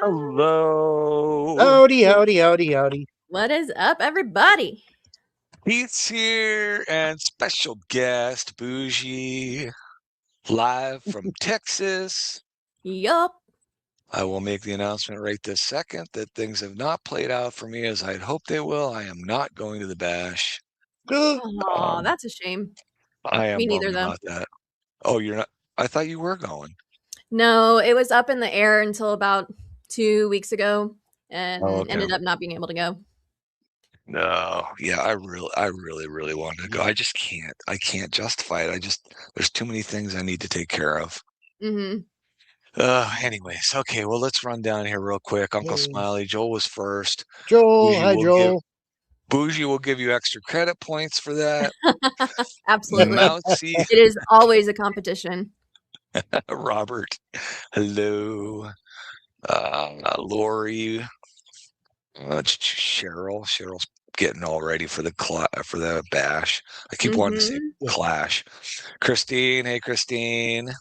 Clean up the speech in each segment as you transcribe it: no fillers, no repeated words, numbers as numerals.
Hello. Howdy, howdy, howdy, howdy. What is up, everybody? Pete's here and special guest Bougie live from Texas. Yup. I will make the announcement right this second that things have not played out for me as I'd hoped they will. I am not going to the bash. Oh, that's a shame. I am Me neither, bummed though. about that. Oh, you're not? I thought you were going. No, it was up in the air until about 2 weeks ago and Oh, okay. ended up not being able to go. No, yeah, I really wanted to go. I just can't. I can't justify it. There's too many things I need to take care of. Mm-hmm. Anyways, okay, well, let's run down here real quick. Uncle Hey. Smiley, Joel was first. Joel, hi, Joel. Bougie will give you extra credit points for that. Absolutely. Mousy, It is always a competition. Robert, hello. Lori, Cheryl's getting all ready for the bash. I keep wanting to say clash. Christine, hey Christine.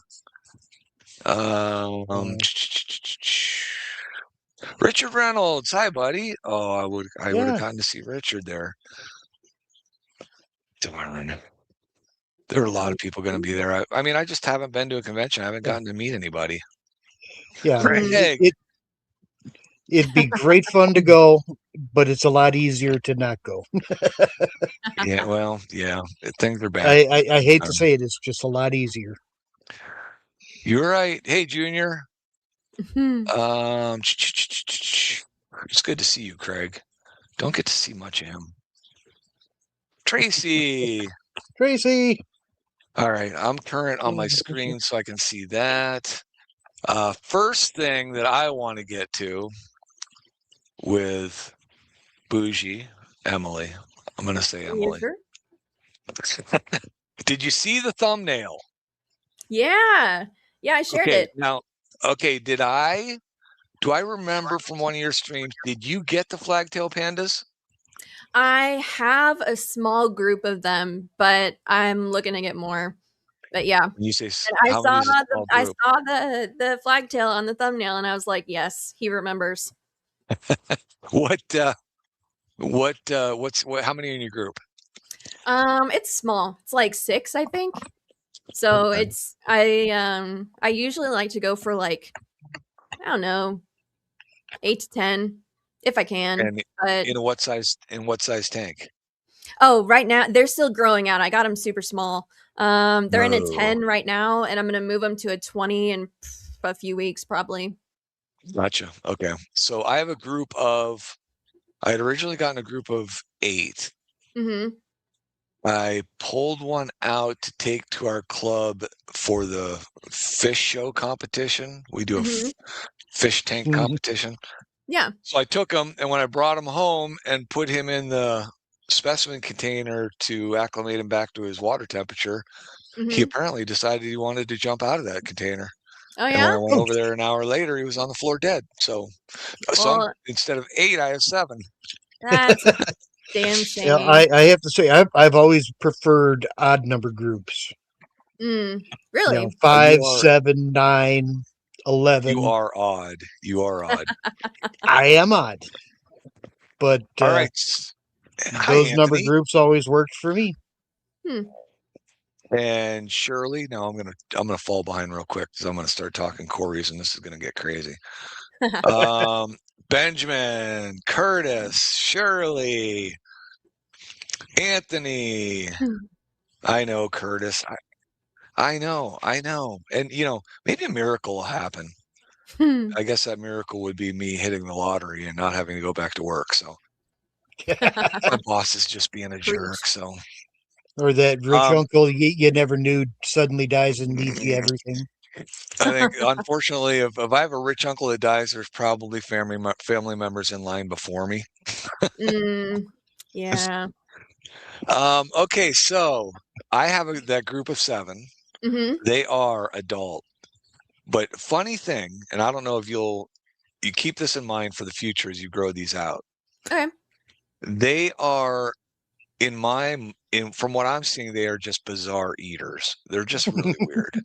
Richard Reynolds, hi buddy. Oh, I would have gotten to see Richard there. Darn. There are a lot of people going to be there. I mean, I just haven't been to a convention. I haven't gotten to meet anybody. Yeah, Craig. It'd be great fun to go, but it's a lot easier to not go. Yeah, well, yeah, things are bad. I hate to say it, it's just a lot easier. You're right. Hey, Junior. It's good to see you, Craig. Don't get to see much of him. Tracy. All right, I'm current on my screen so I can see that. First thing that I want to get to with Bougie, Emily. I'm going to say Emily. Did you see the thumbnail? Yeah, I shared it. Now, okay, do I remember from one of your streams, did you get the flagtail pandas? I have a small group of them, but I'm looking to get more. But yeah, you say I saw the flagtail on the thumbnail, and I was like, yes, he remembers. How many are in your group? It's small. It's like 6, I think. So it's I usually like to go for like, I don't know, 8 to 10 if I can. And but in what size tank? Oh, right now they're still growing out. I got them super small. They're in a 10 right now, and I'm gonna move them to a 20 in a few weeks, probably. Gotcha. Okay. So I have a group of. I had originally gotten a group of 8. Mm-hmm. I pulled one out to take to our club for the fish show competition. We do a fish tank competition. Yeah. So I took him, and when I brought him home and put him in the specimen container to acclimate him back to his water temperature, he apparently decided he wanted to jump out of that container. Oh, yeah? And when I went over there an hour later, he was on the floor dead. So, instead of 8, I have 7. That's a damn shame. Yeah, I have to say, I've always preferred odd number groups. Really? 5, 7, 9, 11. You are odd. I am odd. But all right. Those number groups always worked for me. And Shirley, now I'm gonna fall behind real quick because I'm gonna start talking Corey's, and this is gonna get crazy. Benjamin, Curtis, Shirley, Anthony. I know, Curtis. I know. And maybe a miracle will happen. I guess that miracle would be me hitting the lottery and not having to go back to work. So my boss is just being a jerk. So. Or that rich uncle you never knew suddenly dies and leaves you everything. I think, unfortunately, if I have a rich uncle that dies, there's probably family members in line before me. Yeah. Okay, so I have that group of 7. They are adult. But funny thing, and I don't know if you keep this in mind for the future as you grow these out. Okay. They are, from what I'm seeing, they are just bizarre eaters. They're just really weird.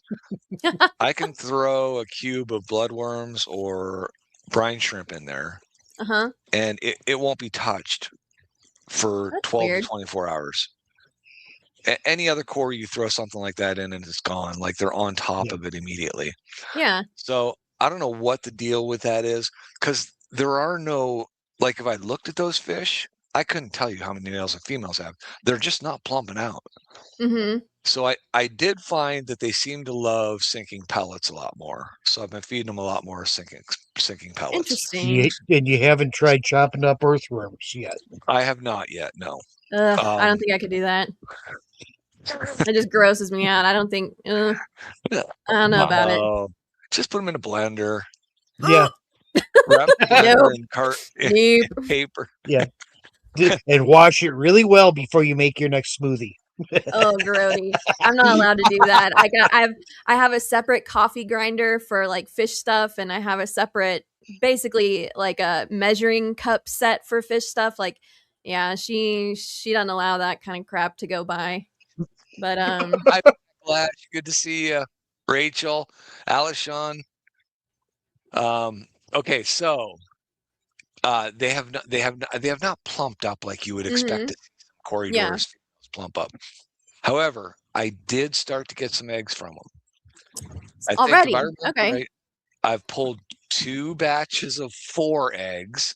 I can throw a cube of bloodworms or brine shrimp in there, Uh-huh. and it won't be touched for That's 12 weird. to 24 hours. Any other core, you throw something like that in and it's gone. Like they're on top Yeah. of it immediately. Yeah. So I don't know what the deal with that is, because there are no, like if I looked at those fish, I couldn't tell you how many males and females have. They're just not plumping out. Mm-hmm. So I did find that they seem to love sinking pellets a lot more. So I've been feeding them a lot more sinking pellets. Interesting. And you haven't tried chopping up earthworms yet. I have not yet, no. I don't think I could do that. It just grosses me out. I don't think. I don't know about it. Just put them in a blender. Yeah. Wrap the blender in Nope. paper. Yeah. And wash it really well before you make your next smoothie. Oh, grody. I'm not allowed to do that. I have a separate coffee grinder for like fish stuff, and I have a separate, basically like a measuring cup set for fish stuff. Like, yeah, she doesn't allow that kind of crap to go by. But I'm glad. Good to see you, Rachel, Alishon. Okay, so they have not plumped up like you would expect to see some corridors plump up. However, I did start to get some eggs from them. already, Think if I remember okay. right, I've pulled 2 batches of 4 eggs.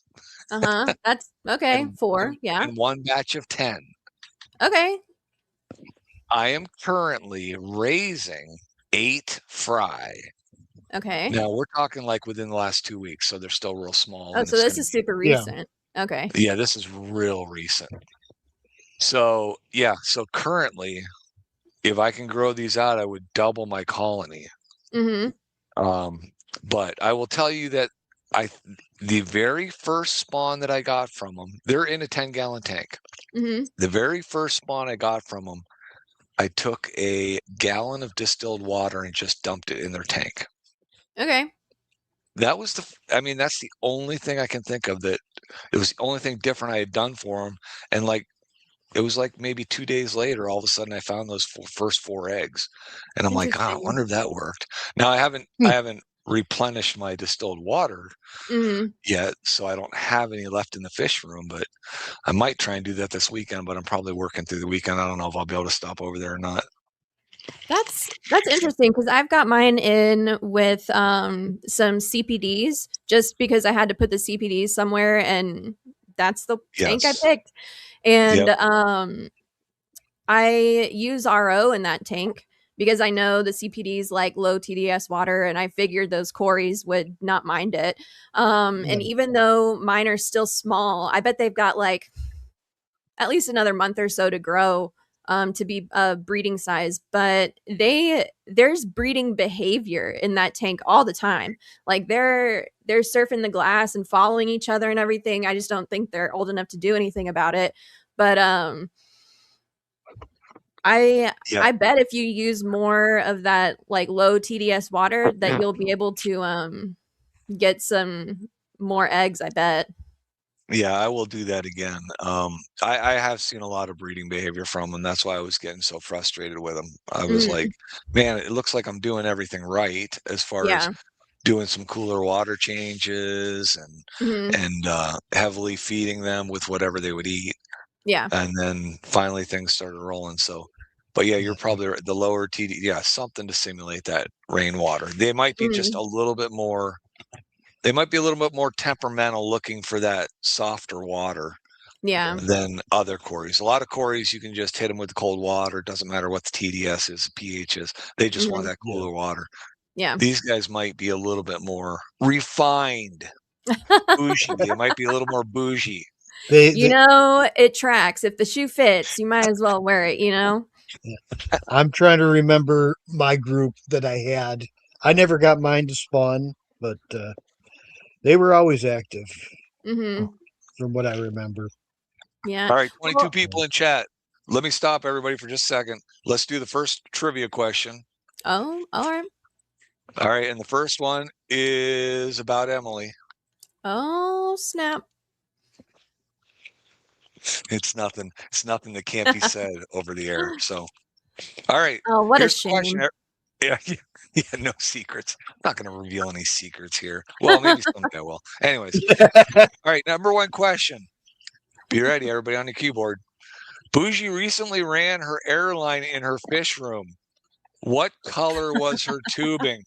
That's okay. 4, yeah. And 1 batch of 10. Okay. I am currently raising 8 fry. Okay. Now we're talking like within the last 2 weeks, so they're still real small. Oh, so this is super recent. Yeah. Okay. Yeah, this is real recent. So yeah, so currently, if I can grow these out, I would double my colony. But I will tell you that the very first spawn that I got from them, they're in a 10-gallon tank. The very first spawn I got from them, I took a gallon of distilled water and just dumped it in their tank. Okay. That was that's the only thing I can think of that it was the only thing different I had done for them. And like, it was like maybe 2 days later, all of a sudden I found those first 4 eggs, and I'm like, I wonder if that worked. Now I haven't replenished my distilled water yet, so I don't have any left in the fish room, but I might try and do that this weekend, but I'm probably working through the weekend. I don't know if I'll be able to stop over there or not. That's interesting, because I've got mine in with some CPDs, just because I had to put the CPDs somewhere, and that's the tank I picked. And I use RO in that tank because I know the CPDs like low TDS water, and I figured those cories would not mind it. And even though mine are still small, I bet they've got like at least another month or so to grow to be breeding size. But there's breeding behavior in that tank all the time. Like they're surfing the glass and following each other and everything. I just don't think they're old enough to do anything about it. But I bet if you use more of that like low TDS water, that you'll be able to get some more eggs, I bet. Yeah, I will do that again. I have seen a lot of breeding behavior from them. That's why I was getting so frustrated with them. I was like, man, it looks like I'm doing everything right as far as doing some cooler water changes and heavily feeding them with whatever they would eat. Yeah. And then finally things started rolling. So, but yeah, you're probably right. The lower TD, something to simulate that rainwater. They might be just a little bit more. They might be a little bit more temperamental, looking for that softer water than other cories. A lot of cories, you can just hit them with the cold water. It doesn't matter what the TDS is, the pH is. They just want that cooler water. Yeah. These guys might be a little bit more refined. Bougie. They might be a little more bougie. It tracks. If the shoe fits, you might as well wear it, I'm trying to remember my group that I had. I never got mine to spawn, but they were always active from what I remember. Yeah. All right, 22 people in chat. Let me stop everybody for just a second. Let's do the first trivia question. Oh, all right. All right, and the first one is about Emily. Oh, snap. It's nothing that can't be said over the air. So, all right. Oh, what Here's a shame. question. Yeah, yeah, no secrets. I'm not going to reveal any secrets here. Well, maybe someday I will. Anyways, all right, number one question. Be ready, everybody on the keyboard. Bougie recently ran her airline in her fish room. What color was her tubing?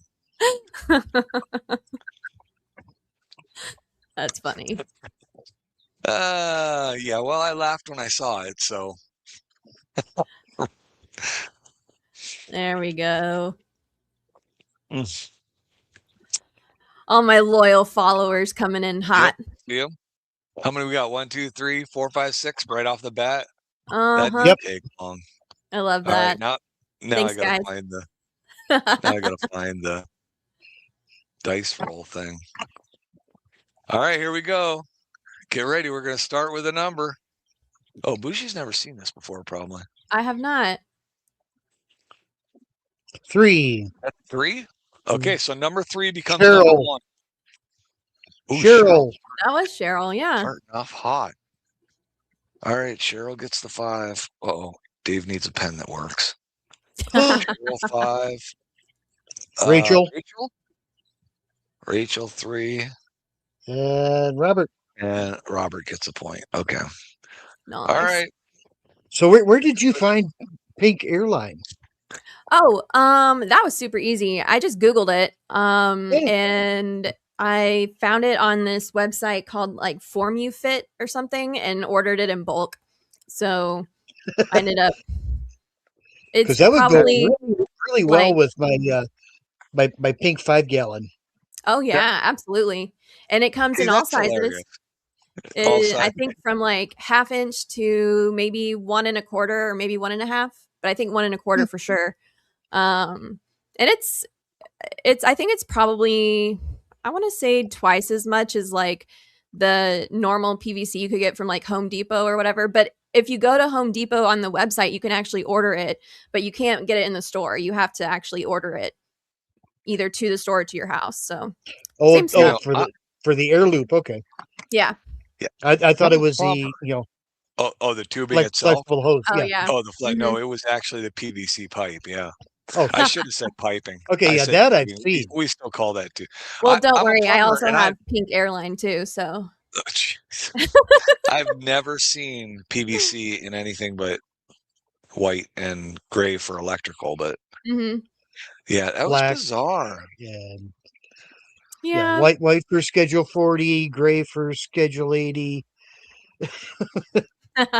That's funny. Yeah, well, I laughed when I saw it, so. There we go. Mm. All my loyal followers coming in hot. Yep. How many we got? 1, 2, 3, 4, 5, 6 right off the bat. That Uh-huh. didn't take long. I love All right, that. now Thanks, I gotta guys. find the now I gotta find the dice roll thing. All right, here we go. Get ready. We're gonna start with a number. Oh, Bougie's never seen this before, probably. I have not. 3. That's 3? Okay, so number 3 becomes Cheryl. number 1. Ooh, Cheryl. That was Cheryl, yeah. Starting off hot. All right, Cheryl gets the 5. Uh-oh, Dave needs a pen that works. Cheryl 5. Rachel. Rachel 3. And Robert. And Robert gets a point. Okay. Nice. All right. So where did you find Pink Airline? Oh, that was super easy. I just Googled it. And I found it on this website called like FormUFit or something and ordered it in bulk. So I ended up Because that would probably go really well like- with my pink 5-gallon. Oh yeah, absolutely. And it comes in all that's sizes. hilarious. All I sizes. think from like 1/2 inch to maybe 1 1/4 or maybe 1 1/2, but I think 1 1/4 for sure. And it's I think it's probably, I want to say twice as much as like the normal PVC you could get from like Home Depot or whatever. But if you go to Home Depot on the website, you can actually order it, but you can't get it in the store. You have to actually order it either to the store or to your house. So same stuff. for the air loop. Okay. Yeah. I thought it was the the tubing itself. flexible hose. Oh yeah. yeah. Oh, the no, it was actually the PVC pipe. Yeah. Oh, I should have said piping. okay. I Yeah, said that I've tubing. seen. We still call that too. Well, don't I'm a worry. I plumber, also and have Pink Airline too. So Oh, jeez. I've never seen PVC in anything but white and gray for electrical, but mhm. yeah, that Black. was bizarre. And Yeah. white for Schedule 40, gray for Schedule 80.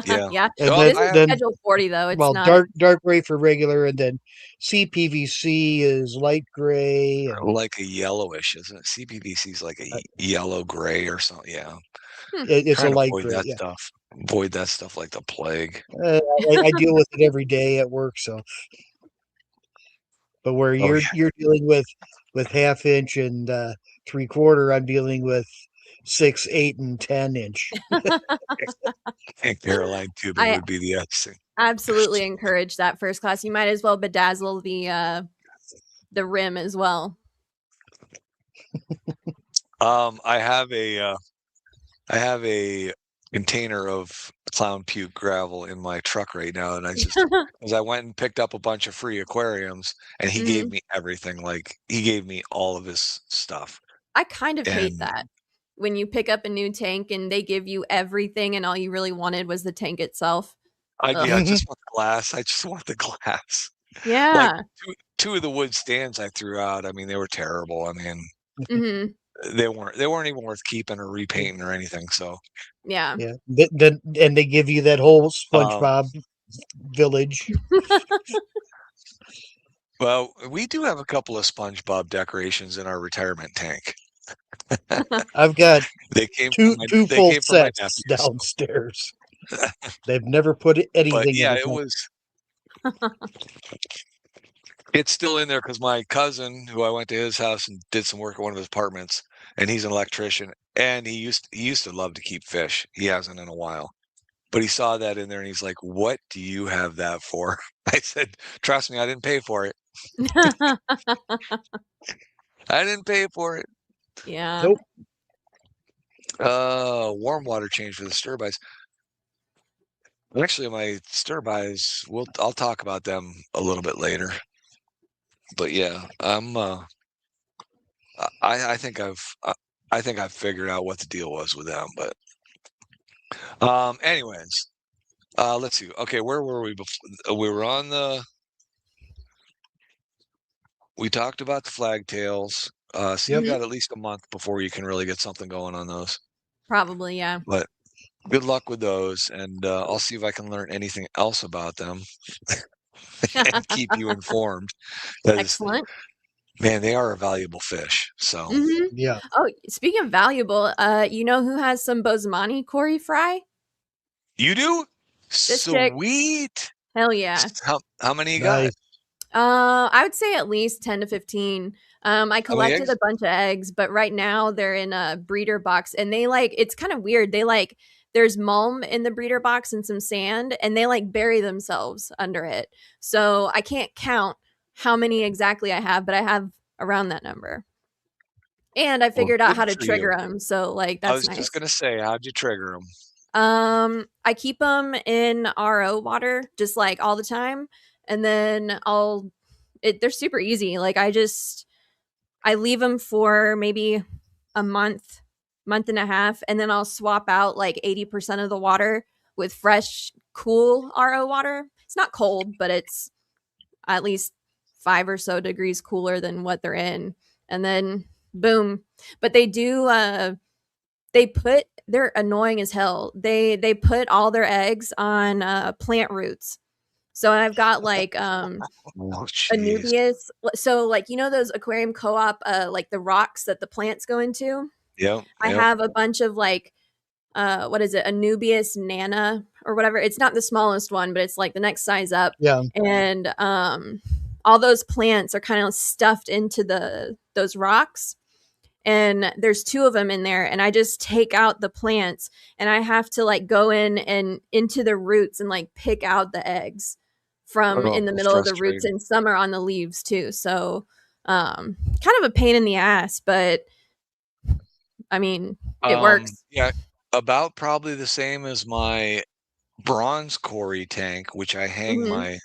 Yeah. Yeah. And Oh, This I is have- then Schedule 40 though. It's well, not. dark gray for regular, and then CPVC is light gray. And like a yellowish, isn't it? CPVC is like a yellow gray or something. Yeah. it's a Trying to light avoid gray. that Yeah. stuff. Avoid that stuff like the plague. I deal with it every day at work. So, but where Oh, you're dealing with 1/2 inch and 3/4, I'm dealing with 6, 8, and 10 inch. And Caroline tubing I- would be the icing. Absolutely encourage that first class. You might as well bedazzle the rim as well. I have a container of clown puke gravel in my truck right now, and I just as I went and picked up a bunch of free aquariums, and he gave me everything. Like he gave me all of his stuff. I kind of hate And- that when you pick up a new tank and they give you everything and all you really wanted was the tank itself. I Ugh. just want the glass. I just want the glass. Yeah. Two of the wood stands I threw out. I mean, they were terrible. I mean, hmm they weren't even worth keeping or repainting or anything. So Yeah. Yeah. Then and they give you that whole SpongeBob village. well, we do have a couple of SpongeBob decorations in our retirement tank. I've got They came two from my, full they came from my sets nephews. downstairs. They've never put anything But yeah, in it was. It's still in there because my cousin, who I went to his house and did some work at one of his apartments, and he's an electrician, and he used to love to keep fish. He hasn't in a while, but he saw that in there, and he's like, "What do you have that for?" I said, "Trust me, I didn't pay for it. I didn't pay for it." Yeah. Nope. Warm water change for the stir-bys. Actually, my stir-bys, I'll talk about them a little bit later. But yeah, I think I've figured out what the deal was with them. But anyways, let's see. Okay, where were we before? We were on the. We talked about the flagtails. So you Yep. got at least a month before you can really get something going on those. Probably, yeah. But good luck with those, and I'll see if I can learn anything else about them and keep you informed. Because Excellent. man, they are a valuable fish. So Hmm. Yeah. Oh, speaking of valuable, you know who has some Bosemani Cory fry? you do? This chick. Sweet. Hell yeah. How many you got? Nice. I would say at least 10 to 15. I collected eggs? a bunch of eggs, but right now they're in a breeder box and they it's kind of weird. There's mulm in the breeder box and some sand and they bury themselves under it. So I can't count how many exactly I have, but I have around that number. And I figured out good how to for trigger you. them. So I that's was nice. just gonna say, how'd you trigger them? I keep them in RO water just all the time. And then they're super easy. I leave them for maybe a month and a half, and then I'll swap out 80% of the water with fresh, cool RO water. It's not cold, but it's at least 5 or so degrees cooler than what they're in. And then boom. But they're annoying as hell. They put all their eggs on plant roots. So I've got Oh, jeez. Anubias. So those aquarium co-op the rocks that the plants go into. Yep. I have a bunch of what is it, Anubias nana or whatever. It's not the smallest one, but it's the next size up. Yeah. And all those plants are kind of stuffed into those rocks. And there's 2 of them in there, and I just take out the plants, and I have to go in and into the roots and pick out the eggs from in the middle of the roots, and some are on the leaves too. So kind of a pain in the ass, but I mean it works. Yeah, about probably the same as my bronze Cory tank, which I hang my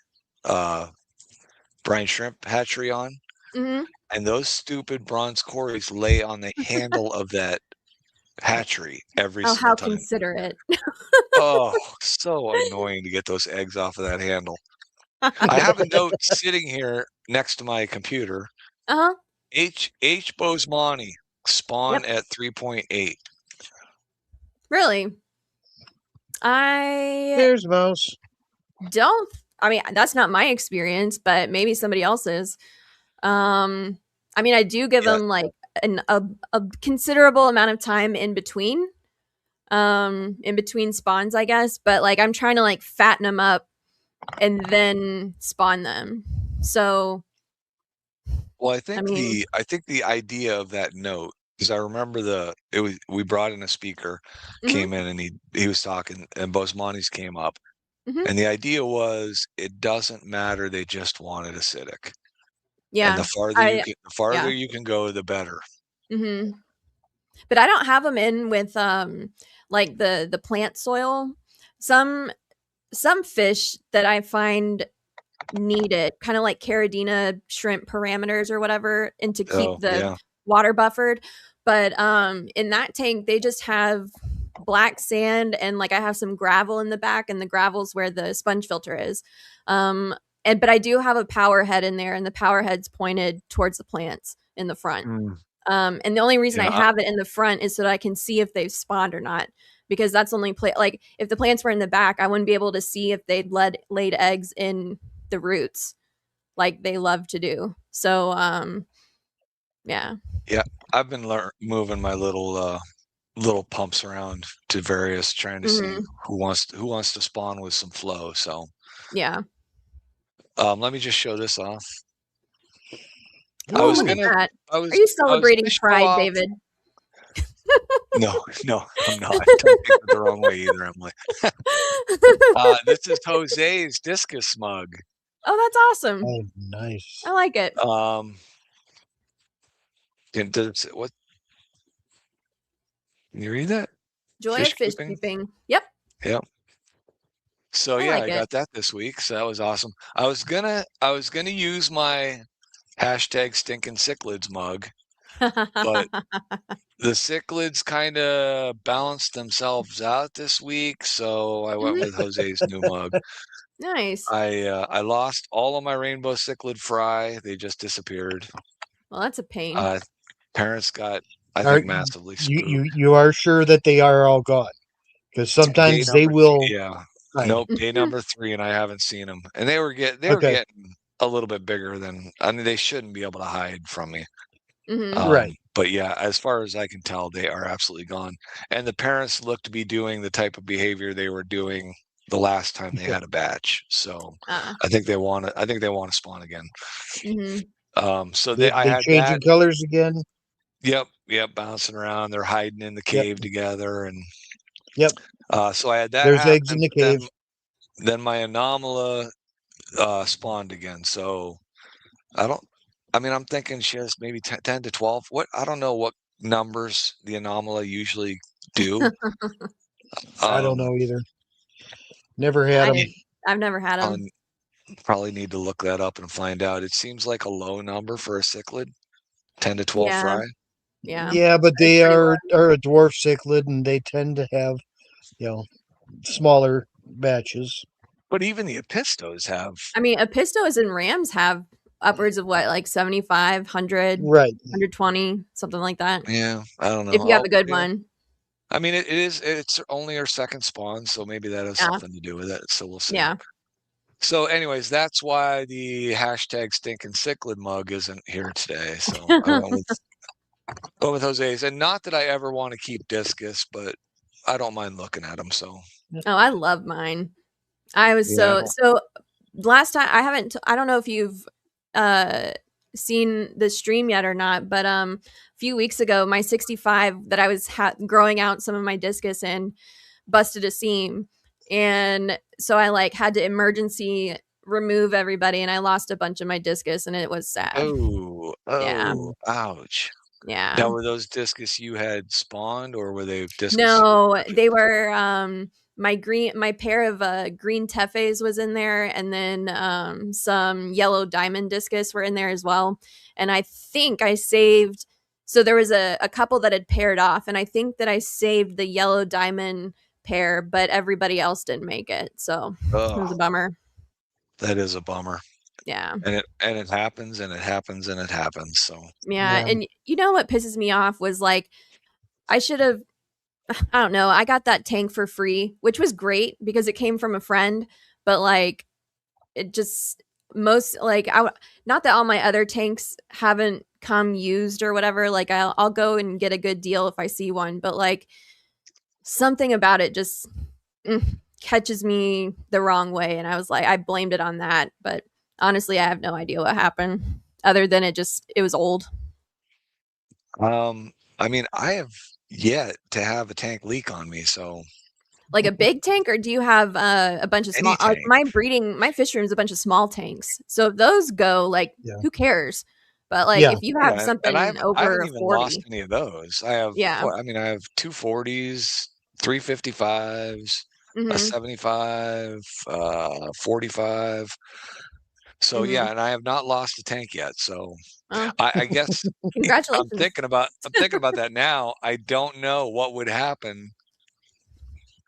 brine shrimp hatchery on. Mm-hmm. And those stupid bronze Corys lay on the handle of that hatchery every single How time. considerate. Oh, so annoying to get those eggs off of that handle. I have a note sitting here next to my computer. Uh-huh. H. Bosemani spawn at 3.8. Really? There's Mouse. I mean, that's not my experience, but maybe somebody else's. I mean, I do give them a considerable amount of time in between spawns, I guess. But I'm trying to fatten them up and then spawn them. So, well, I think the idea of that note, because I remember we brought in a speaker, came in and he was talking, and Bosemani's came up, and the idea was it doesn't matter, they just wanted acidic. Yeah. And the farther you can go, the better. Mm-hmm. But I don't have them in with the plant soil. Some fish that I find need it, kind of like Caridina shrimp parameters or whatever, and to keep the water buffered. But in that tank, they just have black sand and I have some gravel in the back, and the gravel's where the sponge filter is. But I do have a power head in there, and the power head's pointed towards the plants in the front. And the only reason I have it in the front is so that I can see if they've spawned or not, because that's only if the plants were in the back, I wouldn't be able to see if they'd laid eggs in the roots like they love to do. So yeah. I've been moving my little pumps around to various, trying to see who wants to spawn with some flow. So yeah. Let me just show this off. Are you celebrating Pride, David? No, I'm not. Don't take it the wrong way either, Emily. This is Jose's discus mug. Oh, that's awesome. Oh, nice. I like it. What? Can you read that? Joy of fish keeping. Yep. So I got that this week. So that was awesome. I was gonna use my hashtag stinking cichlids mug, but the cichlids kind of balanced themselves out this week, so I went with Jose's new mug. Nice. I lost all of my rainbow cichlid fry. They just disappeared. Well, that's a pain. Parents got, I think, massively spooked. You are sure that they are all gone? Because sometimes they will. Yeah. Nope. Day number 3, and I haven't seen them. And they were getting a little bit bigger than. I mean, they shouldn't be able to hide from me. Right. But yeah, as far as I can tell, they are absolutely gone. And the parents look to be doing the type of behavior they were doing the last time they had a batch. So I think they want to spawn again. So I had changing colors again. Yep, bouncing around. They're hiding in the cave together, and so I had that. There's eggs in the cave. Then my Anomala spawned again. So I'm thinking she has maybe 10 to 12. I don't know what numbers the Anomala usually do. I don't know either. Never had them. I've never had them. Probably need to look that up and find out. It seems like a low number for a cichlid, 10 to 12 fry. Yeah, but they are a dwarf cichlid, and they tend to have, smaller batches. But even the Apistos have. I mean, Apistos and Rams have upwards of like 75, 100, right, 120, something like that. Yeah, I don't know. If you have a good one. I mean, it's only our second spawn, so maybe that has something to do with it. So we'll see. Yeah. So anyways, that's why the hashtag stinking cichlid mug isn't here today. So I went with Jose's. And not that I ever want to keep discus, but I don't mind looking at them. So. Oh, I love mine. I was so last time I don't know if you've seen the stream yet or not, but a few weeks ago, my 65 that I was growing out some of my discus in busted a seam. And so I had to emergency remove everybody, and I lost a bunch of my discus, and it was sad. Oh, ouch. Yeah. Now, were those discus you had spawned, or were they discus? No, they were my pair of green tefes was in there, and then some yellow diamond discus were in there as well. And I think I saved, so there was a couple that had paired off, and I think that I saved the yellow diamond pair, but everybody else didn't make it. So it was a bummer. That is a bummer. Yeah. And it happens, and it happens, and it happens. So yeah. And you know what pisses me off was I should have, I don't know, I got that tank for free, which was great because it came from a friend, but it just not that all my other tanks haven't come used or whatever, I'll go and get a good deal if I see one, but something about it just catches me the wrong way, and I was I blamed it on that, but honestly I have no idea what happened other than it was old. I mean, I have yet to have a tank leak on me, so a big tank, or do you have a bunch of small? My fish room is a bunch of small tanks, so if those go, who cares? But if you have something I over haven't even 40, lost any of those. I have I have 240s, 355s, a 75, 45. So and I have not lost a tank yet. So I guess congratulations. I'm thinking about that now. I don't know what would happen.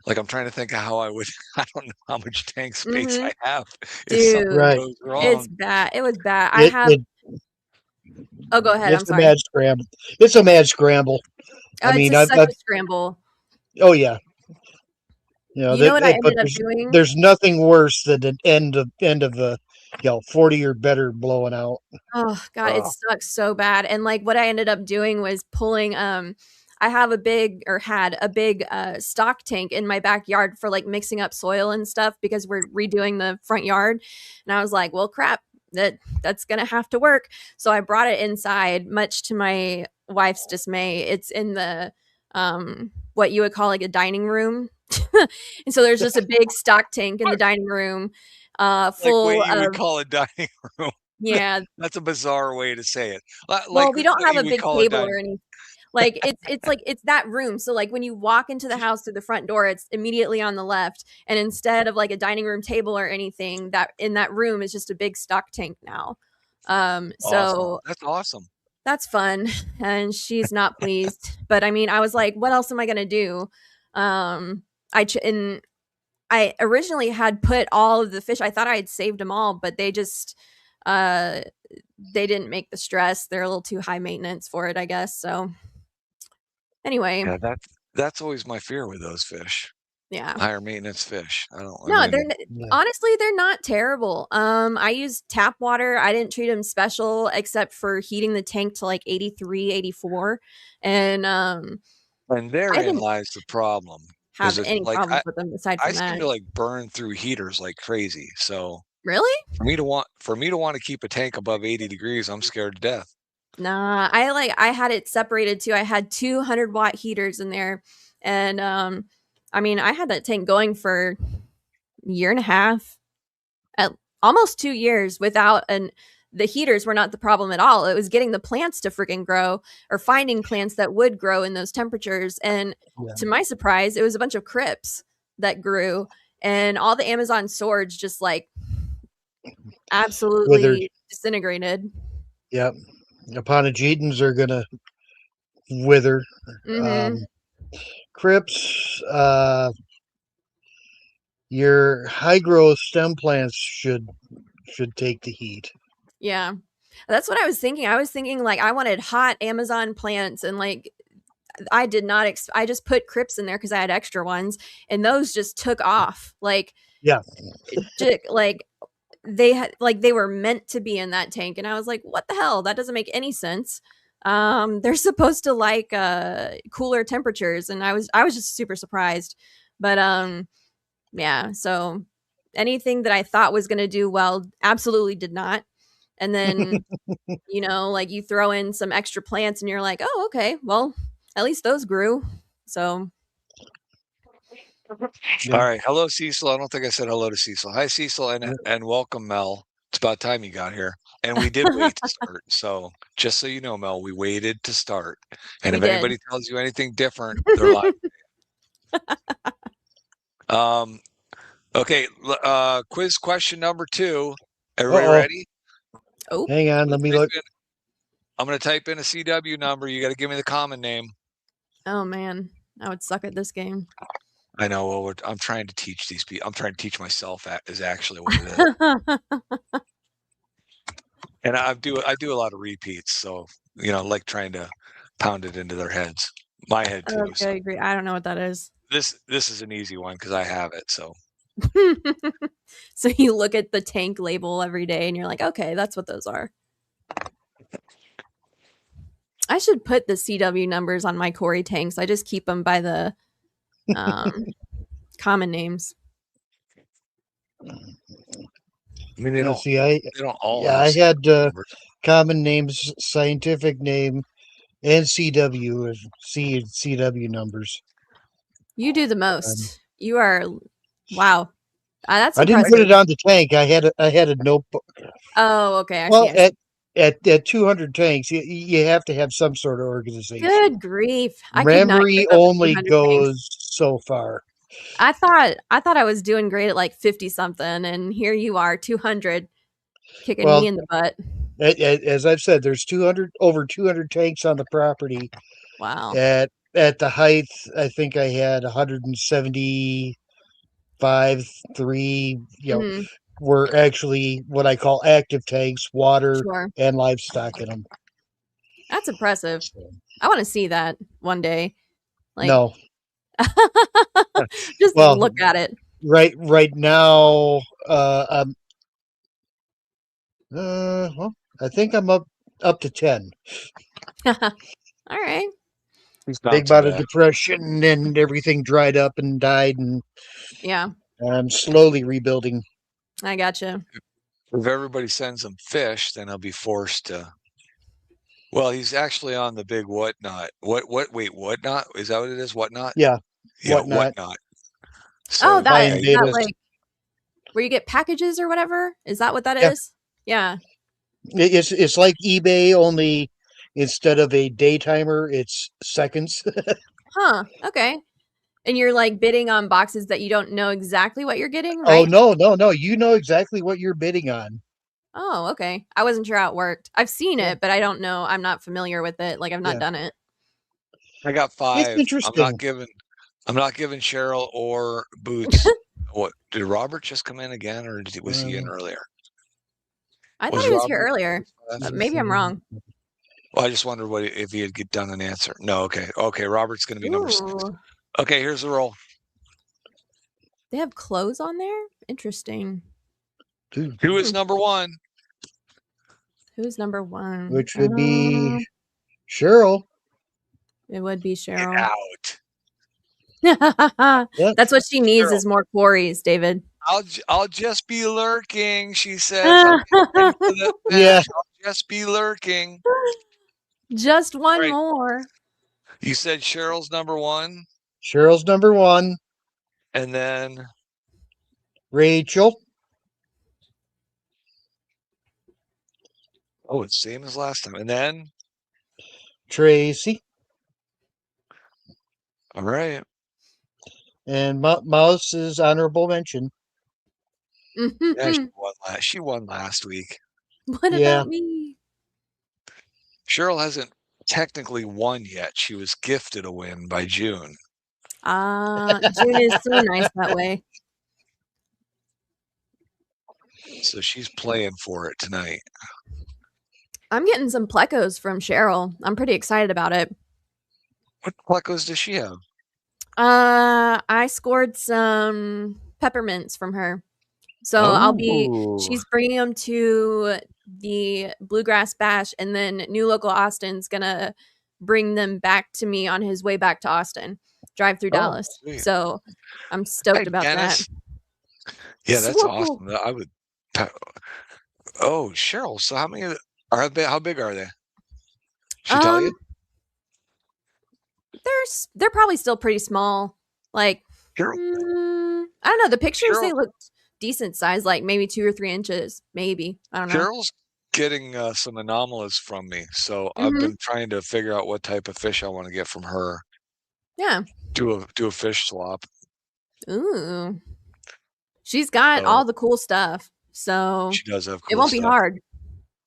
I'm trying to think of how I don't know how much tank space I have. Dude, goes wrong. It's bad. It was bad. Oh, go ahead. I'm sorry. It's a mad scramble. It's such a scramble. Oh yeah. You know what I ended up doing? There's nothing worse than an end of a 40 or better blowing out. Oh God, it sucks so bad. And what I ended up doing was pulling I have had a big stock tank in my backyard for mixing up soil and stuff because we're redoing the front yard. And I was like, well, crap, that's gonna have to work. So I brought it inside, much to my wife's dismay. It's in the what you would call a dining room. And so there's just a big stock tank in the dining room full what you of would call a dining room. Yeah. That's a bizarre way to say it. Well, we don't have a big table or anything. It's that room. So when you walk into the house through the front door, it's immediately on the left. And instead of a dining room table or anything, that in that room is just a big stock tank now. Awesome. So That's awesome. that's fun, and she's not pleased. But I mean, I was like, what else am I gonna do? And I originally had put all of the fish. I thought I had saved them all, but they just they didn't make the stress. They're a little too high maintenance for it, I guess. So anyway, Yeah, that's always my fear with those fish. yeah. Higher maintenance fish. No, I mean, honestly, they're not terrible. I used tap water. I didn't treat them special except for heating the tank to like 83, 84. And and I therein didn't lies the problem. have It's any like problems with them aside I from seem that. to like burn through heaters like crazy. So Really? for me to want to keep a tank above 80 degrees, I'm scared to death. Nah, I had it separated too. I had 200-watt heaters in there. And I mean, I had that tank going for a year and a half, at almost 2 years without the heaters were not the problem at all. It was getting the plants to freaking grow or finding plants that would grow in those temperatures. And to my surprise, it was a bunch of crypts that grew, and all the Amazon swords just like absolutely Withered. disintegrated. Yep. Aponogetans are gonna wither. Crypts, your high growth stem plants should take the heat. Yeah. That's what I was thinking. I was thinking like I wanted hot Amazon plants, and like I did not I just put crypts in there because I had extra ones, and those just took off. Like Yeah. Like they were meant to be in that tank, and I was like, what the hell? That doesn't make any sense. They're supposed to like cooler temperatures, and I was just super surprised. But yeah, so anything that I thought was going to do well absolutely did not. And then like you throw in some extra plants and you're like, oh, okay, well, at least those grew. So all right, hello Cecil. I don't think I said hello to Cecil. Hi Cecil, and welcome Mel. It's about time you got here, and we did wait to start. So just so you know, Mel, we waited to start, and if anybody tells you anything different, they're lying. Okay, quiz question number 2. Everybody ready? Oh, hang on, let me look. I'm going to type in a CW number. You got to give me the common name. Oh man, I would suck at this game. I know. Well, I'm trying to teach these people. I'm trying to teach myself is actually what it is. And I do a lot of repeats, so like trying to pound it into their heads. My head too. Okay, so. I agree. I don't know what that is. This is an easy one because I have it. So. So you look at the tank label every day, and you're like, okay, that's what those are. I should put the CW numbers on my Cory tanks. I just keep them by the common names. I mean, they don't all. Yeah, I had common names, scientific name, and CW CW numbers. You do the most. You are wow. That's I didn't put it on the tank. I had a notebook. Oh, okay. I see. At 200 tanks, you have to have some sort of organization. Good grief! Memory only goes so far. I thought I was doing great at like 50 something, and here you are, 200, kicking me in the butt. As I've said, there's over 200 tanks on the property. Wow. At the height, I think I had 175, 3. Were actually what I call active tanks, water and livestock in them. That's impressive. I want to see that one day. Like, no. Just look at it. Right now, I think I'm up to 10. All right. Big bout of depression and everything dried up and died, and yeah, I'm slowly rebuilding. I gotcha. If everybody sends him fish, then he'll be forced to. Well, he's actually on the big whatnot. Wait, whatnot? Is that what it is? Whatnot? Yeah. Whatnot. So that like where you get packages or whatever? Is that what that is? Yeah. It's like eBay, only instead of a day timer, it's seconds. Huh. Okay. And you're like bidding on boxes that you don't know exactly what you're getting, right? Oh, no. You know exactly what you're bidding on. Oh, okay. I wasn't sure how it worked. I've seen Yeah. it, but I don't know. I'm not familiar with it. Like I've not Yeah. done it. I got It's 5. interesting. I'm not giving Cheryl or Boots. What did Robert just come in again, or was he in earlier? I thought Was he was here Robert? earlier. Maybe I'm wrong. Well, I just wondered if he had done an answer. No, okay. Okay, Robert's going to be number 6. Ooh, Okay, here's the roll. they have clothes on there? Interesting. Who is number 1? Who's number 1? Which would be Cheryl. It would be Get Cheryl. out. Yep. That's what she needs Cheryl. is more quarries, David. I'll just be lurking, she says. Yeah. I'll just be lurking. Just one Right. more. You said Cheryl's number 1, Cheryl's number 1. and then Rachel. oh, it's same as last time. And then Tracy. all right. And Mouse is honorable mention. Yeah, she won last week. What Yeah. about me? Cheryl hasn't technically won yet. She was gifted a win by June. June is so nice that way. So she's playing for it tonight. I'm getting some plecos from Cheryl. I'm pretty excited about it. What plecos does she have? I scored some peppermints from her. So she's bringing them to the Bluegrass Bash, and then New Local Austin's gonna bring them back to me on his way back to Austin, drive through Dallas. Sweet. So I'm stoked about Dennis. that. Yeah, that's awesome. I would. Oh, Cheryl. So how many are they? How big are they? She tell you? They're probably still pretty small. Like Cheryl. I don't know. The pictures they looked decent size, like maybe 2 or 3 inches, maybe. I don't know. Cheryl's getting some anomalous from me, so I've been trying to figure out what type of fish I want to get from her. Yeah. Do a fish swap. Ooh. She's got all the cool stuff, so she does have. Cool it won't stuff. be hard.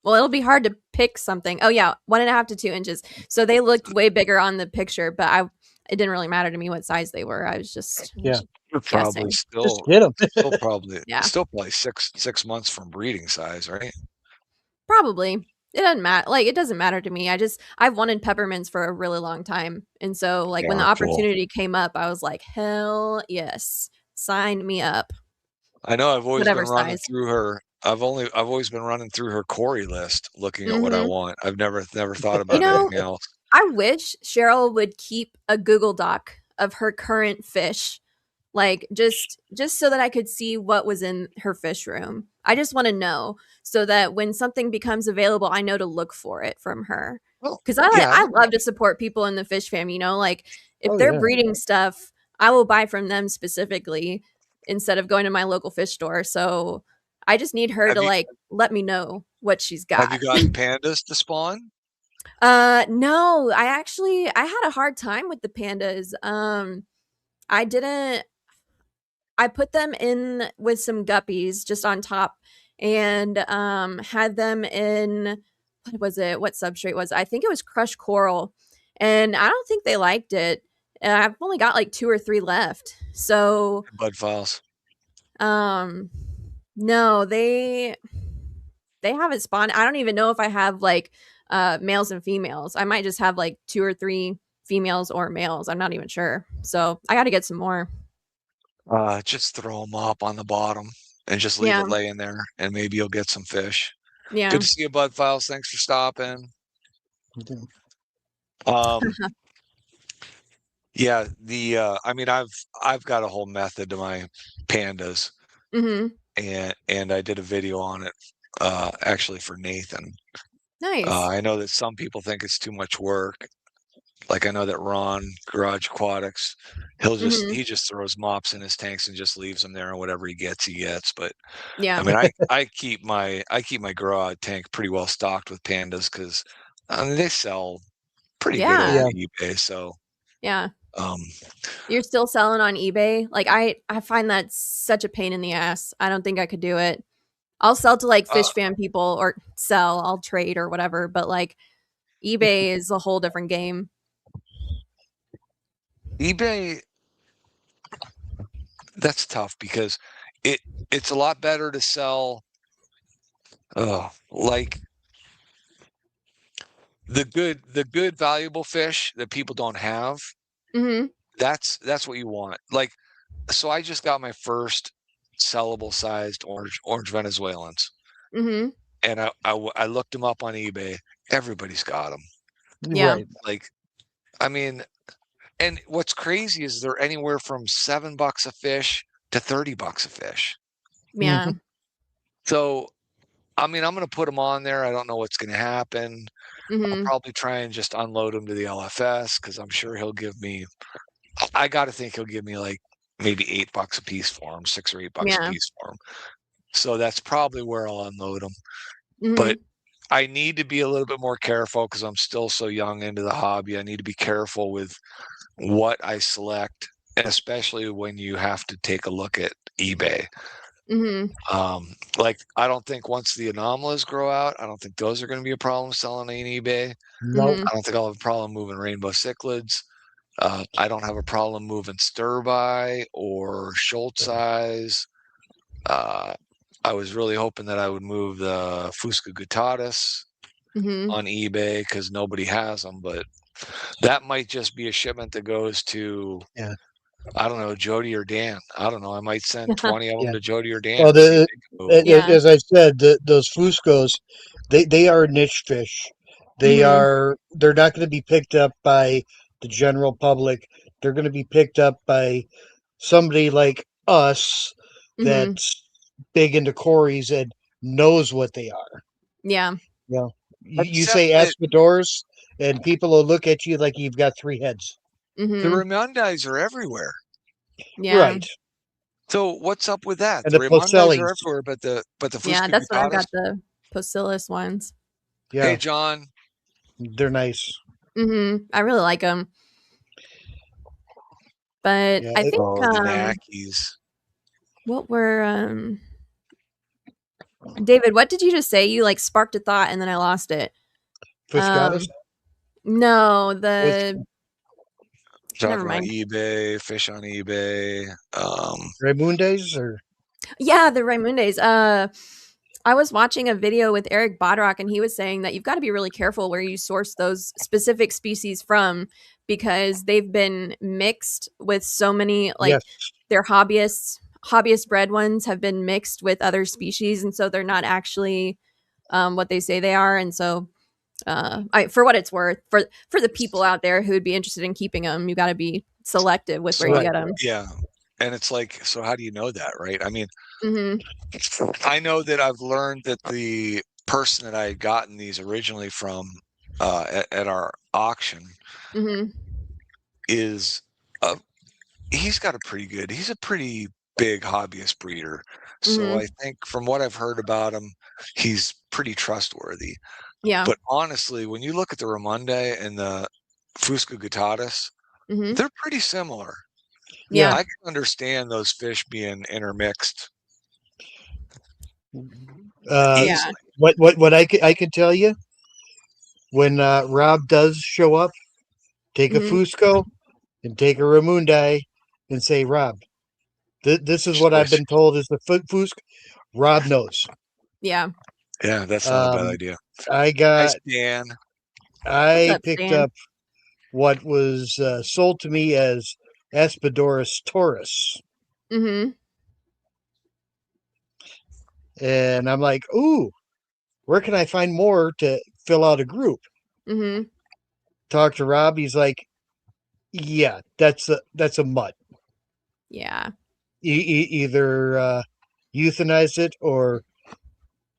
Well, it'll be hard to pick something. Oh yeah, 1.5 to 2 inches. So they looked way bigger on the picture, but it didn't really matter to me what size they were. I was just probably still just get them. still probably 6 months from breeding size, right? Probably. It doesn't matter. Like it doesn't matter to me. I've wanted peppermints for a really long time, and so like when the opportunity came up, I was like, hell yes, sign me up. I know. I've always been running through her. I've always been running through her quarry list, looking at what I want. I've never thought about anything else. I wish Cheryl would keep a Google Doc of her current fish, like just so that I could see what was in her fish room. I just want to know so that when something becomes available, I know to look for it from her. Because I love to support people in the fish fam. You know, like if they're breeding stuff, I will buy from them specifically instead of going to my local fish store. So I just need her to let me know what she's got. Have you gotten pandas to spawn? No, I had a hard time with the pandas. I put them in with some guppies just on top and had them in what substrate was it? I think it was crushed coral, and I don't think they liked it. I've only got like 2 or 3 left. So bud files. No, they haven't spawned. I don't even know if I have like males and females. I might just have like 2 or 3 females or males. I'm not even sure. So I got to get some more. Just throw them up on the bottom and just leave it laying there, and maybe you'll get some fish. Yeah. Good to see you, Bud Files. Thanks for stopping. Yeah, I mean, I've got a whole method to my pandas, and I did a video on it, actually for Nathan. Nice. I know that some people think it's too much work. Like I know that Ron, Garage Aquatics, he just throws mops in his tanks and just leaves them there, and whatever he gets. But yeah, I mean, I keep my garage tank pretty well stocked with pandas because I mean they sell pretty good on eBay. So yeah. You're still selling on eBay? Like I find that such a pain in the ass. I don't think I could do it. I'll sell to like fish fan people, or I'll trade or whatever, but like eBay is a whole different game. eBay, that's tough because it's a lot better to sell like the good valuable fish that people don't have. Mm-hmm. That's what you want. Like, so I just got my first sellable sized orange Venezuelans, Mm-hmm. and I looked them up on eBay. Everybody's got them. Yeah. Right. Like, I mean, and what's crazy is they're anywhere from $7 a fish to $30 a fish. Yeah. So, I mean, I'm going to put them on there. I don't know what's going to happen. I'll Mm-hmm. probably try and just unload them to the LFS because I'm sure he'll give me. I got to think he'll give me like maybe $8 a piece for them, $6 or $8 Yeah. a piece for them. So that's probably where I'll unload them. Mm-hmm. But I need to be a little bit more careful because I'm still so young into the hobby. I need to be careful with what I select, especially when you have to take a look at eBay. Mm-hmm. Like, I don't think once the anomalies grow out, I don't think those are going to be a problem selling on eBay. Nope. I don't think I'll have a problem moving rainbow cichlids. I don't have a problem moving stir-by or Schultz eyes. I was really hoping that I would move the Fusca guttatus on eBay because nobody has them, but that might just be a shipment that goes to, I don't know, Jody or Dan. I don't know. I might send 20 of them to Jody or Dan. Well, as I said, those Fuscos, they are a niche fish. They're not going to be picked up by the general public. They're going to be picked up by somebody like us that's big into Corys and knows what they are. Yeah. You say Aspidors, and people will look at you like you've got three heads. The Raimundis are everywhere. Yeah. Right. So what's up with that? And The the Raimundis are Posellis. everywhere, but the Fusca Yeah, that's what I've got, guttatus. the Posillis ones. Yeah. Hey, John. They're nice. I really like them. But I think the Nackies. what were David, what did you just say? You like sparked a thought and then I lost it. Fuscatus? No, the Talking never about mind. eBay, fish on eBay. Raimundes or yeah, the Raimundes. I was watching a video with Eric Bodrock, and he was saying that you've got to be really careful where you source those specific species from because they've been mixed with so many, like their hobbyist bred ones have been mixed with other species, and so they're not actually what they say they are. And so, for what it's worth, for the people out there who would be interested in keeping them, you got to be selective with where you get them. Yeah. And it's like, so how do you know that, right? I mean, I know that I've learned that the person that I had gotten these originally from at our auction is he's got he's a pretty big hobbyist breeder. So I think from what I've heard about him, he's pretty trustworthy. Yeah. But honestly, when you look at the Raimundi and the Fusca guttatus, they're pretty similar. Yeah. I can understand those fish being intermixed. What I can tell you, when Rob does show up, take a Fusco and take a Raimundi and say, Rob, this is what I've been told is the Fusco. Rob knows. Yeah. Yeah, that's not a bad idea. I got Dan. I picked up what was sold to me as Aspidorus taurus. And I'm like, ooh, where can I find more to fill out a group? Talk to Rob. He's like, yeah, that's a mutt. Yeah. Either euthanize it or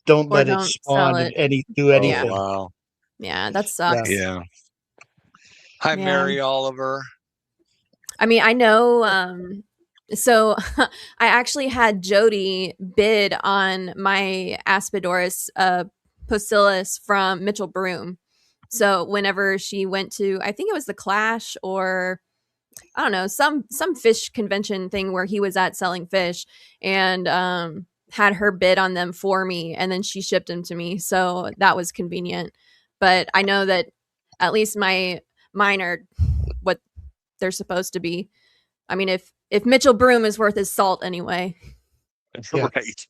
don't let it spawn and do anything. Oh, wow. Yeah, that sucks. Yeah. Hi, Mary Oliver. I mean, I know. So I actually had Jody bid on my Aspidorus Posillis from Mitchell Broom. So whenever she went to, I think it was the Clash or I don't know, some fish convention thing where he was at selling fish, and had her bid on them for me, and then she shipped them to me. So that was convenient. But I know that at least mine are what they're supposed to be. I mean, if Mitchell Broom is worth his salt anyway. Yeah. Right.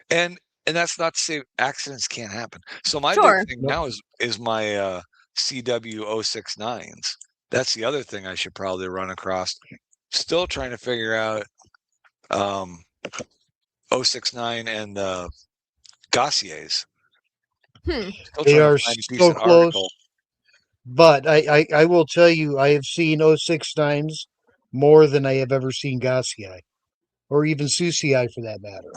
And that's not to say accidents can't happen. So my big thing now is my CW069s. That's the other thing I should probably run across. Still trying to figure out 069 and Gossier's. They are so close. But I will tell you, I have seen 069s more than I have ever seen Gossier, or even Susei for that matter.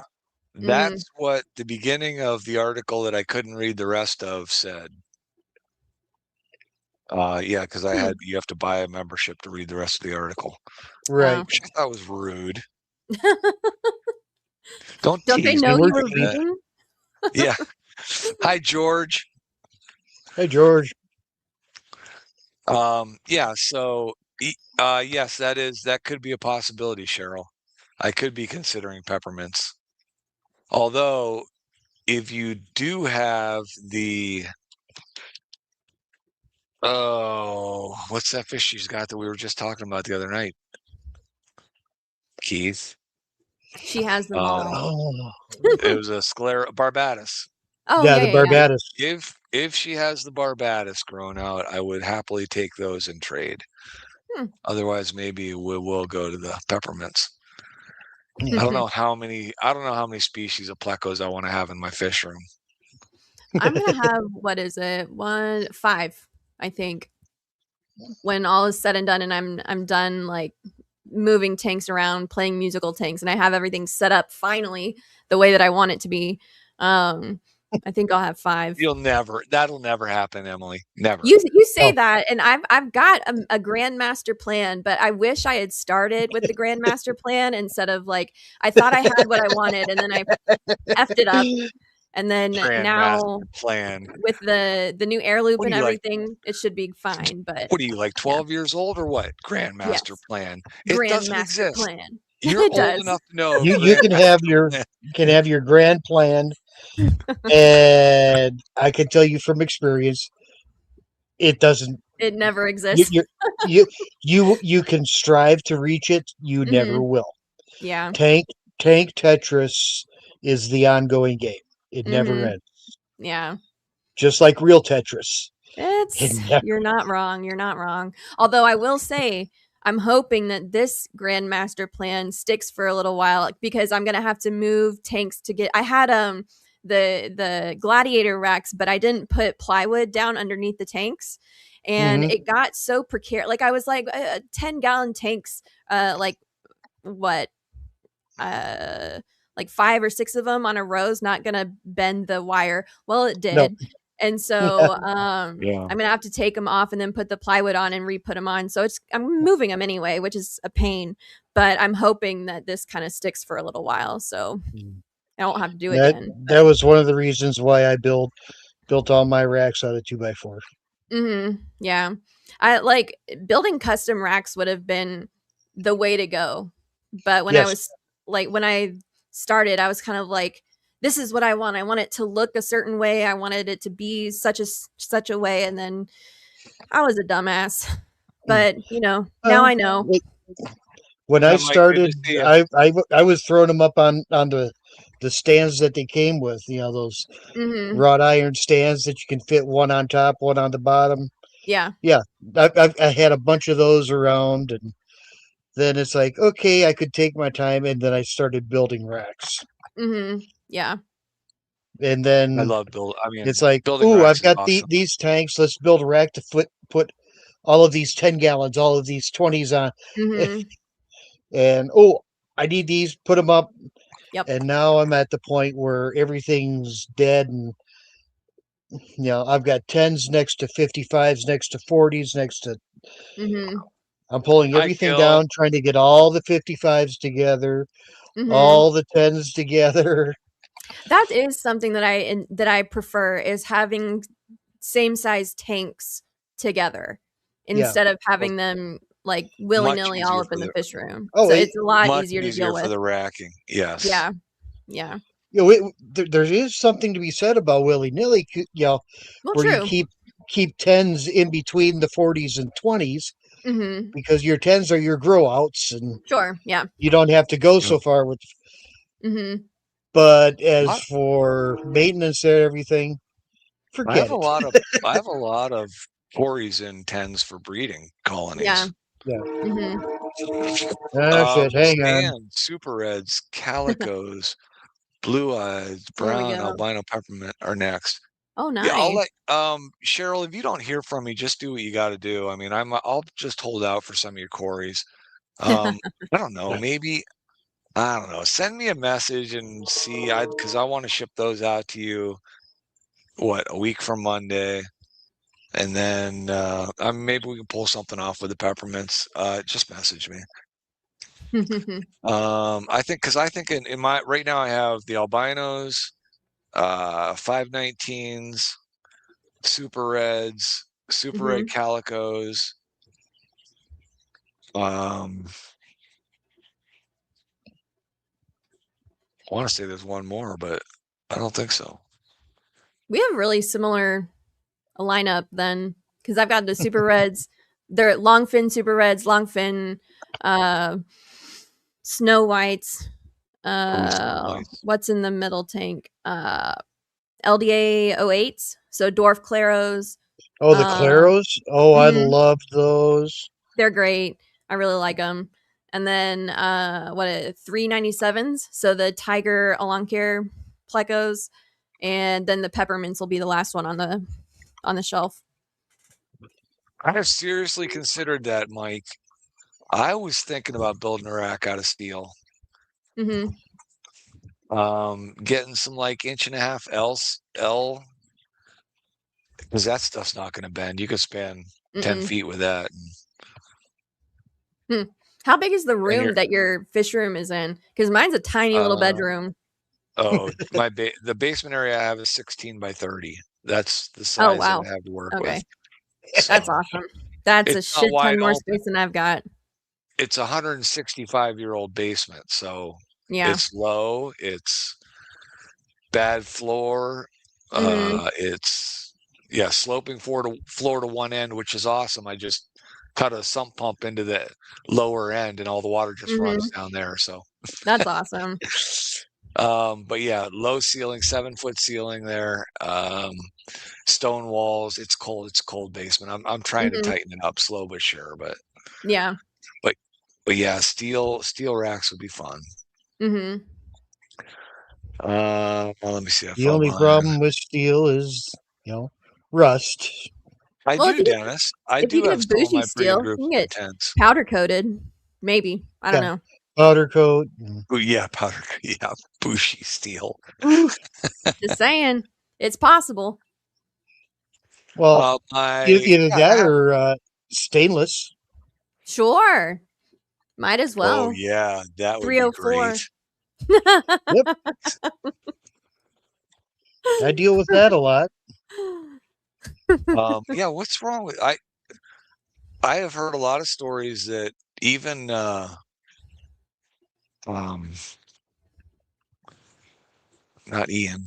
That's what the beginning of the article that I couldn't read the rest of said. Yeah, because you have to buy a membership to read the rest of the article. Right. Which I thought was rude. Don't they know you were reading? Yeah. Hi, George. Hey, George. Yeah, so yes, that could be a possibility, Cheryl. I could be considering peppermints. Although, if you do have the what's that fish she's got that we were just talking about the other night? Keith. She has them all. It was a Barbatus. Oh yeah, the Barbatus. Yeah. If she has the Barbatus grown out, I would happily take those and trade. Otherwise, maybe we will go to the peppermints. I don't know how many species of plecos I want to have in my fish room. I'm gonna have 5, I think. When all is said and done, and I'm done like moving tanks around, playing musical tanks, and I have everything set up finally the way that I want it to be. I think I'll have 5. That'll never happen, Emily. Never. You say that, and I've got a Grandmaster plan, but I wish I had started with the Grandmaster plan instead of like I thought I had what I wanted, and then I effed it up. And then now plan with the new air loop and everything, it should be fine. But what are you, like 12 years old or what? Grandmaster plan. It doesn't exist. Plan. You're old enough to know. You can have your grand plan, and I can tell you from experience, it doesn't. It never exists. You can strive to reach it. You never will. Yeah. Tank Tetris is the ongoing game. It never ends. Yeah. Just like real Tetris. You're not wrong. You're not wrong. Although I will say, I'm hoping that this Grandmaster plan sticks for a little while because I'm gonna have to move tanks to get. I had the Gladiator racks, but I didn't put plywood down underneath the tanks, and it got so precarious. Like I was like 10-gallon tanks, like 5 or 6 of them on a row is not gonna bend the wire. Well, it did. Nope. And so I'm gonna have to take them off and then put the plywood on and re-put them on. So I'm moving them anyway, which is a pain. But I'm hoping that this kind of sticks for a little while, so I don't have to do it again. That was one of the reasons why I built all my racks out of 2x4. Yeah, I like building custom racks would have been the way to go. But when I started, I was kind of like, this is what I want. I want it to look a certain way. I wanted it to be such a way. And then I was a dumbass. But, now I know. When I started, I was throwing them up on the stands that they came with, those wrought iron stands that you can fit one on top, one on the bottom. Yeah. Yeah. I had a bunch of those around, and then it's like, okay, I could take my time, and then I started building racks. Yeah. And then I love it's like, ooh, I've got these tanks. Let's build a rack to put all of these 10 gallons, all of these 20s on. And I need these, put them up. Yep. And now I'm at the point where everything's dead, and I've got 10s next to 55s, next to 40s, next to. I'm pulling everything down, trying to get all the 55s together, all the 10s together. That is something that I prefer, is having same size tanks together instead of having them like willy-nilly all up in the fish room. So it's a lot easier to deal with for the racking. Yes. Yeah. Yeah. There is something to be said about willy nilly. Well, Where you true. keep tens in between the 40s and 20s Mm-hmm. because your tens are your grow outs and Sure. Yeah. you don't have to go Yep. so far with. Mm-hmm. But as I, for maintenance and everything, I have forget a it. lot of I have a lot of quarries in tens for breeding Yeah. colonies. Yeah, Mm-hmm. that's it. Hang on. Sand, super reds, calicos, blue eyes, There we brown, go. albino peppermint are next. Oh, Yeah, I'll nice. let Cheryl, if you don't hear from me, just do what you got to do. I mean, I'll just hold out for some of your quarries. I don't know, maybe I don't know. Send me a message and see. Because I want to ship those out to you. What, a week from Monday, and then maybe we can pull something off with the peppermints. Just message me. I think in my right now I have the albinos, 519s, super reds, super red Mm-hmm. calicos. I want to say there's one more, but I don't think so. We have really similar lineup then, because I've got the super reds. They're longfin super reds, longfin, uh, snow whites. Ooh, Snow Whites. What's in the middle tank? LDA 08s, so dwarf claros. Oh, the Uh, Claros. Oh, I mhm, loved those. they're great. I really like them. And then 397s, so the tiger Alankir plecos, and then the peppermints will be the last one on the shelf. I have seriously considered that, Mike. I was thinking about building a rack out of steel. Mm-hmm. Getting some like 1.5 L, because that stuff's not going to bend. You could span 10 Mm-mm. feet with that. Hmm. How big is the And you're, room that your fish room is in? Because mine's a tiny little uh, bedroom. oh, the basement area I have is 16 by 30. That's the Oh size that wow. I have to work with. Okay, that's So awesome. That's a it's not shit ton wide more open. space than I've got. It's a 165-year-old basement, so Yeah. it's low. It's bad floor. Mm-hmm. It's sloping floor to one end, which is awesome. I just cut a sump pump into the lower end, and all the water just Mm-hmm. runs down there. So, That's awesome. but yeah, low ceiling, 7-foot ceiling there. Stone walls. It's cold. It's a cold basement. I'm trying to Mm-hmm. tighten it up, slow but sure. Yeah. But but yeah, steel racks would be fun. Mm-hmm. Well, let me see. I The found only mine. problem with steel is, rust. I Well, do, Dennis. I if you do have get some of bougie my breeding steel, groups you can in get tents. powder coated. Maybe. I don't Yeah, know. powder coat. Oh yeah, powder. Yeah, bushy steel. Just saying, it's possible. Well, My either yeah, I that have. or stainless. Sure. Might as Oh well. yeah, that would be great. 304. Yep, I deal with that a lot. Yeah, what's wrong with I have heard a lot of stories that even um not Ian.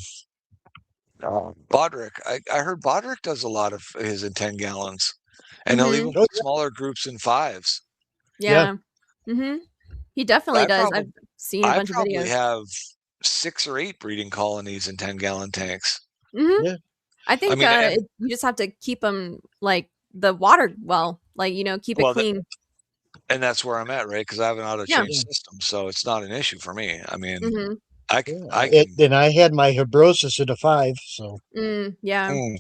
Bodrick. I heard Bodrick does a lot of his in 10 gallons. And he'll Mm-hmm. even Oh put smaller groups in fives. yeah, Yeah. Mm-hmm. He definitely I does. probably I've seen a I bunch of probably videos. have 6 or 8 breeding colonies in 10-gallon tanks. Mm-hmm. yeah, I I think mean, and you just have to keep them like the water well, like keep it well, clean. and that's where I'm at, right? Because I have an auto Yeah. change system, so it's not an issue for me. I mean, Mm-hmm. I yeah. can. And I had my Hebrosis at a 5, so Yeah. Mm,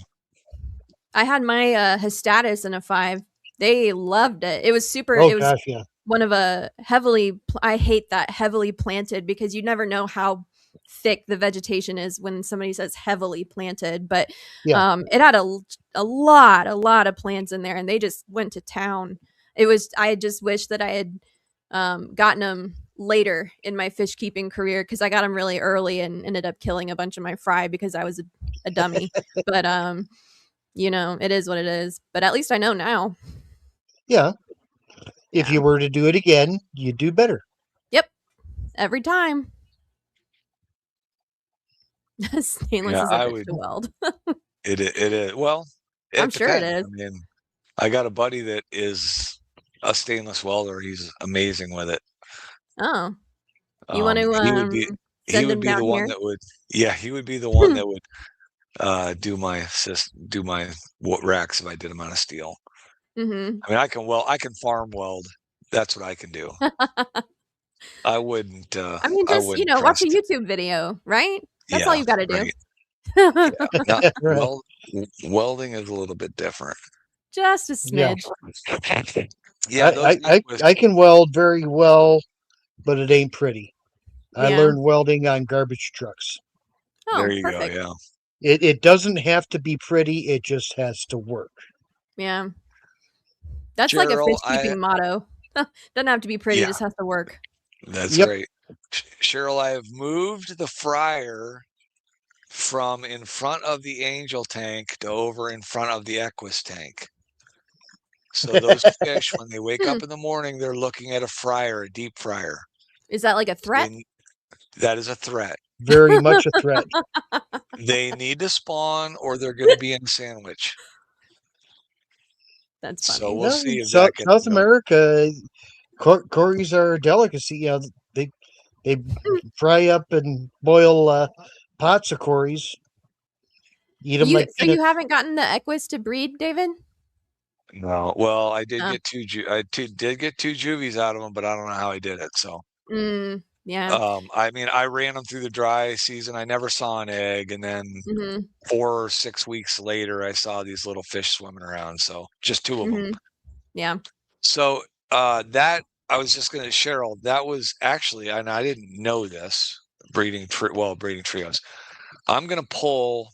I had my Histatus in a 5. They loved it. oh It was gosh, yeah, one of I hate that heavily planted, because you never know how thick the vegetation is when somebody says heavily planted, but yeah. it had a lot of plants in there, and they just went to town. I just wish that I had gotten them later in my fish keeping career, because I got them really early and ended up killing a bunch of my fry because I was a dummy. But it is what it is. But at least I know now. Yeah. If Yeah. you were to do it again, you'd do better. Yep. Every time. Stainless Yeah, is a I bitch would. to weld. It is. Well, I'm it sure it depends. is. I mean, I got a buddy that is a stainless welder. He's amazing with it. Oh, you want He would to be he send would him be down the one here? that would. Yeah, he would be the one that would do my racks if I did them out of steel. Mm-hmm. I mean, I can farm weld. That's what I can do. I wouldn't. I mean, I just wouldn't watch a trust. YouTube video, right? That's all Yeah, you got to do. right. Yeah, not Right. welding is a little bit different. Just a Yeah. smidge. Yeah, those I can weld very well, but it ain't pretty. I Yeah. learned welding on garbage trucks. there Oh, you perfect. go. It doesn't have to be pretty, it just has to work. Yeah. That's like a Cheryl, fish keeping motto. Doesn't have to be pretty, Yeah. just has to work. That's Yep. right. Cheryl, I have moved the fryer from in front of the Angel tank to over in front of the Equus tank. So those fish, when they wake up in the morning, they're looking at a fryer, a deep fryer. Is that like a threat? That is a threat. Very much a threat. They need to spawn or they're going to be in a sandwich. That's funny. So we'll see if South, that gets South noticed. America, Corys are a delicacy. You know, they fry up and boil pots of Corys. Eat them like So you haven't gotten the Equus to breed, David? No. Well, I did Oh. get did get two juvies out of them, but I don't know how I did it. So yeah. I mean, I ran them through the dry season. I never saw an egg, and then 4 or 6 weeks later, I saw these little fish swimming around. So just two of them. Yeah. So that I was just going to Cheryl. That was actually, and I didn't know this breeding trios. I'm going to pull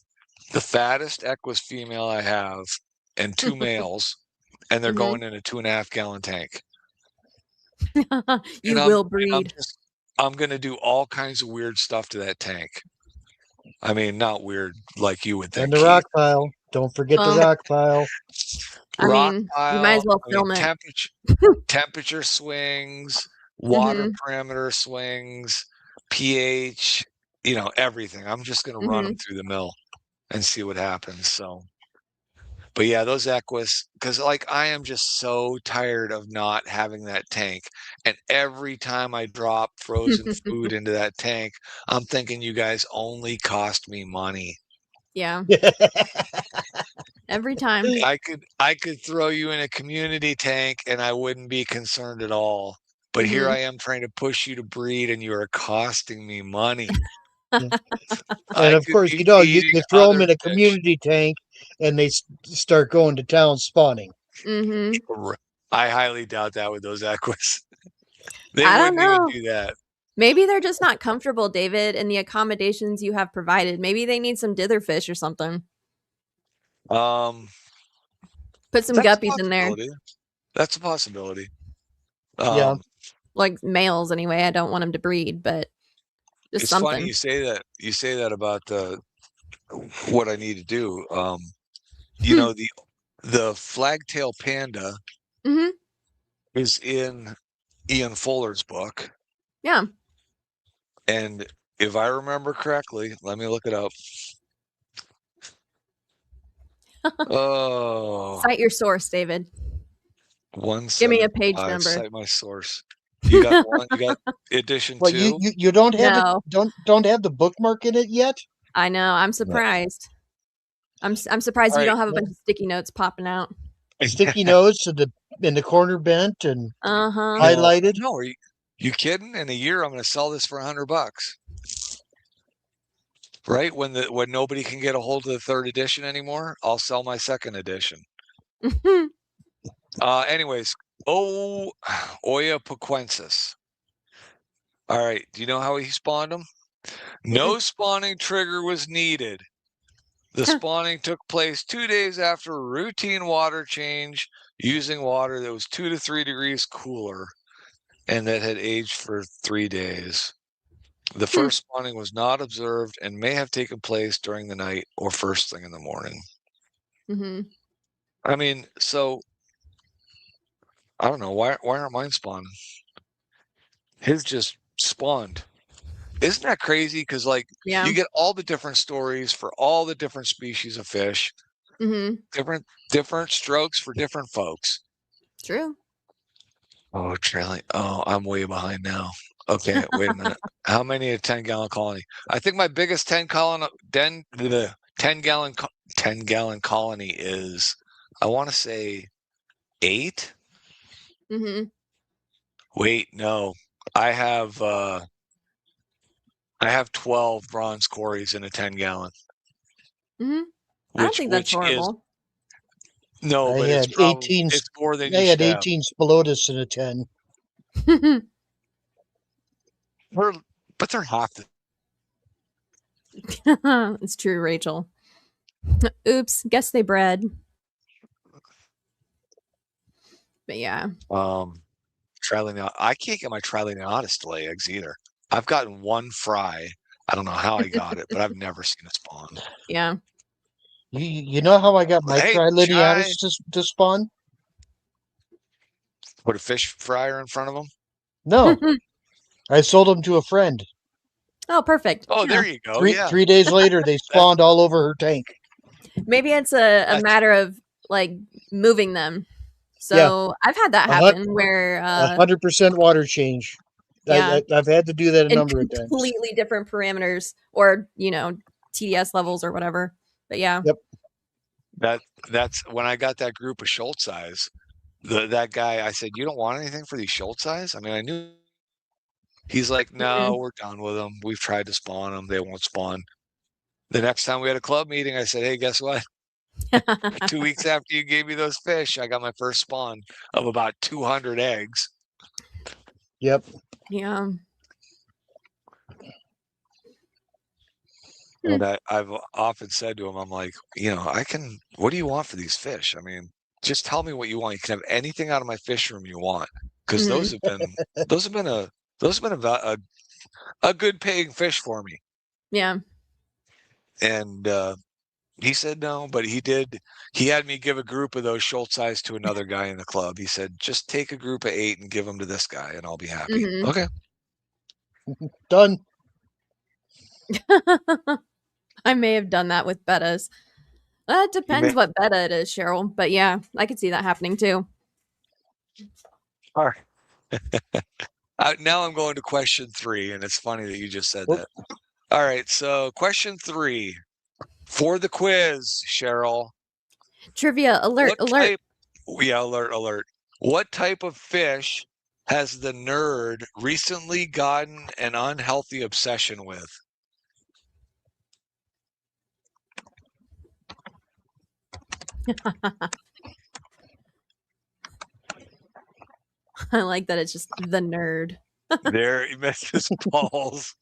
the fattest Equus female I have and 2 males, and they're going in a 2.5 gallon tank. You will breed. I'm going to do all kinds of weird stuff to that tank. I mean, not weird like you would think. And the rock pile. Don't forget the rock pile. I mean, you might as well film it. Temperature swings, water parameter swings, pH, everything. I'm just going to run them through the mill and see what happens. So, but yeah, those Equus, because I am just so tired of not having that tank. And every time I drop frozen food into that tank, I'm thinking you guys only cost me money. Yeah. Every time. I could throw you in a community tank and I wouldn't be concerned at all. But here I am trying to push you to breed and you are costing me money. And of course, you throw them in a community tank and they start going to town spawning. I highly doubt that with those Equus. They wouldn't even do that. Maybe they're just not comfortable, David, in the accommodations you have provided. Maybe they need some ditherfish or something. Put some guppies in there. That's a possibility. Yeah. Like males anyway. I don't want them to breed, but just it's something. Funny you say that. You say that about what I need to do. The flagtail panda is in Ian Fuller's book. Yeah. And if I remember correctly, let me look it up. Oh. Cite your source, David. Give me a page number. Cite my source. You got one. You got edition 2. You don't have don't have the bookmark in it yet. I know. I'm surprised. I'm surprised you don't have a bunch of sticky notes popping out. Sticky notes in the corner bent and highlighted. No, are you kidding? In a year, I'm going to sell this for $100. Right when nobody can get a hold of the 3rd edition anymore, I'll sell my 2nd edition. Anyways, Oya Paquensis. All right, do you know how he spawned them? No spawning trigger was needed. The spawning took place 2 days after a routine water change using water that was 2 to 3 degrees cooler and that had aged for 3 days. The first spawning was not observed and may have taken place during the night or first thing in the morning. I mean, so I don't know why aren't mine spawning? His just spawned. Isn't that crazy? Because like Yeah. you get all the different stories for all the different species of fish, different strokes for different folks. True. Oh, trailing. Oh, I'm way behind now. Okay, wait a minute. How many a 10-gallon colony? I think my biggest 10-gallon colony is, I want to say 8. Wait, no. I have 12 bronze quarries in a 10-gallon. I don't think that's horrible. No, I but had 18. it's more than I you had should have. 18 Spilotus in a 10. But they're half the. It's true, Rachel. Oops, guess they bred. But yeah. Trillineatus. I can't get my Trillineatus to lay eggs either. I've gotten one fry. I don't know how I got it, but I've never seen it spawn. Yeah. You know how I got my Trillineatus to spawn? Put a fish fryer in front of them? No. I sold them to a friend. Oh, perfect. Oh, yeah. There you go. 3 days later, they spawned all over her tank. Maybe it's a matter of like moving them. So I've had that happen where 100% water change. Yeah. I've had to do that a number of times. Completely different parameters or, TDS levels or whatever. But yeah. Yep. That's when I got that group of Schultz eyes. That guy, I said, "You don't want anything for these Schultz eyes?" I mean, I knew. He's like, "No, we're done with them. We've tried to spawn them. They won't spawn." The next time we had a club meeting, I said, "Hey, guess what? 2 weeks after you gave me those fish, I got my first spawn of about 200 eggs." Yep. Yeah. And I've often said to him, I'm like, what do you want for these fish? I mean, just tell me what you want. You can have anything out of my fish room you want, because those have been a good paying fish for me. Yeah. And he said no, but he had me give a group of those Schultz eyes to another guy in the club. He said, just take a group of 8 and give them to this guy and I'll be happy. Okay. Done. I may have done that with bettas. It depends what betta it is, Cheryl. But yeah, I could see that happening too. All right. Now I'm going to question 3, and it's funny that you just said that. All right, so question 3 for the quiz, Cheryl. Trivia alert! Alert! Alert! What type of fish has the nerd recently gotten an unhealthy obsession with? I like that it's just the nerd. There, he missed his balls.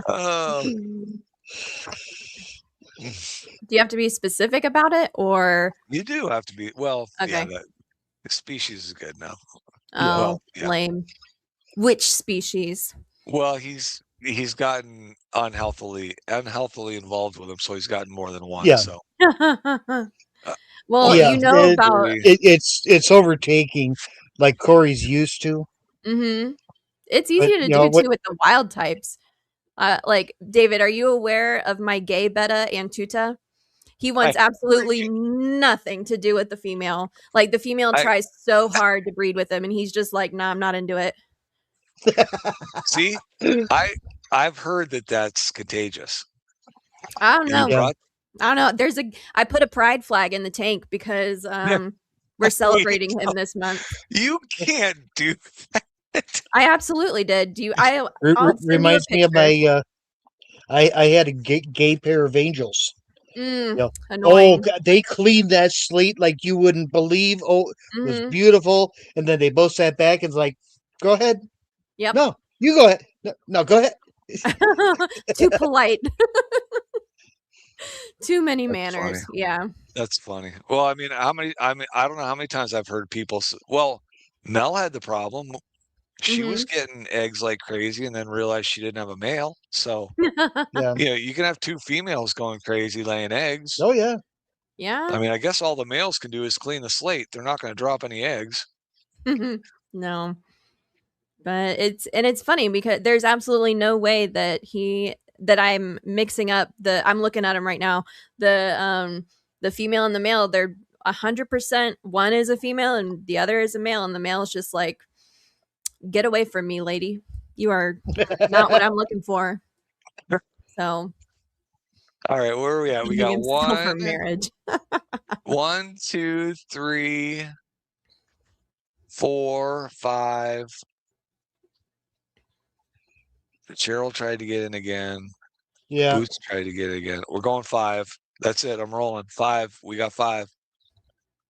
Oh. Do you have to be specific about it, or you do have to be? Well, okay. Yeah, the species is good now. Oh, lame. Which species? Well, he's gotten unhealthily involved with him, so he's gotten more than one. Yeah. So. Well, about it's overtaking like Corey's used to. It's easy to do too with the wild types. Like David, are you aware of my gay betta Antuta? He wants absolutely nothing to do with the female. Like the female tries so hard to breed with him, and he's just like, "Nah, I'm not into it." See, I've heard that's contagious. I don't know. I don't know. I put a pride flag in the tank because we're celebrating him this month. You can't do that. I absolutely did. Reminds me of my I had a gay pair of angels. Annoying. Oh God, they cleaned that slate like you wouldn't believe. Oh, it was beautiful. And then they both sat back and was like, "Go ahead." Yep. No, you go ahead. No, go ahead. Too polite. Too many manners. Funny. Yeah. That's funny. Well, I don't know how many times I've heard people say, well, Mel had the problem. She was getting eggs like crazy and then realized she didn't have a male. So, you can have 2 females going crazy laying eggs. Oh, yeah. Yeah. I mean, I guess all the males can do is clean the slate. They're not going to drop any eggs. No. But it's funny because there's absolutely no way that I'm mixing up I'm looking at him right now. The female and the male, they're 100%. One is a female and the other is a male, and the male is just like, get away from me, lady. You are not what I'm looking for. So, all right, where are we at? We got for marriage. 1, 2, 3, 4, 5. Cheryl tried to get in again. Yeah. Boots tried to get it again. We're going 5. That's it. I'm rolling 5. We got 5.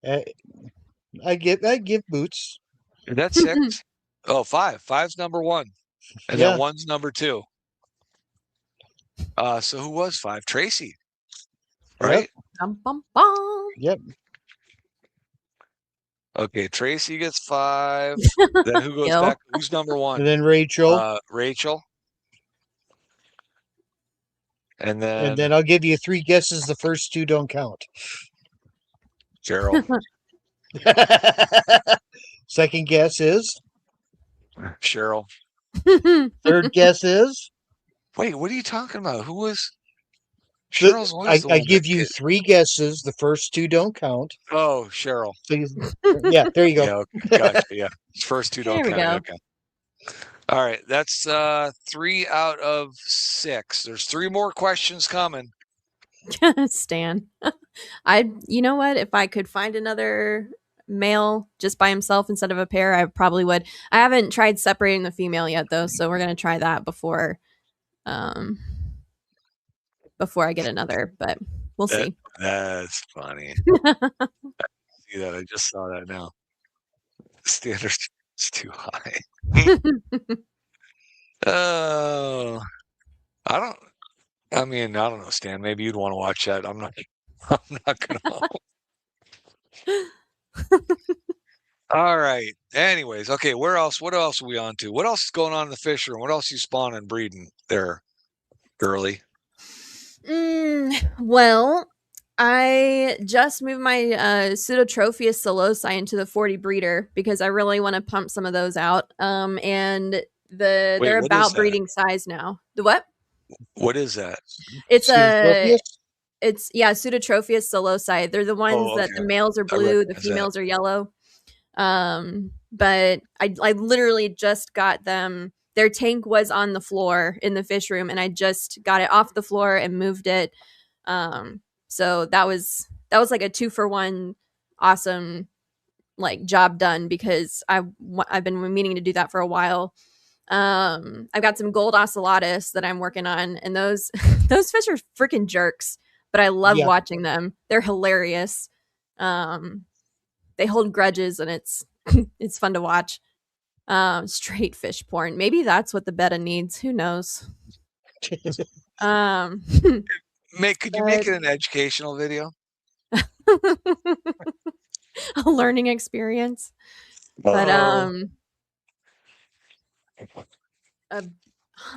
I give Boots. Is that 6? Oh, 5. 5's number 1. And then 1's number 2. So who was 5? Tracy. Right? Bum, bum, bum. Yep. Okay, Tracy gets 5. Then who goes back? Who's number 1? And then Rachel. Rachel. And then I'll give you 3 guesses. The first 2 don't count. Cheryl. Second guess is Cheryl. Third guess is. Wait, what are you talking about? Who was Cheryl's? I give you 3 guesses. The first 2 don't count. Oh, Cheryl. So yeah, there you go. Yeah, okay, gotcha. Yeah, first 2 don't there count. We go. Okay. All right, that's 3 out of 6. There's 3 more questions coming. Stan. You know what? If I could find another male just by himself instead of a pair, I probably would. I haven't tried separating the female yet though, so we're gonna try that before I get another, but we'll see. That's funny. See that? I just saw that now. The standard is too high. Oh, I don't know, Stan. Maybe you'd want to watch that. I'm not gonna. All right. Anyways, okay. What else are we on to? What else is going on in the fish room? What else you spawning and breeding there, girly? Well, I just moved my Pseudotropheus solosi into the 40 breeder because I really want to pump some of those out. And they're about breeding size now. The what? What is that? It's Pseudotropheus solosi. They're the ones that the males are blue, the females are yellow. But I literally just got them. Their tank was on the floor in the fish room, and I just got it off the floor and moved it. So that was like a 2-for-1 awesome like job done because I've been meaning to do that for a while. I've got some gold ocellatus that I'm working on, and those fish are freaking jerks, but I love watching them. They're hilarious. They hold grudges, and it's it's fun to watch. Straight fish porn. Maybe that's what the betta needs. Who knows? Could you make it an educational video? A learning experience. But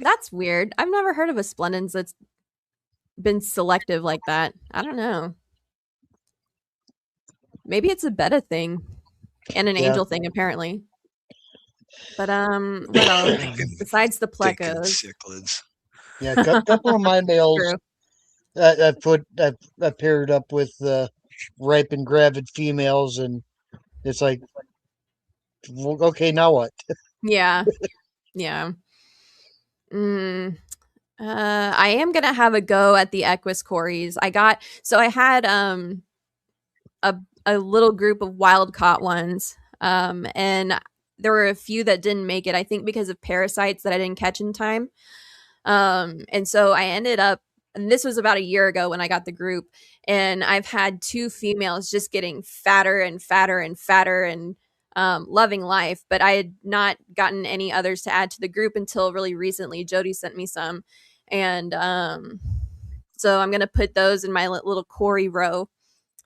that's weird. I've never heard of a Splendens that's been selective like that. I don't know. Maybe it's a betta thing and an angel thing, apparently. But what else besides the plecos? Yeah, a couple of my males I paired up with ripe and gravid females, and it's like, okay, now what? Yeah. I am gonna have a go at the Equus Cories. I had a little group of wild caught ones, and there were a few that didn't make it, I think because of parasites that I didn't catch in time. And so I ended up, and this was about a year ago when I got the group, and I've had 2 females just getting fatter and fatter and fatter and loving life, but I had not gotten any others to add to the group until really recently. Jody sent me some, and so I'm gonna put those in my little Cory row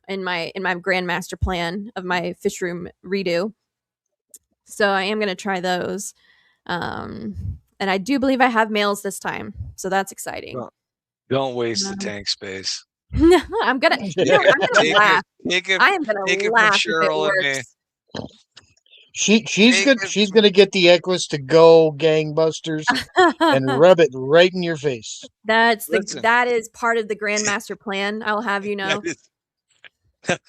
in my grandmaster plan of my fish room redo. So I am gonna try those, and I do believe I have males this time, so that's exciting. Well, don't waste the tank space. I'm gonna laugh. I am gonna laugh if it works. She's Vegas, gonna get the Equus to go gangbusters and rub it right in your face. listen, that is part of the Grandmaster plan. I'll have you that know. is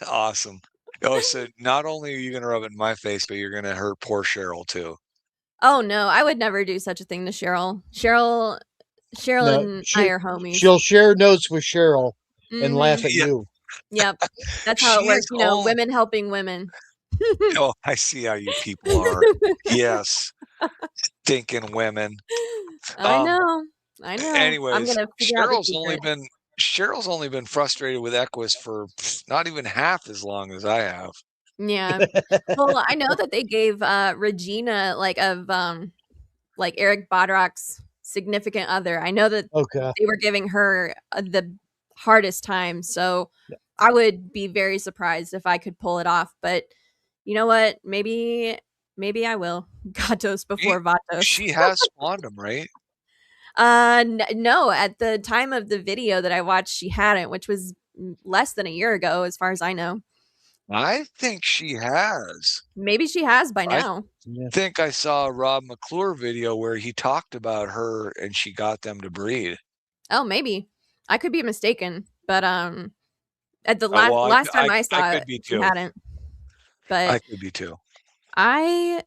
awesome. Oh, so not only are you gonna rub it in my face, but you're gonna hurt poor Cheryl too. Oh no, I would never do such a thing to Cheryl. Cheryl No, and I are homies. she'll share notes with Cheryl and laugh Mhm. at Yeah, you. Yep. That's how it she works, is all. women helping women. Oh, I see how you people are. Yes, stinking women. I Um, know. I know. I'm anyways, gonna figure out the secret. Cheryl's only been frustrated with Equus for not even half as long as I have. Yeah. Well, I know that they gave Regina like Eric Bodrock's significant other. I know that Okay. they were giving her the hardest time, so I would be very surprised if I could pull it off. But you know what? Maybe I will. Gatos She, before Vatos. she has spawned them, right? No. At the time of the video that I watched, she hadn't, which was less than a year ago, as far as I know. I think she has. Maybe she has by I now. Yeah. think I saw a Rob McClure video where he talked about her and she got them to breed. Oh, maybe. I could be mistaken, but at the Well, last time I I saw could it, be she too. hadn't. I But could be too. I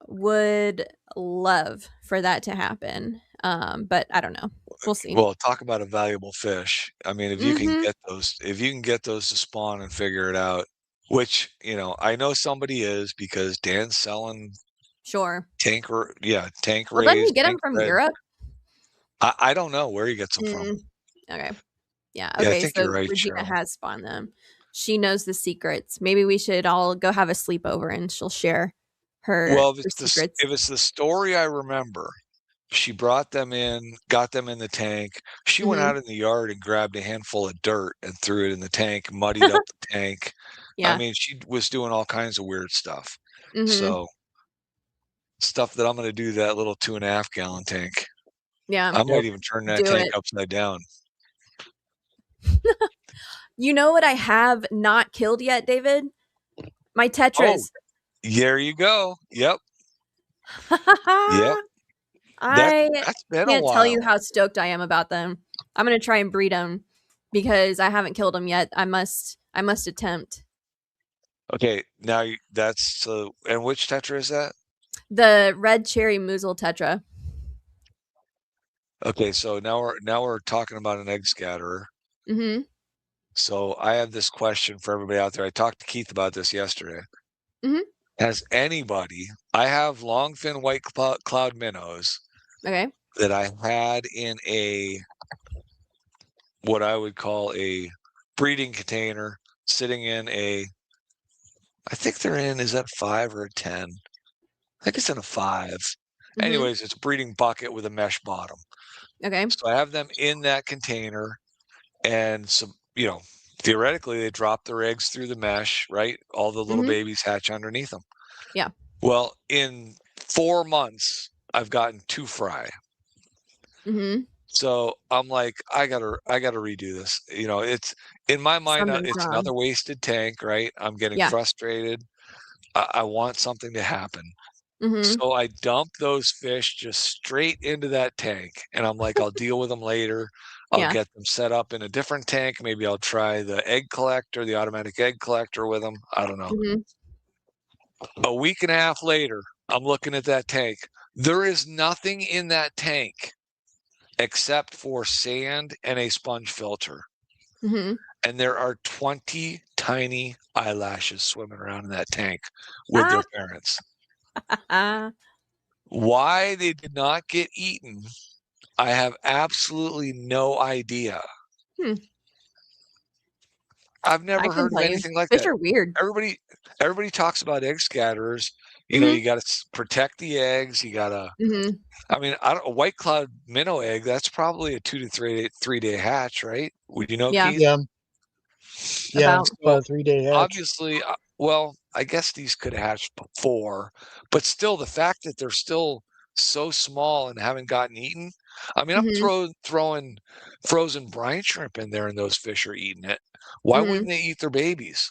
would love for that to happen. But I don't know. We'll see. Well, talk about a valuable fish. I mean, Mhm. if you can get those to spawn and figure it out, which, I know somebody is because Dan's selling Sure. tank Well, doesn't he raised, get them tank from bred. Europe? I don't know where he gets them from. Mm. Okay. Yeah. Yeah, I Okay. think you're So right, Regina Cheryl. has spawned them. She knows the secrets. Maybe we should all go have a sleepover and she'll share her Well, secrets. if it's the story I remember, she brought them in, got them in the tank. She went Mhm. out in the yard and grabbed a handful of dirt and threw it in the tank, muddied up the tank. I Yeah. mean, she was doing all kinds of weird stuff. Mhm. So stuff that I'm going to do that little 2.5 gallon tank. Yeah. I might Yep. even turn that Do tank it. upside down. You know what I have not killed yet, David? My Oh, Tetras. there you go. Yep. Yep. I That's been a can't tell you while. how stoked I am about them. I'm gonna try and breed them because I haven't killed them yet. I must attempt. Okay, now that's and which Tetra is that? The red cherry muzzle tetra. Okay, so now we're talking about an egg scatterer. Mm-hmm. So I have this question for everybody out there. I talked to Keith about this yesterday. Mm-hmm. Has anybody? I have longfin white cloud minnows Okay. that I had in what I would call a breeding container, sitting in I think they're in, is that 5 or a 10? I think it's in a 5. Mm-hmm. Anyways, it's a breeding bucket with a mesh bottom. Okay. So I have them in that container, and some, theoretically they drop their eggs through the mesh, right? All the little Mm-hmm. babies hatch underneath them. Yeah. Well, in 4 months, I've gotten 2 fry. Mm-hmm. So I'm like, I gotta redo this. It's in my mind, Something's it's wrong. another wasted tank, right? I'm getting Yeah. frustrated. I want something to happen. Mm-hmm. So I dump those fish just straight into that tank, and I'm like, I'll deal with them later. I'll Yeah. get them set up in a different tank. Maybe I'll try the egg collector, the automatic egg collector with them. I don't know. Mm-hmm. A week and a half later, I'm looking at that tank. There is nothing in that tank except for sand and a sponge filter. Mm-hmm. And there are 20 tiny eyelashes swimming around in that tank with their parents. Why they did not get eaten, I have absolutely no idea. I've never heard of anything like Fish that. are weird. Everybody talks about egg scatterers. Mhm. You got to protect the eggs. You got to. Mhm. I mean, a white cloud minnow egg. That's probably a 2 to 3 day hatch, right? Would you know, Yeah. Keith? Yeah. Yeah. About. It's about a 3-day hatch. Obviously, well, I guess these could hatch before, but still, the fact that they're still so small and haven't gotten eaten. I mean, I'm Mhm. throwing frozen brine shrimp in there, and those fish are eating it. Why Mhm. wouldn't they eat their babies?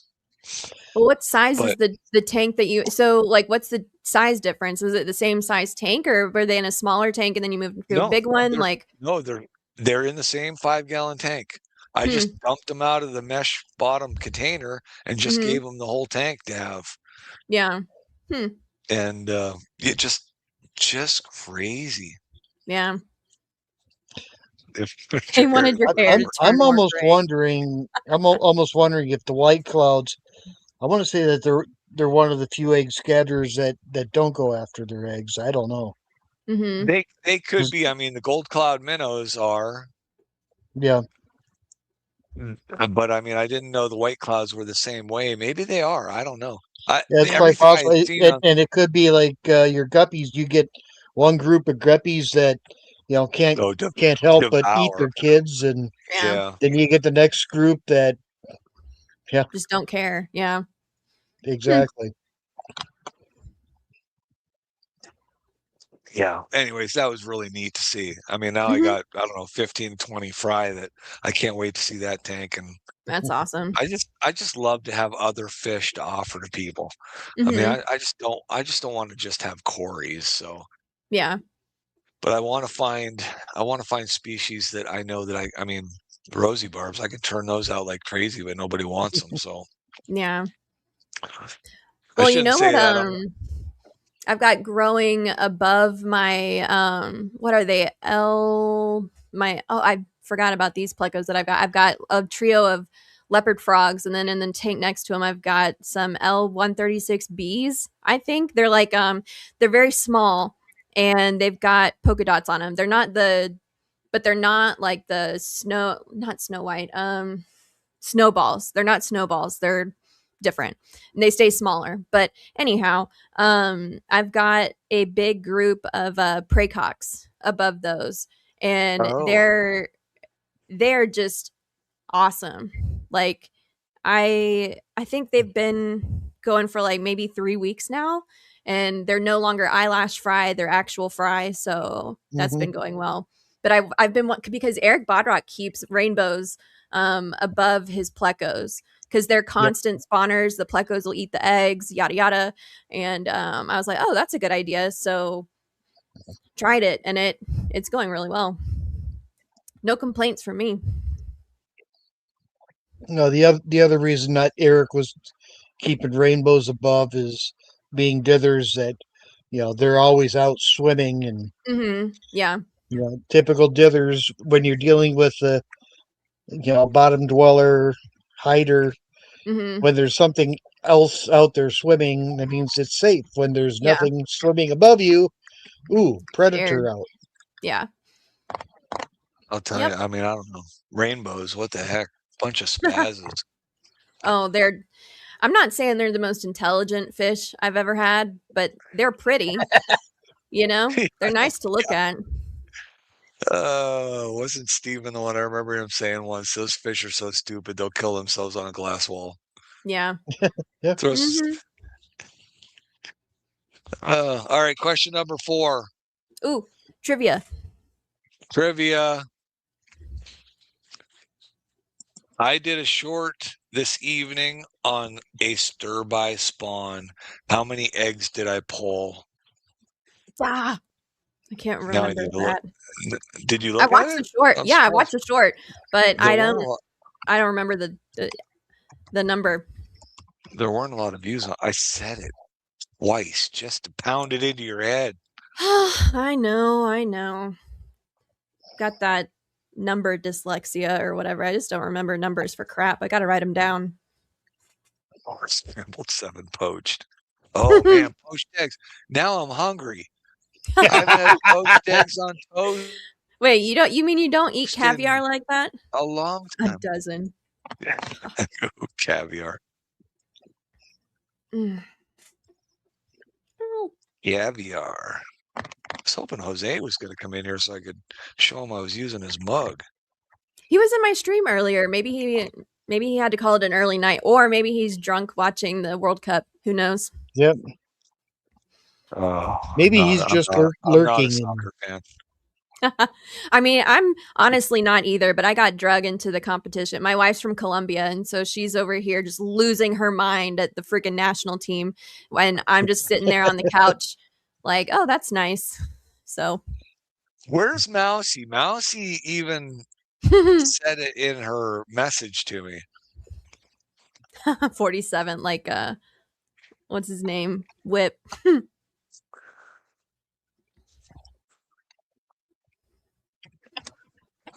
Well, what size is But the tank that you? So, like, what's the size difference? Is it the same size tank, or were they in a smaller tank and then you moved to a no, big one? they're Like, no, they're in the same 5-gallon tank. I just hmm, dumped them out of the mesh bottom container and just hmm, gave them the whole tank to have. yeah, hmm, And it just crazy. yeah. If They wanted your hair I'm to turn I'm more almost gray. wondering. Almost wondering if the white clouds. I want to say that they're one of the few egg scatterers that don't go after their eggs. I don't know. Mm-hmm. they could 'Cause- be. I mean, the gold cloud minnows are, yeah, but I mean, I didn't know the white clouds were the same way. Maybe they are. I don't know. that's quite Everything I had possible. seen on And it could be like your guppies. You get one group of guppies that can't oh, can't help but eat devour. their kids, and Yeah, Yeah. then you get the next group that yeah, just don't care. Yeah. Hmm. exactly. Yeah. Anyways, that was really neat to see. I mean, now I Hmm. got, I don't know, 15, 20 fry that I can't wait to see that tank. And That's awesome. I just love to have other fish to offer to people. I mean, Hmm. I just don't want to just have Corys. So, Yeah. but I want to find species that I know that I mean, rosy barbs, I can turn those out like crazy, but nobody wants them. So Yeah. I Well, you shouldn't know say what? that. I've got growing above my what are they? I forgot about these plecos that I've got. I've got a trio of leopard frogs, and then in the tank next to them I've got some L136Bs. I think they're like they're very small and they've got polka dots on them. They're not like the not Snow White. Snowballs. They're not snowballs. They're different. And they stay smaller. But anyhow, I've got a big group of praycocks above those, and Oh, they're just awesome. Like I think they've been going for like maybe 3 weeks now, and they're no longer eyelash fry; they're actual fry. So that's Hmm. been going well. But I've been because Eric Bodrock keeps rainbows above his plecos because they're Yep. constant spawners. The plecos will eat the eggs, yada yada. And I was like, oh, that's a good idea. So tried it, and it's going really well. No complaints from me. No, the other reason that Eric was keeping rainbows above is being dithers that they're always out swimming, and Mm-hmm. Yeah. typical dithers when you're dealing with the bottom dweller hider. Mm-hmm. When there's something else out there swimming, that means it's safe. When there's Yeah. nothing swimming above you, ooh, Scared. predator out. Yeah. I'll tell you. Yep. I mean, I don't know. Rainbows, what the heck? Bunch of spazzes. Oh, I'm not saying they're the most intelligent fish I've ever had, but they're pretty, you know? They're nice to look at. Wasn't Steven the one? I remember him saying once, those fish are so stupid, they'll kill themselves on a glass wall. Yeah. Yeah. Throw Hmm. all right, question number 4. Ooh, trivia. Trivia. I did a short this evening on a stir-by spawn. How many eggs did I pull? Ah, I can't Now I remember need to look. that. Did you I look at watched the it? short. I'm Yeah, I surprised. watched the short, but There weren't a lot. I don't remember the number. There weren't a lot of views on. I said it twice just to pound it into your head. I know. Got that number dyslexia or whatever. I just don't remember numbers for crap. I got to write them down. Or scrambled 7 poached. Oh man, poached eggs. Now I'm hungry. I haven't had poached eggs on toast Wait, you mean you don't eat in caviar like that? a long A time. dozen. Caviar. Mm. Oh, Caviar. I was hoping Jose was going to come in here so I could show him I was using his mug. he was in my stream earlier. Maybe he had to call it an early night, or maybe he's drunk watching the World Cup. Who knows? Yep. Oh, Maybe he's just I'm not a lurking. soccer fan. I mean, I'm honestly not either, but I got drug into the competition. My wife's from Colombia, and so she's over here just losing her mind at the freaking national team when I'm just sitting there on the couch like, "Oh, that's nice." So, Where's Mousy? Mousy even said it in her message to me. 47 like what's his name? Whip.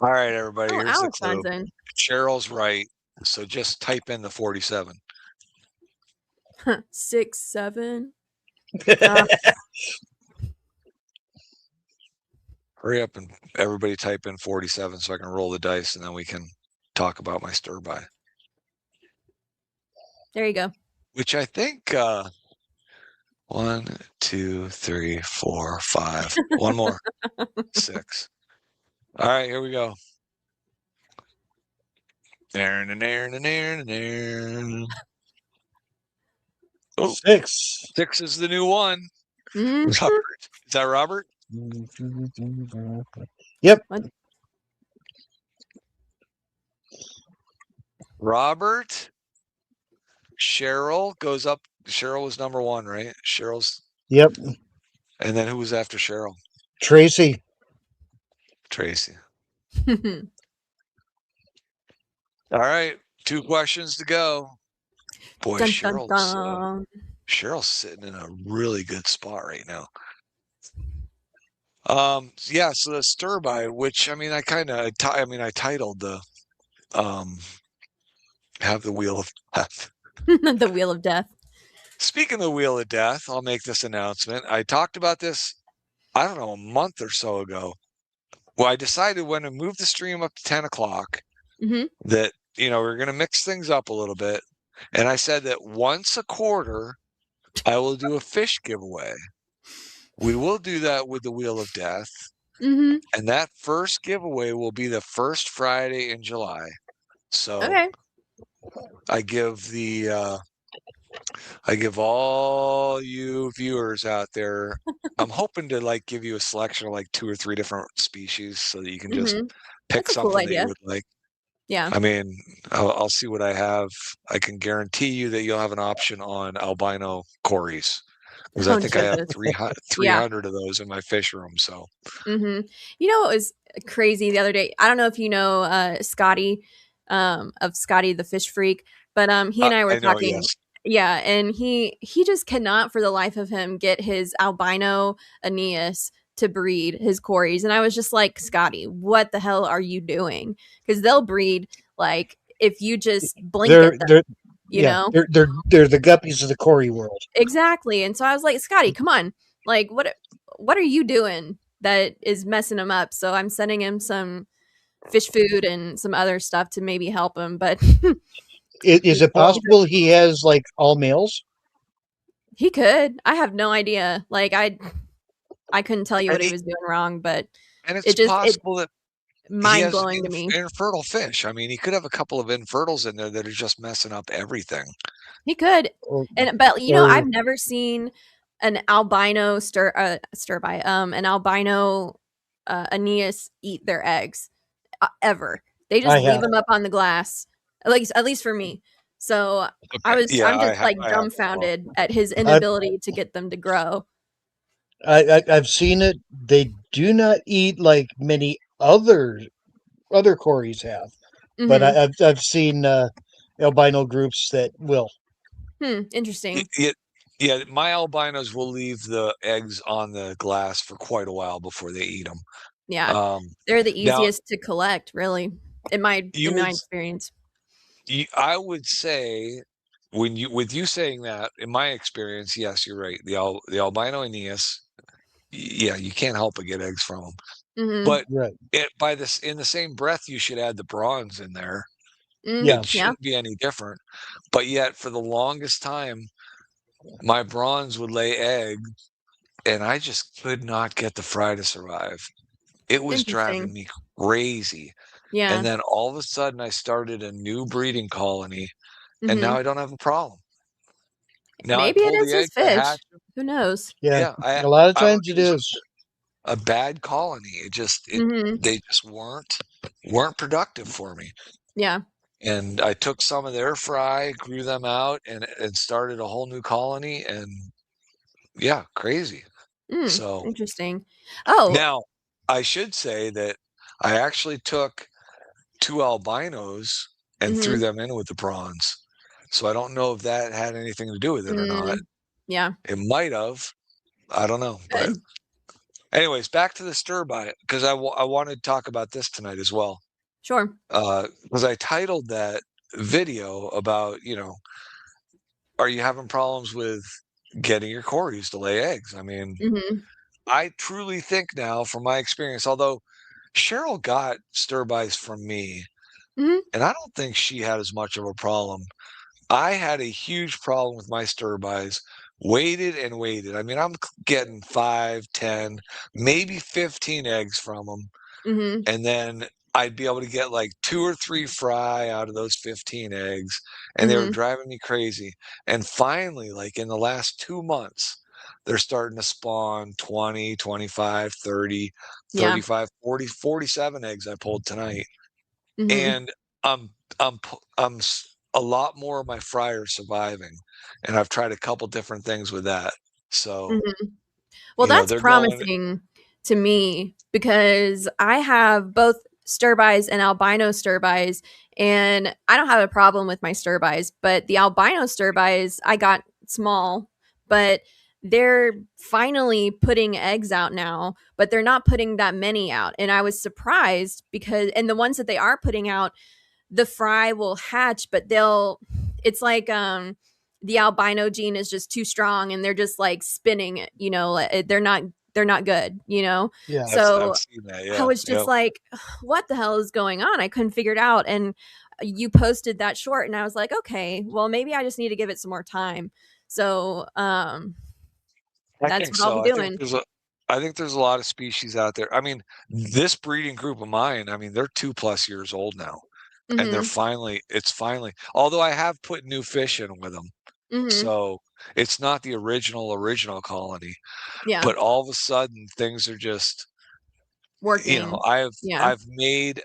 All right, everybody, Oh, here's the Alex clue. Johnson. Cheryl's right, so just type in the 47. 6, 7. Hurry up and everybody type in 47 so I can roll the dice and then we can talk about my stir by. There you go. Which I think 1, 2, 3, 4, 5. One more. 6. All right, here we go. Oh, 6. 6 is the new one. Mhm. Robert. Is that Robert? Yep. What? Robert. Cheryl goes up. Cheryl was number 1, right? Cheryl's. Yep. And then who was after Cheryl? Tracy. Tracy. All right, 2 questions to go. Boy, Dun, dun, dun. Cheryl's sitting in a really good spot right now. Yeah, so the stir by, which I mean, I titled the have the wheel of death. The wheel of death. Speaking of the wheel of death, I'll make this announcement. I talked about this, I don't know, a month or so ago. Well, I decided when I moved the stream up to 10 o'clock that, we're going to mix things up a little bit. And I said that once a quarter, I will do a fish giveaway. We will do that with the Wheel of Death. And that first giveaway will be the first Friday in July. So okay. I give all you viewers out there, I'm hoping to give you a selection of 2 or 3 different species so that you can just pick That's a cool something that idea. you would like. Yeah. I mean, I'll see what I have. I can guarantee you that you'll have an option on albino cories because I think I have 300 of those in my fish room. So, You know what was crazy the other day? I don't know if you know Scotty of Scotty the Fish Freak, but he and I were talking. Yes. Yeah, and he just cannot for the life of him get his albino Aeneas to breed his cories. And I was just like, Scotty, what the hell are you doing? Because they'll breed if you just blink at them. They're the guppies of the cory world. Exactly. And so I was like, Scotty, come on. What are you doing that is messing him up? So I'm sending him some fish food and some other stuff to maybe help him. But is it possible he has all males? He could. I have no idea. I couldn't tell you what he was doing wrong, but it's possible that mind blowing to me. Infertile fish. I mean, he could have a couple of infertiles in there that are just messing up everything. He could, but I've never seen an albino an albino Aeneas eat their eggs ever. They just leave them up on the glass, at least for me. So I'm just dumbfounded at his inability to get them to grow. I've seen it. They do not eat like many other cories have, but I've seen albino groups that will. Interesting. Yeah, my albinos will leave the eggs on the glass for quite a while before they eat them. Yeah, they're the easiest to collect, really, in my experience. I would say, with you saying that, in my experience, yes, you're right. The albino Aeneas, yeah, you can't help but get eggs from them. But in the same breath, you should add the bronze in there. It shouldn't be any different. But yet, for the longest time, my bronze would lay eggs, and I just could not get the fry to survive. It was driving me crazy. Yeah. And then all of a sudden, I started a new breeding colony, and now I don't have a problem. Now maybe it is his fish. Who knows? Yeah, a lot of times it is. a bad colony. They just weren't productive for me. Yeah. And I took some of their fry, grew them out, and started a whole new colony. And yeah, crazy. So Interesting. Oh, now I should say that I actually took 2 albinos and threw them in with the prawns. So I don't know if that had anything to do with it or not. Yeah. It might have. I don't know. But Good. anyways, back to the stir by, because I wanted to talk about this tonight as well. Sure. Because I titled that video about, are you having problems with getting your cories to lay eggs? I mean, I truly think now, from my experience, although Cheryl got stir-bys from me, and I don't think she had as much of a problem. I had a huge problem with my stir-bys. Waited and waited. I mean, I'm getting 5, 10, maybe 15 eggs from them. And then I'd be able to get like 2 or 3 fry out of those 15 eggs. And they were driving me crazy. And finally, like in the last 2 months, they're starting to spawn 20, 25, 30, 35, 40, 47 eggs I pulled tonight. And I'm a lot more of my fry are surviving. And I've tried a couple different things with that. So, well, that's promising to me, because I have both stir-bys and albino stir-bys, and I don't have a problem with my stir-bys, but the albino stir-bys, I got small, but they're finally putting eggs out now, but they're not putting that many out. And I was surprised because, and the ones that they are putting out, the fry will hatch, but it's like, the albino gene is just too strong and they're just like spinning it, they're not good, Yeah. So I've seen that, yeah. I was just like, what the hell is going on? I couldn't figure it out. And you posted that short and I was like, okay, well, maybe I just need to give it some more time. So that's what I'll be doing. I think there's a lot of species out there. I mean, this breeding group of mine, I mean, they're 2+ years old now. And it's finally, although I have put new fish in with them. So it's not the original colony. Yeah. But all of a sudden things are just working. I've made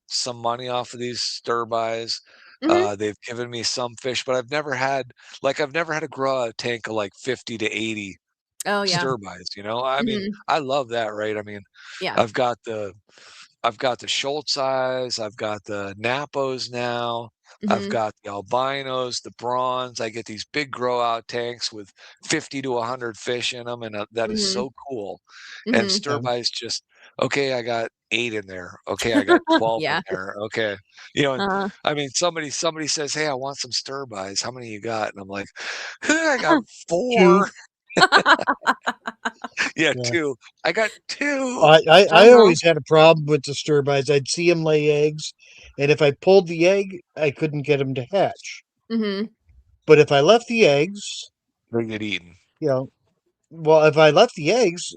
some money off of these stir-bys. They've given me some fish, but I've never had to grow a tank of like 50 to 80 stir-bys, I mean, I love that, right? I mean, I've got the Schultz eyes, I've got the Napos now, I've got the albinos, the bronze. I get these big grow out tanks with 50 to 100 fish in them, and that is so cool. And stir-bys just, okay, I got 8 in there. Okay, I got 12 in there. Okay, I mean, somebody says, "Hey, I want some stir-bys. How many you got?" And I'm like, "I got 4." Yeah, 2. I got 2. I always had a problem with the stir-bys. I'd see them lay eggs, and if I pulled the egg, I couldn't get them to hatch. But if I left the eggs, they get eaten. Well, if I left the eggs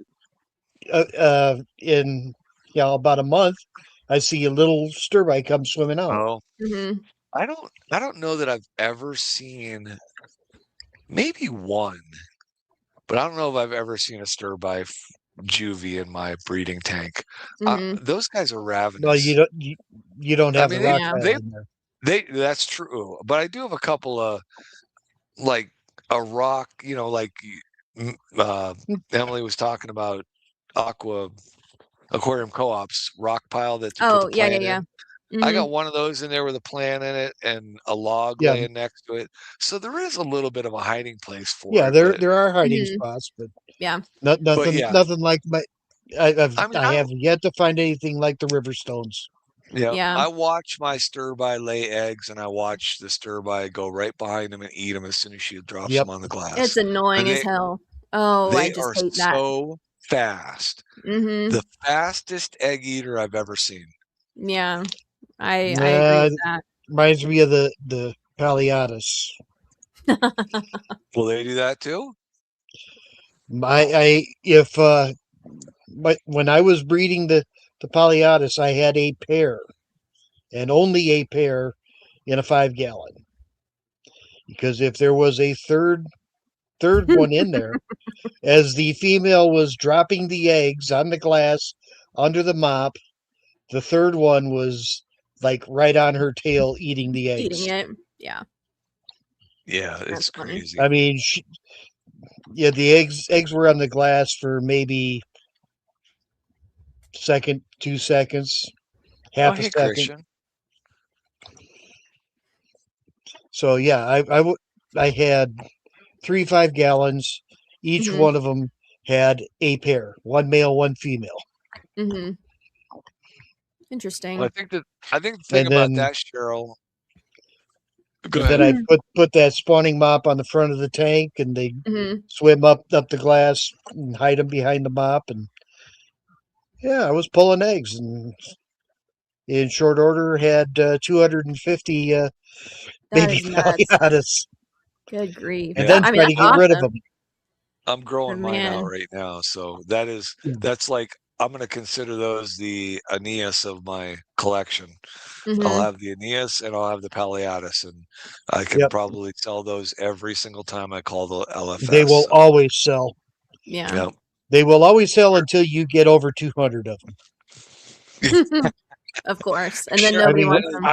in about a month, I see a little stir-by come swimming out. Oh, I don't know that I've ever seen, maybe one, but I don't know if I've ever seen a stir-by juvie in my breeding tank. Those guys are ravenous. No, you don't have the rock in there. That's true, but I do have a couple of like a rock, like Emily was talking about aquarium co-ops rock pile that's put the plant in. I got one of those in there with a plant in it and a log laying next to it. So there is a little bit of a hiding place for it. Yeah, there are hiding spots, but nothing like my. I have yet to find anything like the river stones. Yeah. I watch my stir-by lay eggs, and I watch the stir-by go right behind them and eat them as soon as she drops them on the glass. It's annoying as hell. Oh, I just hate that. They are so fast. The fastest egg eater I've ever seen. Yeah, I agree with that. Reminds me of the Paliatus. Will they do that too? When I was breeding the Paliatus, I had a pair, and only a pair in a 5-gallon. Because if there was a third one in there, as the female was dropping the eggs on the glass under the mop, the third one was like right on her tail eating the eggs. Eating it. Yeah. Yeah, That's it's funny. crazy. I mean, the eggs were on the glass for maybe 2 seconds, half a hey, second. Christian. So yeah, I had 3 5-gallons. Each Mhm. one of them had a pair, one male, one female. Mhm. Interesting. Well, I think the thing And about then that, Cheryl. Go and then ahead. I put that spawning mop on the front of the tank, and they Mhm. swim up the glass and hide them behind the mop. And yeah, I was pulling eggs, and in short order had 250 That baby is nuts. Palliatas, Good grief. and Yeah. then I mean, try to that's get rid of awesome. them. I'm growing Oh, mine out man. right now, so Yeah. that's like I'm gonna consider those the Aeneas of my collection. I'll Mhm. have the Aeneas and I'll have the Palliatus, and I can Yep, probably sell those every single time I call the they LFS. will So, always sell. Yeah. yeah. They will always sell until you get over 200 of them. Of course. And then Sure. I nobody mean, wants them.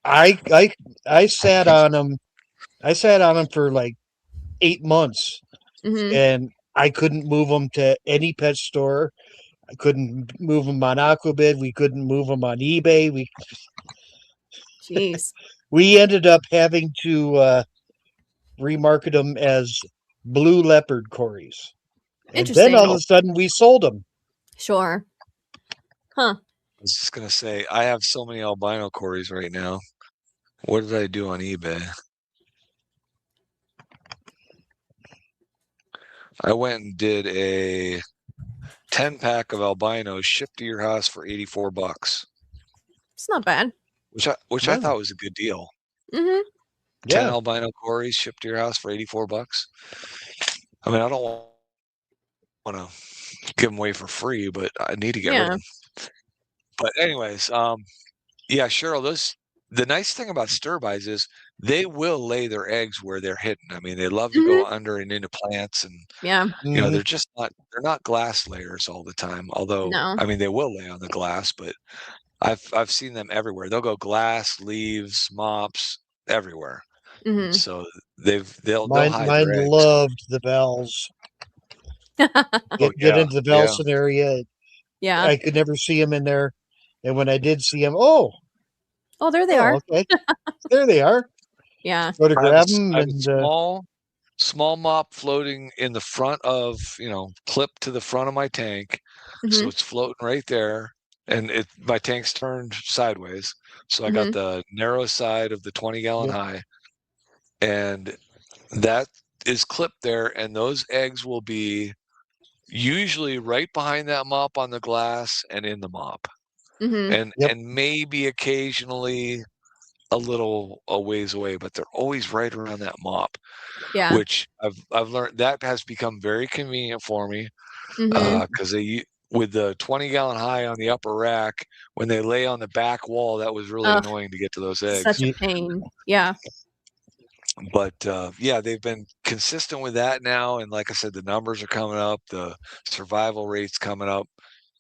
I sat on them. I sat on them for like 8 months, Mhm. and I couldn't move them to any pet store. I couldn't move them on Aquabid. We couldn't move them on eBay. Jeez. We ended up having to remarket them as blue leopard Corys, and then Interesting. all of a sudden we sold them. Sure. Huh. I was just gonna say I have so many albino Corys right now. What did I do on eBay? I went and did a 10-pack of albinos shipped to your house for $84, It's not bad. which I Yeah. thought was a good deal. Mhm. 10 Yeah, albino Corys shipped to your house for $84. I mean, I don't want to give them away for free, but I need to get rid of Yeah. them. But anyways, yeah, Cheryl, the nice thing about stir-bys is they will lay their eggs where they're hidden. I mean, they love to go Mhm. under and into plants, and Yeah. you know, Mhm. they're not glass layers all the time. Although, No. I mean, they will lay on the glass, but I've seen them everywhere. They'll go glass, leaves, mops, everywhere. Mhm. So they'll mine hide their eggs. loved the Vels. Oh Get yeah, into the yeah. Velson area. Yeah. I could never see them in there, and when I did see them, oh, Oh, there they are. okay, there they are. Yeah. Go to grab them, I have a and small mop floating in the front of, clipped to the front of my tank. So Mhm. it's floating right there. And my tank's turned sideways. So I got Mhm. the narrow side of the 20-gallon Yep. high. And that is clipped there. And those eggs will be usually right behind that mop on the glass and in the mop. Mhm. Yep. And maybe occasionally a ways away, but they're always right around that mop. Yeah. Which I've learned that has become very convenient for me, Mhm. because with the 20-gallon high on the upper rack, when they lay on the back wall, that was really Ugh, annoying to get to those eggs. such a pain. Yeah. But yeah, they've been consistent with that now, and like I said, the numbers are coming up, the survival rates coming up,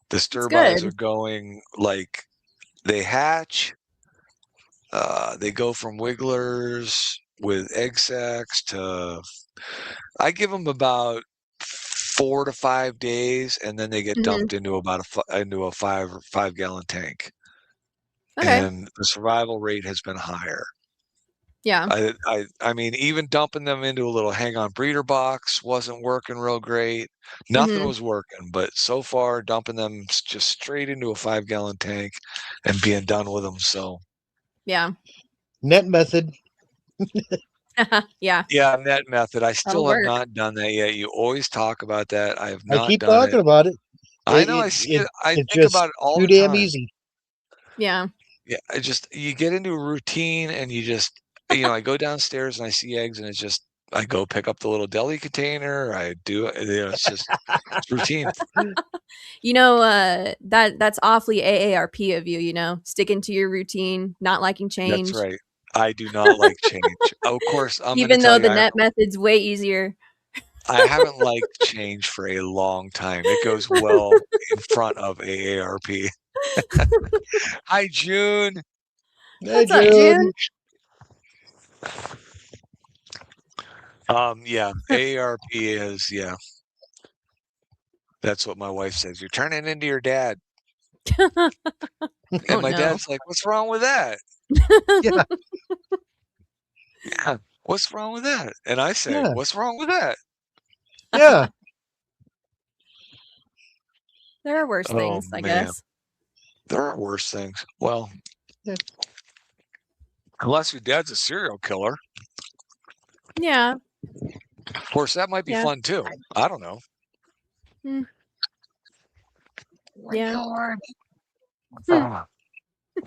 the stir-bys good. are going like they hatch. They go from wigglers with egg sacs to I give them about 4 to 5 days, and then they get Mhm. dumped into into a 5-gallon tank. Okay. And the survival rate has been higher. Yeah. I mean, even dumping them into a little hang-on breeder box wasn't working real great. Nothing Mhm. was working, but so far dumping them just straight into a 5-gallon tank and being done with them. So Yeah. net method. Yeah. yeah, net method. I That'll still have work. not done that yet. You always talk about that. I have I not keep done it. talking about it. I know. I see It it. I it's think just about it all too the damn time. easy. Yeah. Yeah, you get into a routine, and you just I go downstairs and I see eggs, and it's just I go pick up the little deli container. I do it. It's routine. That's awfully AARP of you, sticking to your routine, not liking change. That's right. I do not like change. Of course, I'm going to Even though tell you, the net method's way easier. I haven't liked change for a long time. It goes well in front of AARP. Hi, June. Hey, What's up, June? Yeah, AARP is, yeah. That's what my wife says. You're turning into your dad. And Oh, my no. dad's like, what's wrong with that? Yeah. Yeah, what's wrong with that? And I say, Yeah. what's wrong with that? Yeah. There are worse things, I man. guess. There are worse things. Well, Yeah. unless your dad's a serial killer. Yeah. Of course, that might be Yeah. fun too. I don't know. Hmm. Yeah.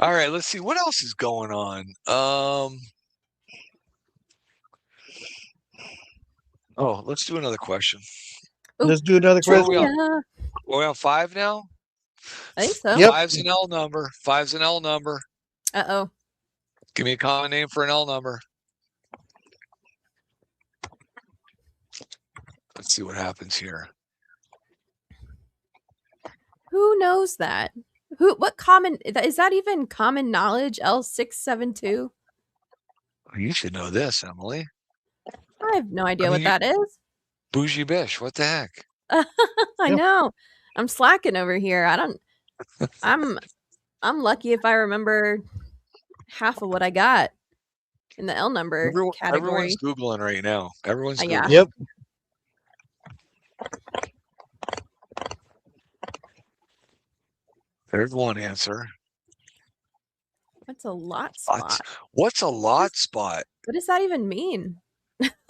All right, let's see what else is going on. Oh, let's do another question. Ooh, Let's do another What are question. we on? Are we on 5 now? I think so. Yep. Five's an L number. Five's an L number. Uh-oh. Give me a common name for an L number. Let's see what happens here. Who knows that? What common is that even common knowledge? L672? You should know this, Emily. I have no idea I what mean, that is. Bougie Bish. What the heck? I Yep. know. I'm slacking over here. I'm lucky if I remember half of what I got in the L number category. Everyone's Googling right now. Everyone's Googling. Yeah. Yep. There's one answer. What's a lot spot? What's a lot spot? What does that even mean?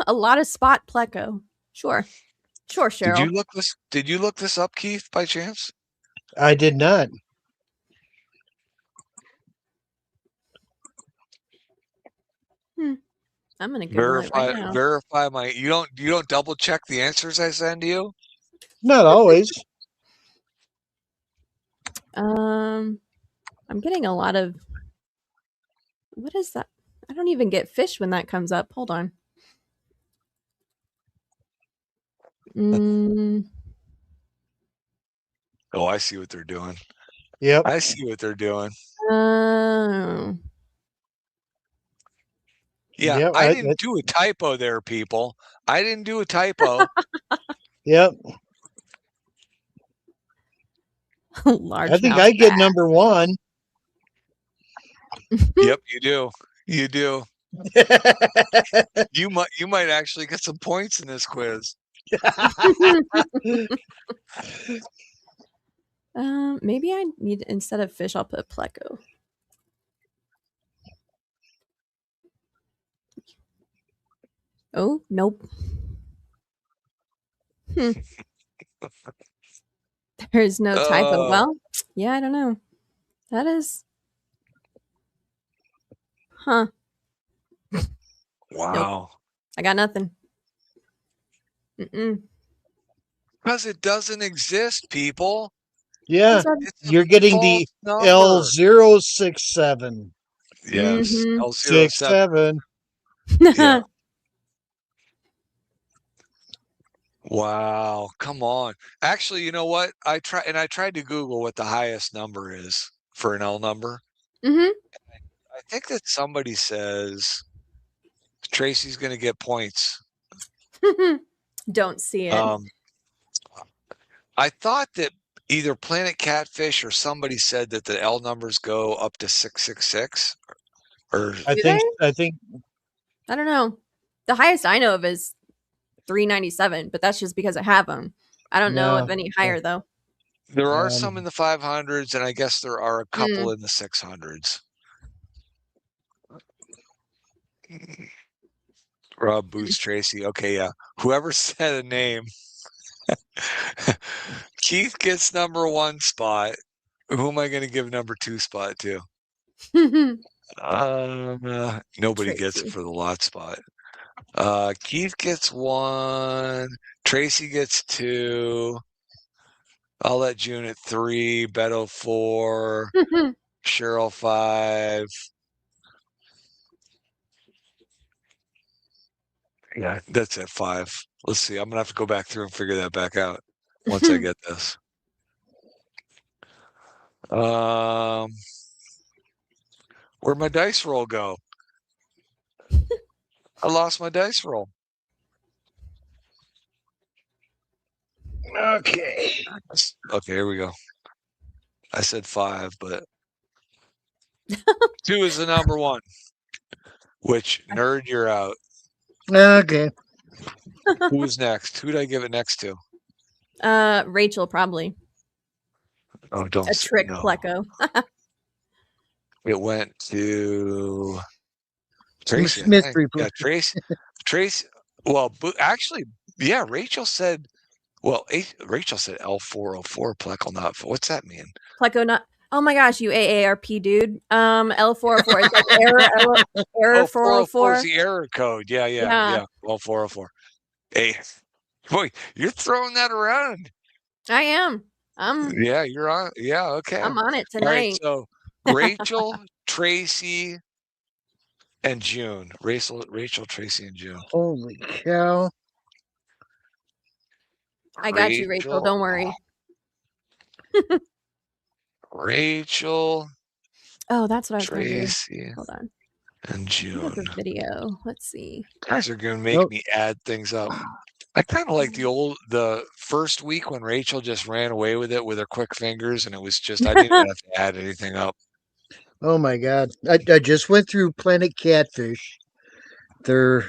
A lot of spot pleco. Sure, Cheryl. Did you look this up, Keith, by chance? I did not. I'm gonna Google it right now. Verify my. You don't double check the answers I send you. Not always. I'm getting a lot of. What is that? I don't even get fish when that comes up. Hold on. Oh, I see what they're doing. Yep. I see what they're doing. Oh. Yeah, Yep, I didn't do a typo there, people. I didn't do a typo. Yep. Large. I think I get number one. Yep, you do. You do. You might actually get some points in this quiz. Maybe I need, instead of fish, I'll put pleco. Oh, nope. There's no typo. Well, yeah, I don't know. That is. Huh. Wow. Nope. I got nothing. Because it doesn't exist, people. Yeah. You're getting the L067. Yes. L07. 67. Yeah. Wow. Come on. Actually, you know what? I tried to Google what the highest number is for an L number. I think that somebody says Tracy's going to get points. Don't see it. I thought that either Planet Catfish or somebody said that the L numbers go up to 666. Or I think. I don't know. The highest I know of is 397, but that's just because I have them. I don't know of any higher though. There are some in the 500s, and I guess there are a couple in the 600s. Rob Boots Tracy. Okay, yeah. Whoever said a name. Keith gets number 1 spot. Who am I going to give number 2 spot to? Nobody gets it for the lot spot. Keith gets 1. Tracy gets 2. I'll let June at 3. Beto 4. Cheryl 5. Yeah, that's at 5. Let's see. I'm gonna have to go back through and figure that back out once I get this. Where'd my dice roll go? I lost my dice roll. Okay. Okay, here we go. I said 5, but 2 is the number 1. Which, nerd, you're out. Okay. Who's next? Who did I give it next to? Rachel probably. Oh, don't A say trick no. Pleco. It went to Tracy. I think. Mystery. Yeah, Tracy. Well, actually, yeah. Rachel said. Well, Rachel said L404 Pleco, not. What's that mean? Pleco not. Oh my gosh, you AARP dude. L404 is like error 404 is the error code. Yeah. L404. Hey, boy, you're throwing that around. I am. Yeah, you're on. Yeah, okay. I'm on it All right, tonight. so Rachel, Tracy, and June. Rachel, Tracy, and June. Holy cow. I got you, Rachel. Don't worry. Rachel. Oh, that's what I was Tracy. going to do. Hold on. And June. The video. Let's see. You guys are going to make me add things up. I kind of like the first week when Rachel just ran away with it with her quick fingers, and it was just, I didn't have to add anything up. Oh my God. I just went through Planet Catfish, their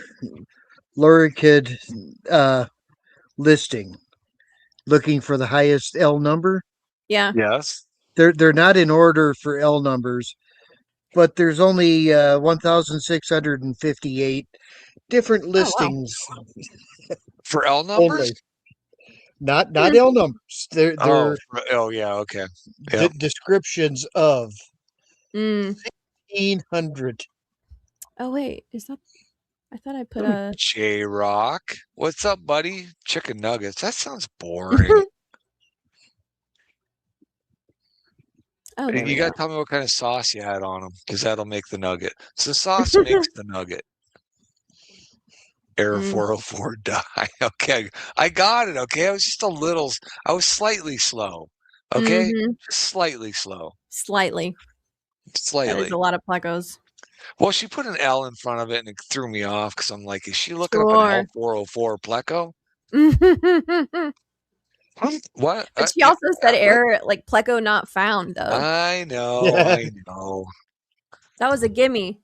Lorikid listing, looking for the highest L number. Yeah. Yes. They're not in order for L numbers, but there's only 1,658 different listings. Oh, wow. For L numbers? Only. Not L numbers. They're yeah, okay. Yep. Descriptions of 1,600. Oh wait, is that? I thought I put a J Rock. What's up, buddy? Chicken nuggets. That sounds boring. Oh, you got to tell me what kind of sauce you had on them, because that'll make the nugget. So sauce makes the nugget. Error 404 die. Okay, I got it. Okay, I was just I was slightly slow. Okay, slightly slow. Slightly. That is a lot of Plecos. Well, she put an L in front of it, and it threw me off because I'm like, is she looking up an L404 Pleco? What? But she also said error, like Pleco not found, though. I know. I know. That was a gimme.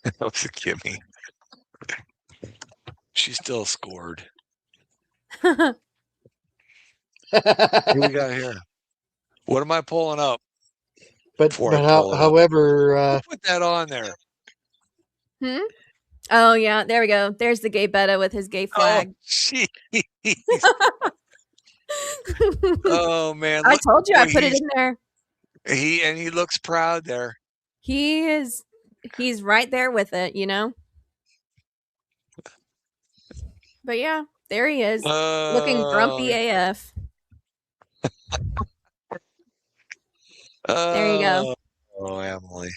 That was a gimme. She still scored. What do we got here? What am I pulling up? However, put that on there. Oh yeah, there we go. There's the gay betta with his gay flag. Oh man! I told you I put it in there. He looks proud there. He's right there with it, you know. But yeah, there he is, looking grumpy AF. There you go. Oh, Emily.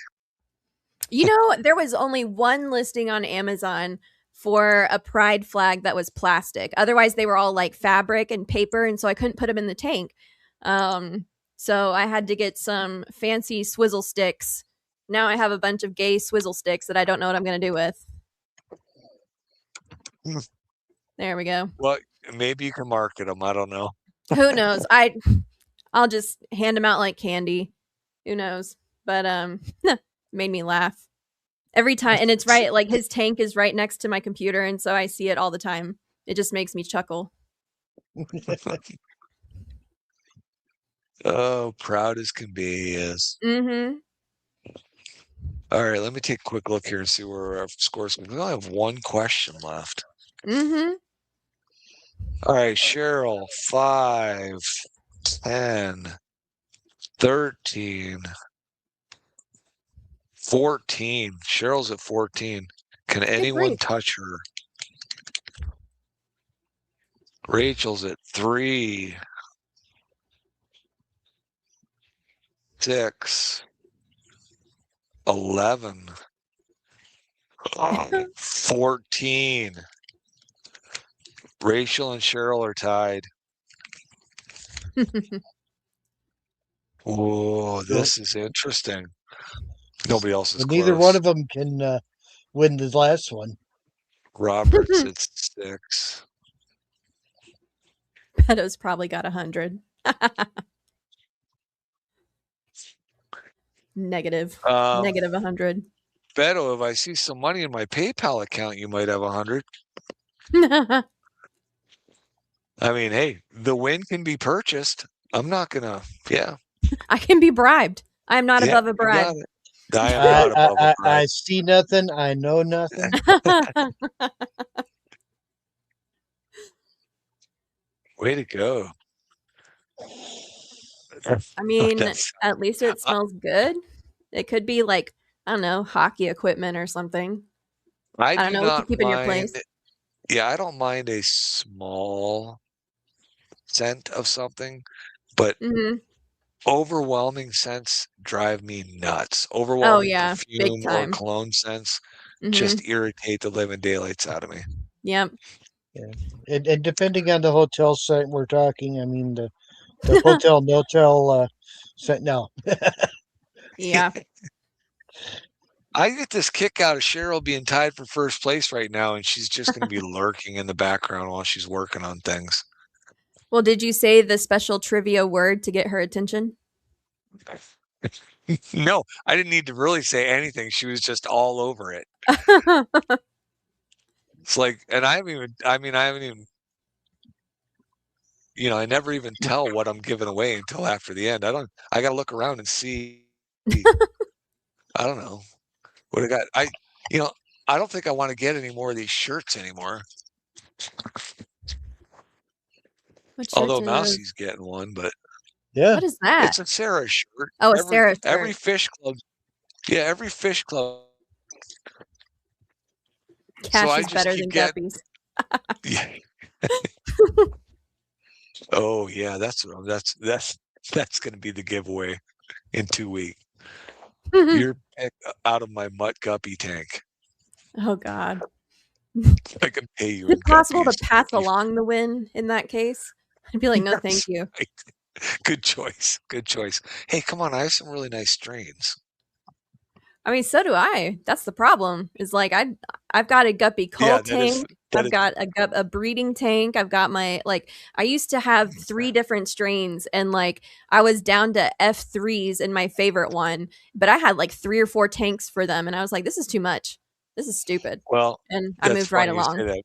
You know, there was only one listing on Amazon for a pride flag that was plastic. Otherwise, they were all like fabric and paper, and so I couldn't put them in the tank. So I had to get some fancy swizzle sticks. Now I have a bunch of gay swizzle sticks that I don't know what I'm going to do with. There we go. Well, maybe you can market them. I don't know. Who knows? I'll just hand them out like candy. Who knows? But made me laugh every time, and it's right. Like his tank is right next to my computer, and so I see it all the time. It just makes me chuckle. Oh, proud as can be is. All right, let me take a quick look here and see where our scores. We only have one question left. All right, Cheryl, 5, 10, 13, 14. Cheryl's at 14. Can anyone touch her? Rachel's at 3, 6, 11, 14, Rachel and Cheryl are tied. Oh, this is interesting. Nobody else is But close. neither one of them can win the last one. Robert's at 6. Beto's probably got 100. Negative. Negative 100. Beto, if I see some money in my PayPal account, you might have 100. I mean, hey, the win can be purchased. I'm not gonna. Yeah, I can be bribed. I am not above a you bribe. got it. I am not above a I bribe. see nothing. I know nothing. Way to go. I mean, That's- at least it smells good. It could be like, I don't know, hockey equipment or something. I don't do know what to not keep in your mind. place. Yeah, I don't mind a small scent of something, but hmm overwhelming scents drive me nuts. Oh Overwhelming yeah, big perfume or time. cologne scents hmm just irritate the living daylights out of me. Yep. And depending on the hotel site we're talking, I mean the hotel motel site. No, Yeah. I get this kick out of Cheryl being tied for first place right now, and she's just going to be lurking in the background while she's working on things. Well, did you say the special trivia word to get her attention? No, I didn't need to really say anything. She was just all over it. It's like, and I haven't even, I never even tell what I'm giving away until after the end. I got to look around and see. I don't know what I got. I don't think I want to get any more of these shirts anymore. Although Mousie's getting one, but yeah, what is that? it's a Sarah shirt. Oh, a Sarah shirt. Every fish club. Yeah, every fish club. Cash is better than guppies. Yeah. Oh yeah, that's going to be the giveaway in 2 weeks. You're out of my mutt guppy tank. Oh God. I can pay you. Is it possible to pass along the win in that case? I'd be like, no, thank you. Right. Good choice. Good choice. Hey, come on. I have some really nice strains. I mean, so do I. That's the problem. Is like I've got a guppy cull tank. I've got a breeding tank. I've got my I used to have 3 different strains, and I was down to F3s in my favorite one, but I had 3 or 4 tanks for them, and I was like, this is too much. This is stupid. Well, and I moved right along.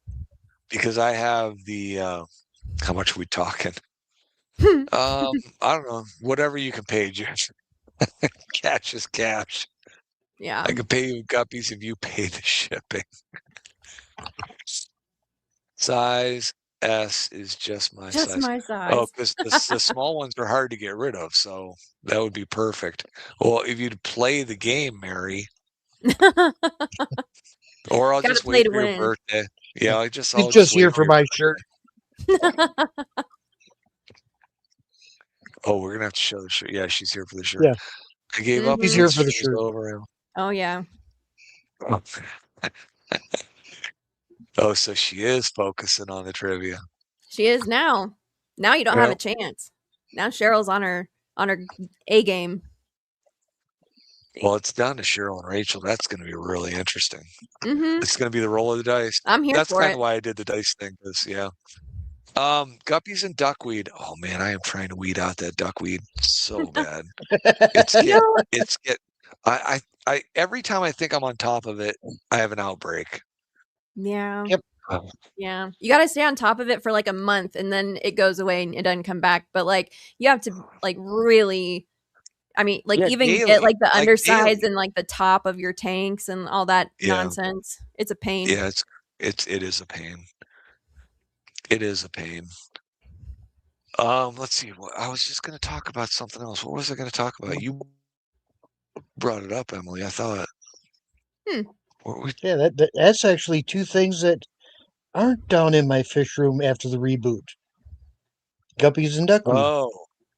Because I have the how much are we talking? I don't know. Whatever you can pay, Jeff. Cash is cash. Yeah. I could pay you guppies if you pay the shipping. Size S is just my size. Just my size. Oh, because the small ones are hard to get rid of, so that would be perfect. Well, if you'd play the game, Mary, or I'll just wait for your birthday. Yeah, I'll just here for my shirt. Oh, we're gonna have to show the shirt. Yeah, she's here for the shirt. Yeah, I gave up. He's here for the shirt. Oh yeah. Oh, so she is focusing on the trivia. She is now. Now you don't have a chance. Now Cheryl's on her A game. Well, it's down to Cheryl and Rachel. That's going to be really interesting. Mm-hmm. It's going to be the roll of the dice. I'm here That's for kind it. of why I did the dice thing. Yeah. Guppies and duckweed. Oh man, I am trying to weed out that duckweed so bad. I every time I think I'm on top of it, I have an outbreak. Yeah. Yep. Yeah. You got to stay on top of it for a month, and then it goes away and it doesn't come back. But you have to really, I mean, even daily, get the undersides daily. And the top of your tanks and all that nonsense. It's a pain. Yeah, it is a pain. It is a pain. Let's see. I was just going to talk about something else. What was I going to talk about? You brought it up, Emily. I thought. Yeah, that's actually 2 things that aren't down in my fish room after the reboot. Guppies and duckweed. Oh.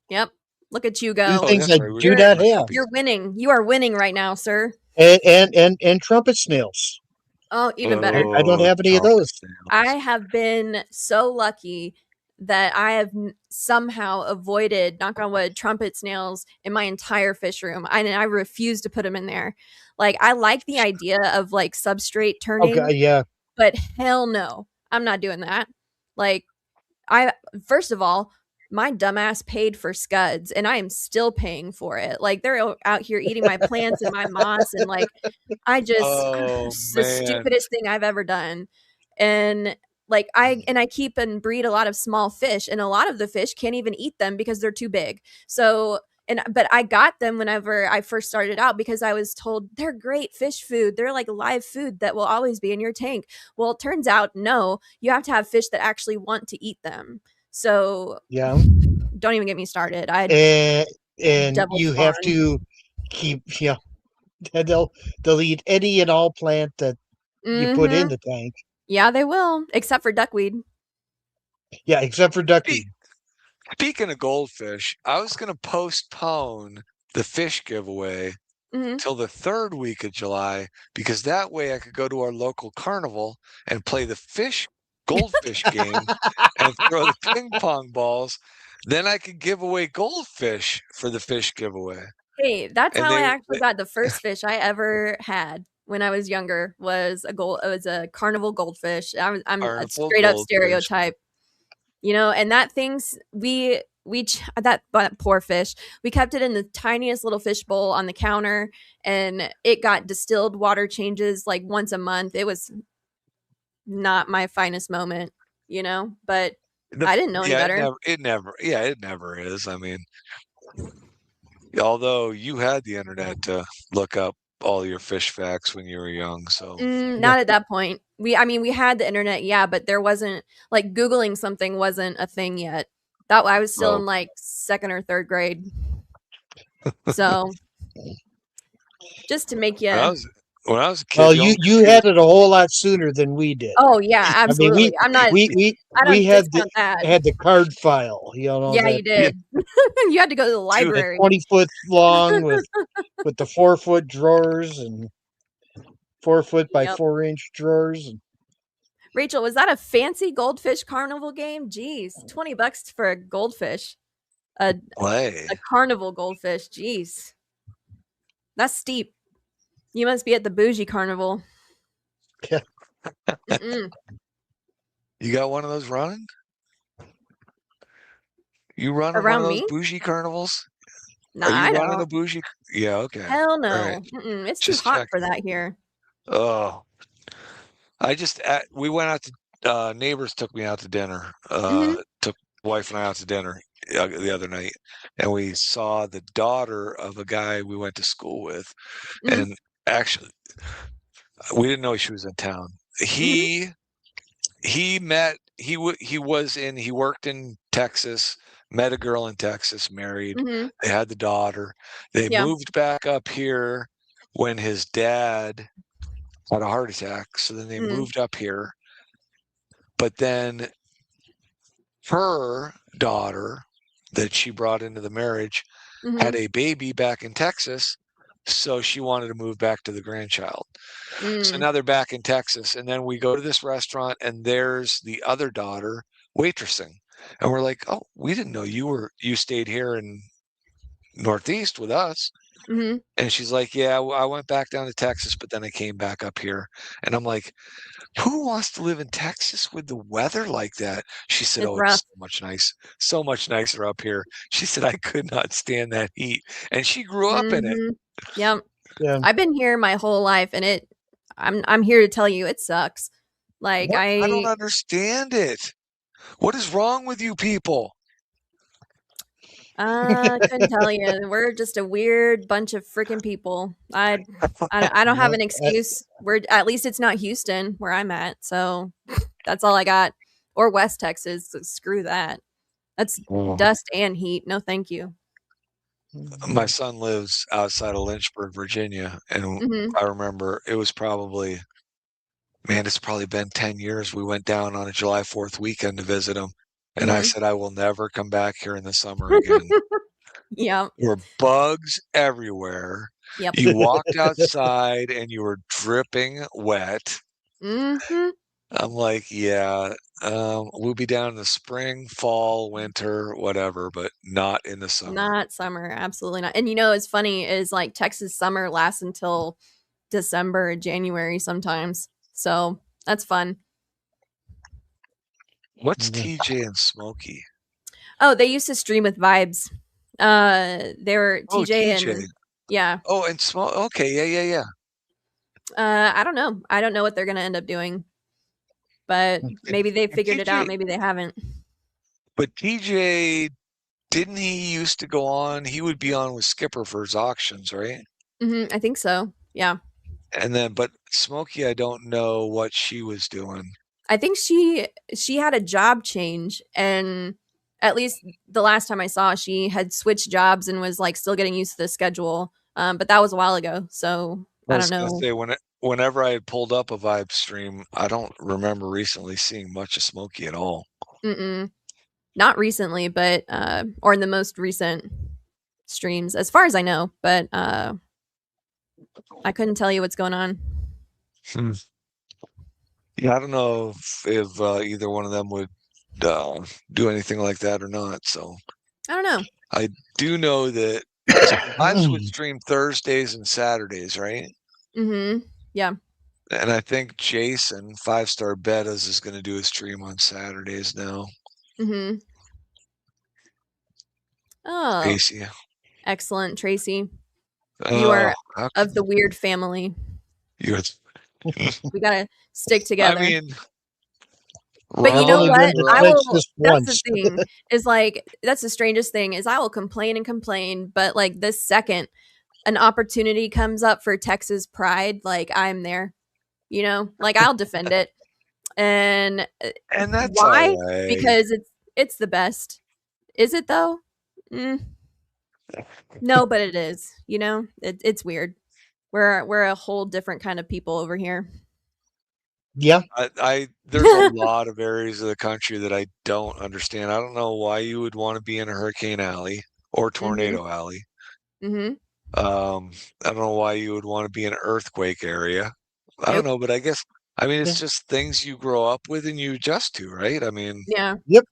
Yep. Look at you go. 2 things I do not have. You're winning. You are winning right now, sir. And trumpet snails. Oh, even better. I don't have any of trumpet those. snails. I have been so lucky that I have somehow avoided, knock on wood, trumpet snails in my entire fish room. And I refuse to put them in there. Like, I like the idea of like substrate turning, Okay, yeah. but hell no, I'm not doing that. Like, first of all, my dumbass paid for scuds and I am still paying for it. Like, they're out here eating my plants and my moss, and like, Oh it's the man. stupidest thing I've ever done. And like, I keep and breed a lot of small fish, and a lot of the fish can't even eat them because they're too big. So, but I got them whenever I first started out because I was told they're great fish food. They're like live food that will always be in your tank. Well, it turns out no, you have to have fish that actually want to eat them. So Yeah. don't even get me started. And Devil you have spawn. to keep, they'll eat any and all plant that you put in Mhm. the tank. Yeah, they will, except for duckweed. Yeah, except for duckweed. Speaking of goldfish, I was going to postpone the fish giveaway Mhm. till the third week of July because that way I could go to our local carnival and play the goldfish game and throw the ping pong balls. Then I could give away goldfish for the fish giveaway. Hey, that's And how I actually got the first fish I ever had when I was younger. It was a carnival goldfish. I'm a carnival straight up goldfish. stereotype, and that that poor fish, we kept it in the tiniest little fish bowl on the counter, and it got distilled water changes like once a month. It was not my finest moment, but I didn't know any Yeah, better. it never is. I mean, although you had the internet to look up all your fish facts when you were young, so Not at that point. We had the internet, yeah, but there wasn't like Googling something wasn't a thing yet. That I was still in like second or third grade. So just to make you. When I was a kid, Well, the only you had it a whole lot sooner than we did. Oh yeah, I mean, absolutely. I'm not. I we don't had discount that. the card file, Yeah, that you did. You had to go to the library. 20-foot long with the 4-foot drawers and 4-foot by Yep. 4-inch drawers. Rachel, was that a fancy goldfish carnival game? Jeez, $20 for a goldfish. A carnival goldfish. Jeez, that's steep. You must be at the bougie carnival. Yeah. You got one of those running? You running Around one of those me? bougie carnivals? Nah, Are you I running don't. a bougie? Yeah, okay. Hell no. All right. It's Just too hot check. for that here. Oh, we went out to neighbors took me out to dinner. Took wife and I out to dinner the other night, and we saw the daughter of a guy we went to school with, and actually, we didn't know she was in town. He worked in Texas, met a girl in Texas, married. They had the daughter. They moved back up here when his dad had a heart attack. So then they moved up here. But then her daughter that she brought into the marriage had a baby back in Texas. So she wanted to move back to the grandchild. So now they're back in Texas. And then we go to this restaurant and there's the other daughter waitressing. And we're like, oh, we didn't know you stayed here in Northeast with us. And she's like, yeah, I went back down to Texas, but then I came back up here. And I'm like, who wants to live in Texas with the weather like that? She said, It's oh, rough. it's so much nicer up here. She said, I could not stand that heat. And she grew up in it. Yep. Yeah. I've been here my whole life, and I'm here to tell you it sucks. Like I don't understand it. What is wrong with you people? I couldn't tell you. We're just a weird bunch of freaking people. I don't have an excuse. At least it's not Houston where I'm at, so that's all I got. Or West Texas. So screw that. That's dust and heat. No, thank you. My son lives outside of Lynchburg, Virginia, and I remember it's probably been 10 years. We went down on a July 4th weekend to visit him, and I said, I will never come back here in the summer again. Yeah. There were bugs everywhere. Yep. You walked outside and you were dripping wet. Mm-hmm. I'm like, yeah, we'll be down in the spring, fall, winter, whatever, but not in the summer. Not summer, absolutely not. And it's funny is like Texas summer lasts until December, January sometimes. So that's fun. What's Yeah. TJ and Smokey? Oh, they used to stream with Vibes. They were Oh, TJ TJ. and yeah. Oh, and okay, yeah. I don't know. I don't know what they're gonna end up doing, but maybe they figured it out. TJ, Maybe they haven't. but TJ, didn't he used to go on? He would be on with Skipper for his auctions, right? I think so. Yeah. And then, but Smokey, I don't know what she was doing. I think she had a job change, and at least the last time I saw, she had switched jobs and was like still getting used to the schedule. But that was a while ago, so I I was don't gonna know. say whenever I had pulled up a Vibe stream, I don't remember recently seeing much of Smokey at all. Mm-mm. Not recently, but or in the most recent streams, as far as I know. But I couldn't tell you what's going on. Hmm. Yeah, I don't know if either one of them would do anything like that or not. So I don't know. I do know that Vibes would stream Thursdays and Saturdays, right? Mm-hmm. Yeah. And I think Jason, 5-Star Bettas, is going to do a stream on Saturdays now. Mm-hmm. Oh, Casey. excellent, Tracy. You Oh, are how of the can weird family. you? We gotta stick I together. mean, But you I've know only what? been to I will. Texas That's the once. thing. Is like that's the strangest thing is I will complain and complain, but like this second an opportunity comes up for Texas pride, like I'm there. Like I'll defend it. And and that's all why? right. Because it's the best. Is it though? Mm, no, but it is. It's weird. We're a whole different kind of people over here. Yeah. There's a lot of areas of the country that I don't understand. I don't know why you would want to be in a hurricane alley or tornado alley. Mm-hmm. I don't know why you would want to be in an earthquake area. I don't Nope. know, but I guess it's Yeah. just things you grow up with and you adjust to, right? I mean, Yeah. Yep.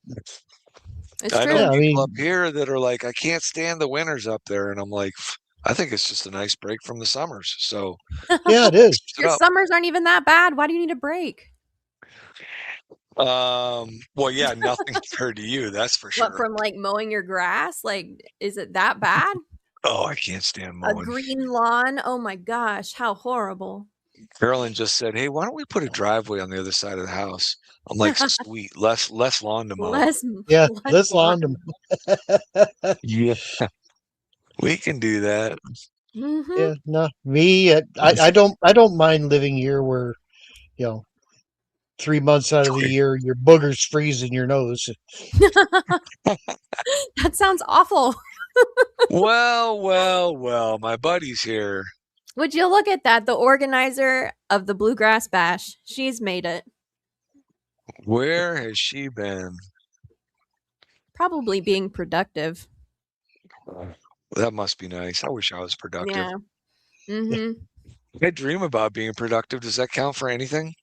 It's I true. know Yeah, I people mean, up here that are like, I can't stand the winters up there, and I'm like, I think it's just a nice break from the summers. So yeah, it is. it Your up. summers aren't even that bad. Why do you need a break? Well, yeah, nothing compared to you, that's for What, sure. from like mowing your grass? Like, is it that bad? Oh, I can't stand A mowing. green lawn? Oh my gosh, how horrible. Carolyn just said, "Hey, why don't we put a driveway on the other side of the house?" I'm like, "Sweet, less lawn to mow." Less, Yeah, less let's lawn. lawn them. Yeah, we can do that. Mhm. Yeah, no, me, I don't mind living here where, you know, 3 months out of the year your boogers freeze in your nose. That sounds awful. Well, my buddy's here. Would you look at that? The organizer of the Bluegrass Bash. She's made it. Where has she been? Probably being productive. That must be nice. I wish I was productive. Yeah. Mm-hmm. I dream about being productive. Does that count for anything?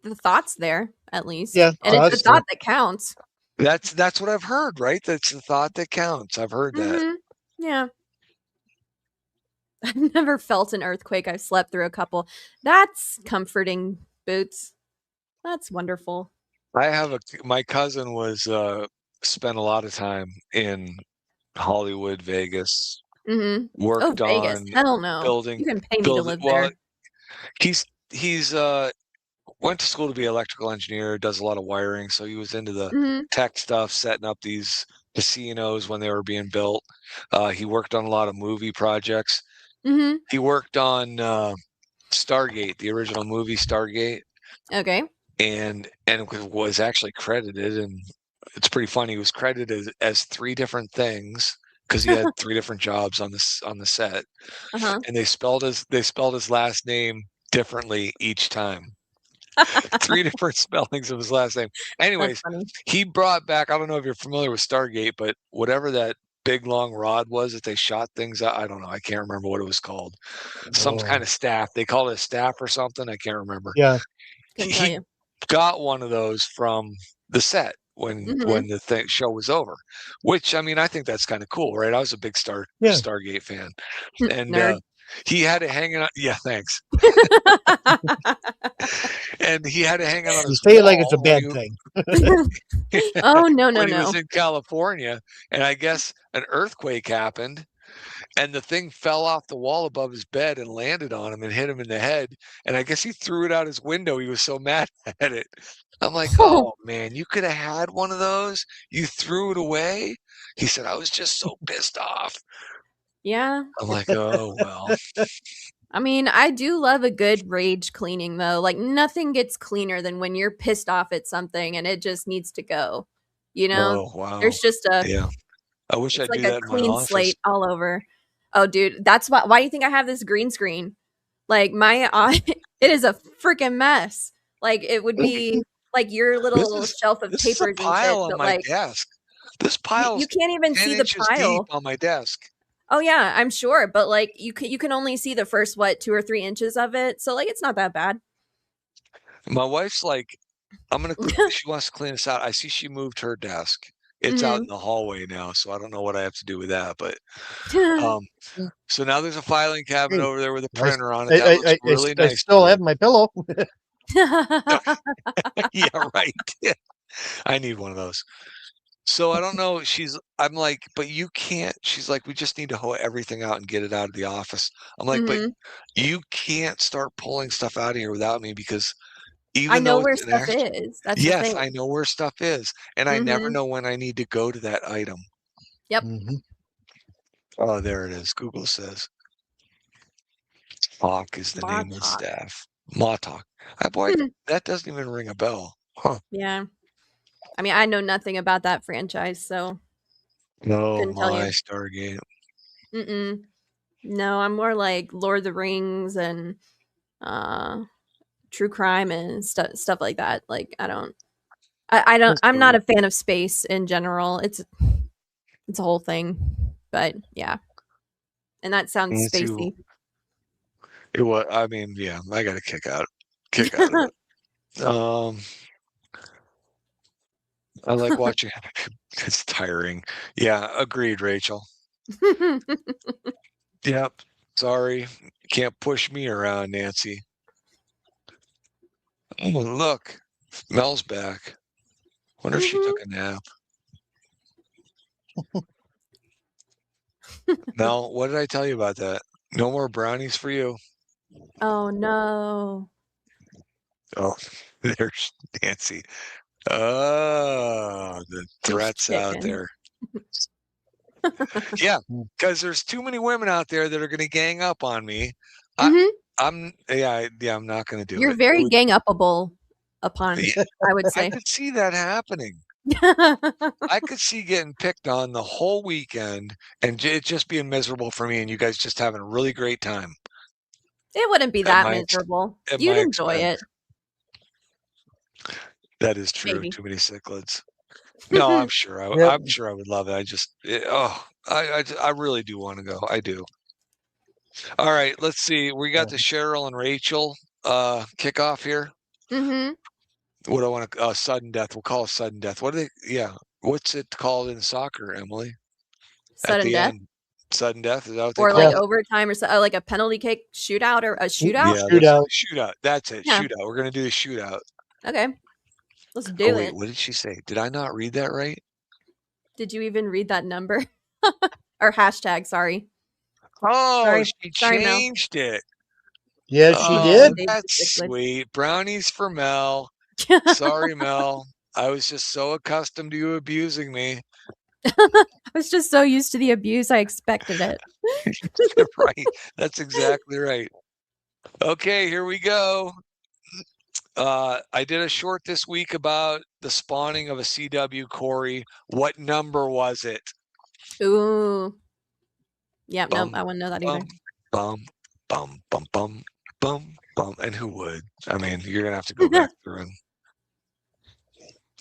The thought's there, at least. Yeah, And it's the thoughts thought that counts. That's what I've heard, right? That's the thought that counts. I've heard that. Mm-hmm. Yeah. I've never felt an earthquake. I've slept through a couple. That's comforting, Boots. That's wonderful. My cousin was spent a lot of time in Hollywood, Vegas, Mm-hmm. Oh, worked Vegas. on Hell no. building You can pay me to building live well, there. he's went to school to be an electrical engineer, does a lot of wiring, so he was into the Mm-hmm. tech stuff, setting up these casinos when they were being built. He worked on a lot of movie projects. Mm-hmm. He worked on Stargate, the original movie Stargate, Okay. and was actually credited, and it's pretty funny. He was credited as 3 different things because he had 3 different jobs on the set, Uh-huh. and they spelled his last name differently each time. 3 different spellings of his last name. That's Anyways, funny. he brought back, I don't know if you're familiar with Stargate, but whatever that big long rod was that they shot things out. I don't know. I can't remember what it was called. Some kind of staff. They called it a staff or something. I can't remember. Yeah. Couldn't tell He you. got one of those from the set when the show was over, which I mean, I think that's kind of cool, right? I was a big Stargate fan, and Nerd. he had it hanging on. Yeah, thanks. And he had it hanging on You his say it wall like it's a bad when thing. Oh no, no, when he no. was in California, and I guess an earthquake happened, and the thing fell off the wall above his bed and landed on him and hit him in the head. And I guess he threw it out his window. He was so mad at it. I'm like, oh man, you could have had one of those. You threw it away. He said, I was just so pissed off. Yeah. I'm like, oh well. I mean, I do love a good rage cleaning though. Like nothing gets cleaner than when you're pissed off at something and it just needs to go. You know? Oh wow. There's just Yeah. I wish it's I'd like do a that in my clean office. slate all over. Oh dude, that's why do you think I have this green screen? Like my it is a freaking mess. Like it would be like your little shelf of This is a papers and shit, pile on but my like desk. This pile you can't even 10 see the inches deep pile. on my desk. Oh yeah, I'm sure, but like you can only see the first 2 or 3 inches of it, so like it's not that bad. My wife's like, she wants to clean this out. I see she moved her desk. It's out in the hallway now, so I don't know what I have to do with that. But so now there's a filing cabinet over there with a printer on it. That looks really nice. I still have my pillow. Yeah, right. Yeah. I need one of those. So I don't know. I'm like, but you can't. She's like, we just need to hoe everything out and get it out of the office. I'm like, but you can't start pulling stuff out of here without me because even I know though where it's an stuff extra, is. That's yes, the thing. I know where stuff is, and I never know when I need to go to that item. Yep. Oh, there it is. Google says Hawk is the name of the staff. Montauk. Boy, that doesn't even ring a bell. Huh. Yeah. I mean, I know nothing about that franchise, so No, couldn't tell you. Stargate. No, I'm more like Lord of the Rings and true crime and stuff like that. Like I don't I'm not a fan of space in general. It's a whole thing. But yeah. And that sounds spacey. It was, I mean, yeah, I got a kick out of it. I like watching it. It's tiring. Yeah, agreed, Rachel. Yep. Sorry. You can't push me around, Nancy. Oh, look. Mel's back. Wonder if she took a nap. Mel, what did I tell you about that? No more brownies for you. Oh no. Oh, there's Nancy. Oh, the threats out there. Yeah, because there's too many women out there that are going to gang up on me. I'm not going to do it. You're very gang upable upon, I would say. I could see that happening. I could see getting picked on the whole weekend and it just being miserable for me and you guys just having a really great time. It wouldn't be that miserable. You'd enjoy it. That is true. Maybe. Too many cichlids. No, I'm sure. I'm sure I would love it. I really do want to go. I do. All right, let's see. We got the Cheryl and Rachel kickoff here. What do I want to? Sudden death. We'll call it sudden death. What do they? Yeah. What's it called in soccer, Emily? Sudden death. End. Sudden death. Is that what they or call like it? Overtime or like a penalty kick shootout or a shootout? Yeah, shootout. That's it. Yeah. Shootout. We're gonna do the shootout. Okay. Let's do it. What did she say? Did I not read that right? Did you even read that number? Or hashtag, sorry. Oh, she changed it. Yeah, she did. That's sweet. Brownies for Mel. Sorry, Mel. I was just so accustomed to you abusing me. I was just so used to the abuse, I expected it. Right. That's exactly right. Okay, here we go. I did a short this week about the spawning of a CW Corey. What number was it? Ooh. Yeah, no, I wouldn't know that either. Bum, bum, bum, bum, bum, bum. And who would? I mean, you're going to have to go back through and...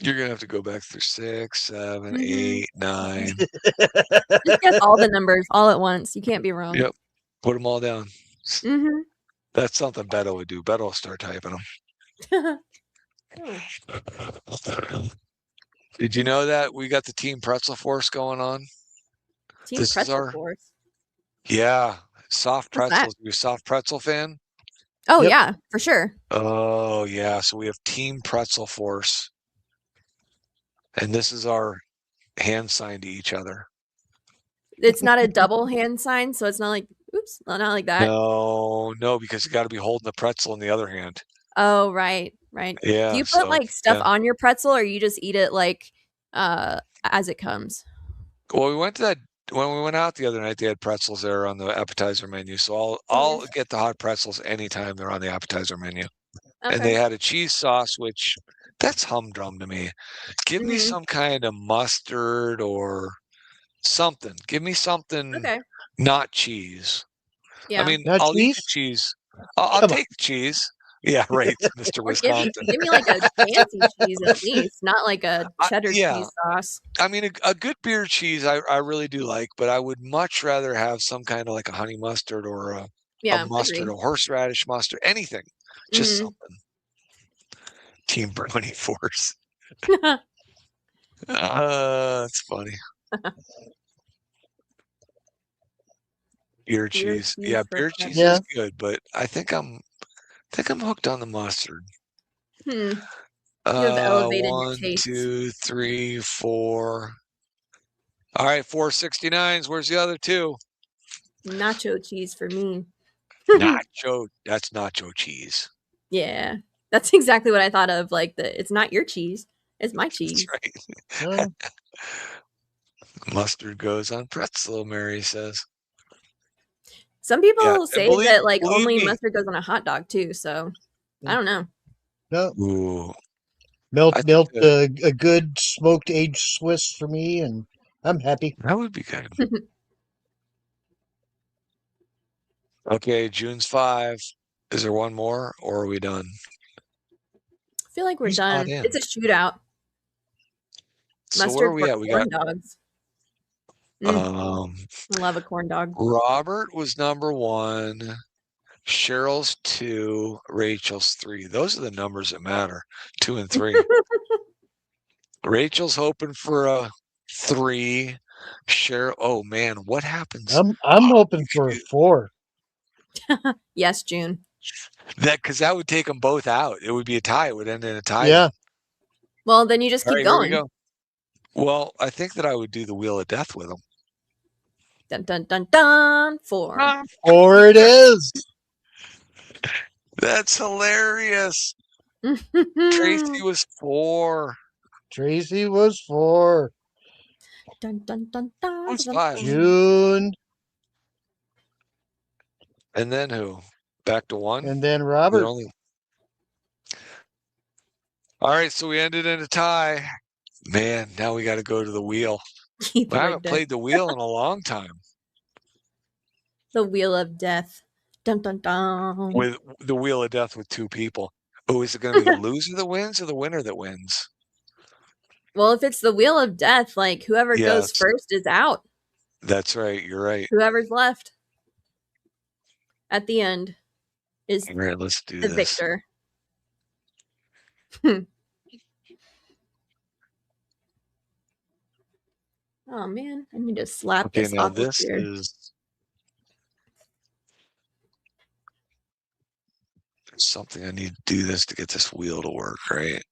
You're gonna have to go back through 6, 7, Mhm. 8, 9. Just guess all the numbers all at once. You can't be wrong. Yep. Put them all down. Mm-hmm. That's something Beto would do. Beto will start typing them. Did you know that we got the Team Pretzel Force going on? Team This is Pretzel our Force. yeah, soft What's that? pretzels. You a soft pretzel fan? Oh Yep. yeah, for sure. Oh yeah. So we have Team Pretzel Force, and this is our hand sign to each other. It's not a double hand sign, so it's not like oops, not like that. No, because you got to be holding the pretzel in the other hand. Oh right. Do Yeah. you put So like stuff yeah. on your pretzel, or you just eat it like as it comes? Well, we went to that when we went out the other night. They had pretzels there on the appetizer menu, so I'll get the hot pretzels anytime they're on the appetizer menu. And they Okay. had a cheese sauce, which that's humdrum to me. Give me Mhm. some kind of mustard or something. Give me something Okay. not cheese. I Yeah. mean, Not I'll eat the cheese? cheese. I'll Come on. take the cheese. Yeah, right, Mr. Or give Wisconsin. me like a fancy cheese at least, not like a cheddar Yeah, cheese sauce. I mean, a good beer cheese I really do like, but I would much rather have some kind of like a honey mustard or a Yeah, mustard, agree. a horseradish mustard, anything. Just Mhm. something. Team Brownie Force. That's funny. Beer Beer cheese. cheese Yeah, for beer cheese pretzel. is Yeah. good, but I think I'm hooked on the mustard. You have elevated your 1, tastes. 2, 3, 4. All right, 469s. Where's the other two? Nacho cheese for me. Nacho. That's nacho cheese. Yeah. That's exactly what I thought of. Like it's not your cheese. It's my That's cheese. right. Oh, Mustard goes on pretzel, Mary says. Some Yeah, people and say that like believe only me. mustard goes on a hot dog too, so I don't know. no. Ooh, Melt I think melt a good smoked aged Swiss for me, and I'm happy. that would be good. Okay, June's 5. Is there one more, or are we done? I feel like we're Who's not done. in? It's a shootout. So where are Mustard we for at? We got corn dogs. um I love a corn dog. Robert was number 1, Cheryl's 2, Rachel's 3. Those are the numbers that matter. 2 and 3. Rachel's hoping for a 3. Cheryl, oh man, what happens? I'm hoping for a 4. Yes, June. Because that would take them both out. It would be a tie. It would end in a tie. Yeah. Well, then you just All keep right, here we going. go. Well, I think that I would do the Wheel of Death with them. Dun dun dun dun. 4. 4 it is. That's hilarious. Tracy was 4. Tracy was 4. Dun dun dun dun. Who's dun, 5? dun. June, And then who? Back to 1? and then There Robert. only... All right, so we ended in a tie. Man, now we got to go to the wheel. Keith I haven't rigged it. played the wheel in a long time. The Wheel of Death. Dun dun dun. With the Wheel of Death with 2 people. Oh, is it going to be the loser that wins or the winner that wins? Well, if it's the Wheel of Death, like whoever goes Yes. first is out. That's right. You're right. Whoever's left at the end is All right, let's do the this. victor. Oh man, I need to slap Okay, this now off of this here. is something I need to do this to get this wheel to work, right?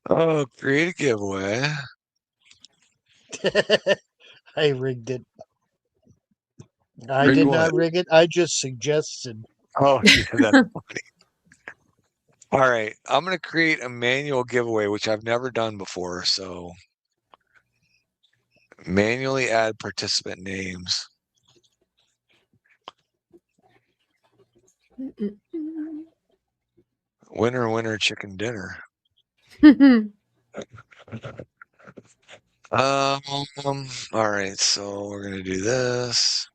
Oh, create a giveaway. I rigged it. I Rig did what? not rig it. I just suggested. Oh, yeah, that's funny. All right, I'm going to create a manual giveaway, which I've never done before. So manually add participant names. Winner, winner, chicken dinner. All right, so we're gonna do this.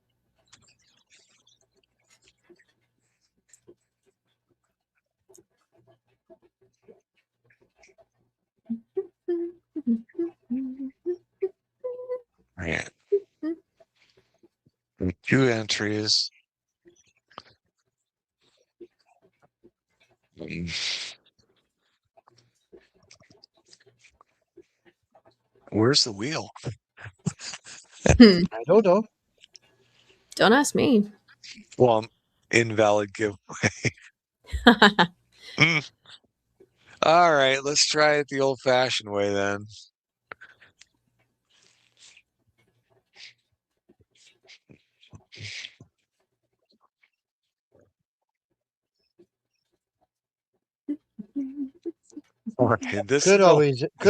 All right. 2 entries. Where's the wheel? I don't know. Don't ask me. Well, invalid giveaway. All right, let's try it the old-fashioned way then. Okay, this Could is a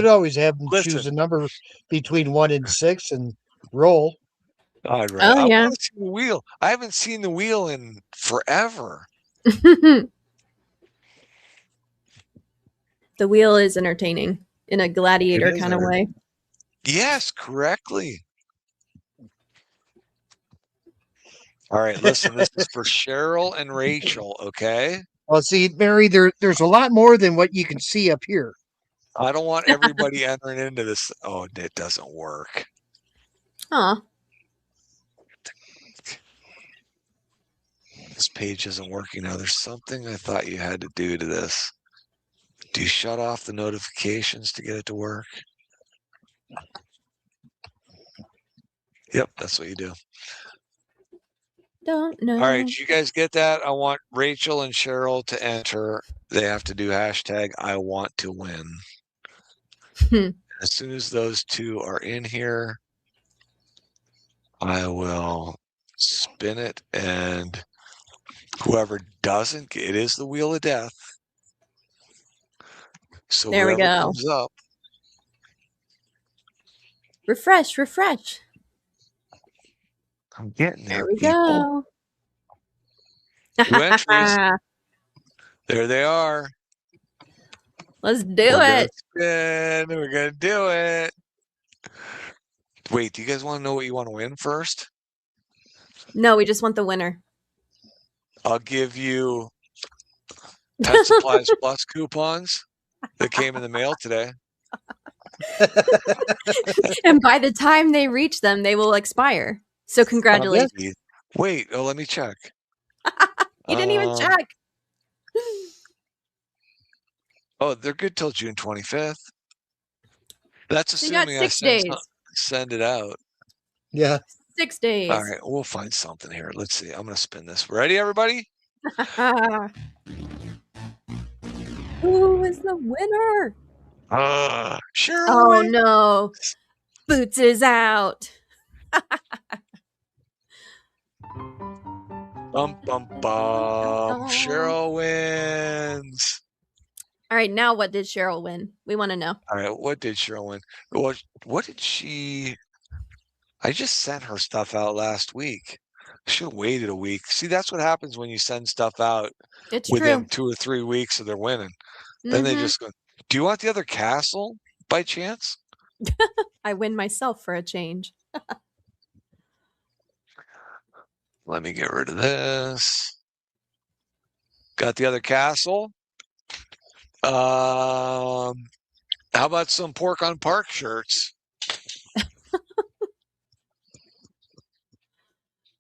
always have them choose listen. a number between 1 and 6 and roll. All right, Oh I yeah. want to see the wheel. I haven't seen the wheel in forever. The wheel is entertaining in a gladiator is kind of way. Yes, correctly. All right, listen, this is for Cheryl and Rachel, okay? Well, see, Mary, there's a lot more than what you can see up here. I don't want everybody entering into this. Oh, it doesn't work. Aw. This page isn't working now. There's something I thought you had to do to this. Do you shut off the notifications to get it to work? Yep, that's what you do. Don't know. All right, did you guys get that? I want Rachel and Cheryl to enter. They have to do hashtag I want to win. As soon as those two are in here, I will spin it, and whoever doesn't, it is the wheel of death. So There we whoever go. comes up, Refresh. I'm getting there. There we people. go. 2 entries. There they are. Let's do it. We're gonna do it. Wait, do you guys want to know what you want to win first? No, we just want the winner. I'll give you Pet Supplies Plus coupons that came in the mail today. And by the time they reach them, they will expire. So congratulations. Wait, let me check. You didn't even check. Oh, they're good till June 25th. That's So you got assuming 6 days. Send it out. Yeah. 6 days. All right, we'll find something here. Let's see. I'm going to spin this. Ready, everybody? Who is the winner? Sure. Oh no. Boots is out. Bum, bum, bum. Cheryl wins. All right, now what did Cheryl win? We want to know. All right, what did Cheryl win? What did she... I just sent her stuff out last week. I should have waited a week. See, that's what happens when you send stuff out within 2 or 3 weeks of their winning. Then they just go, do you want the other castle by chance? I win myself for a change. Let me get rid of this. Got the other castle. How about some pork on park shirts?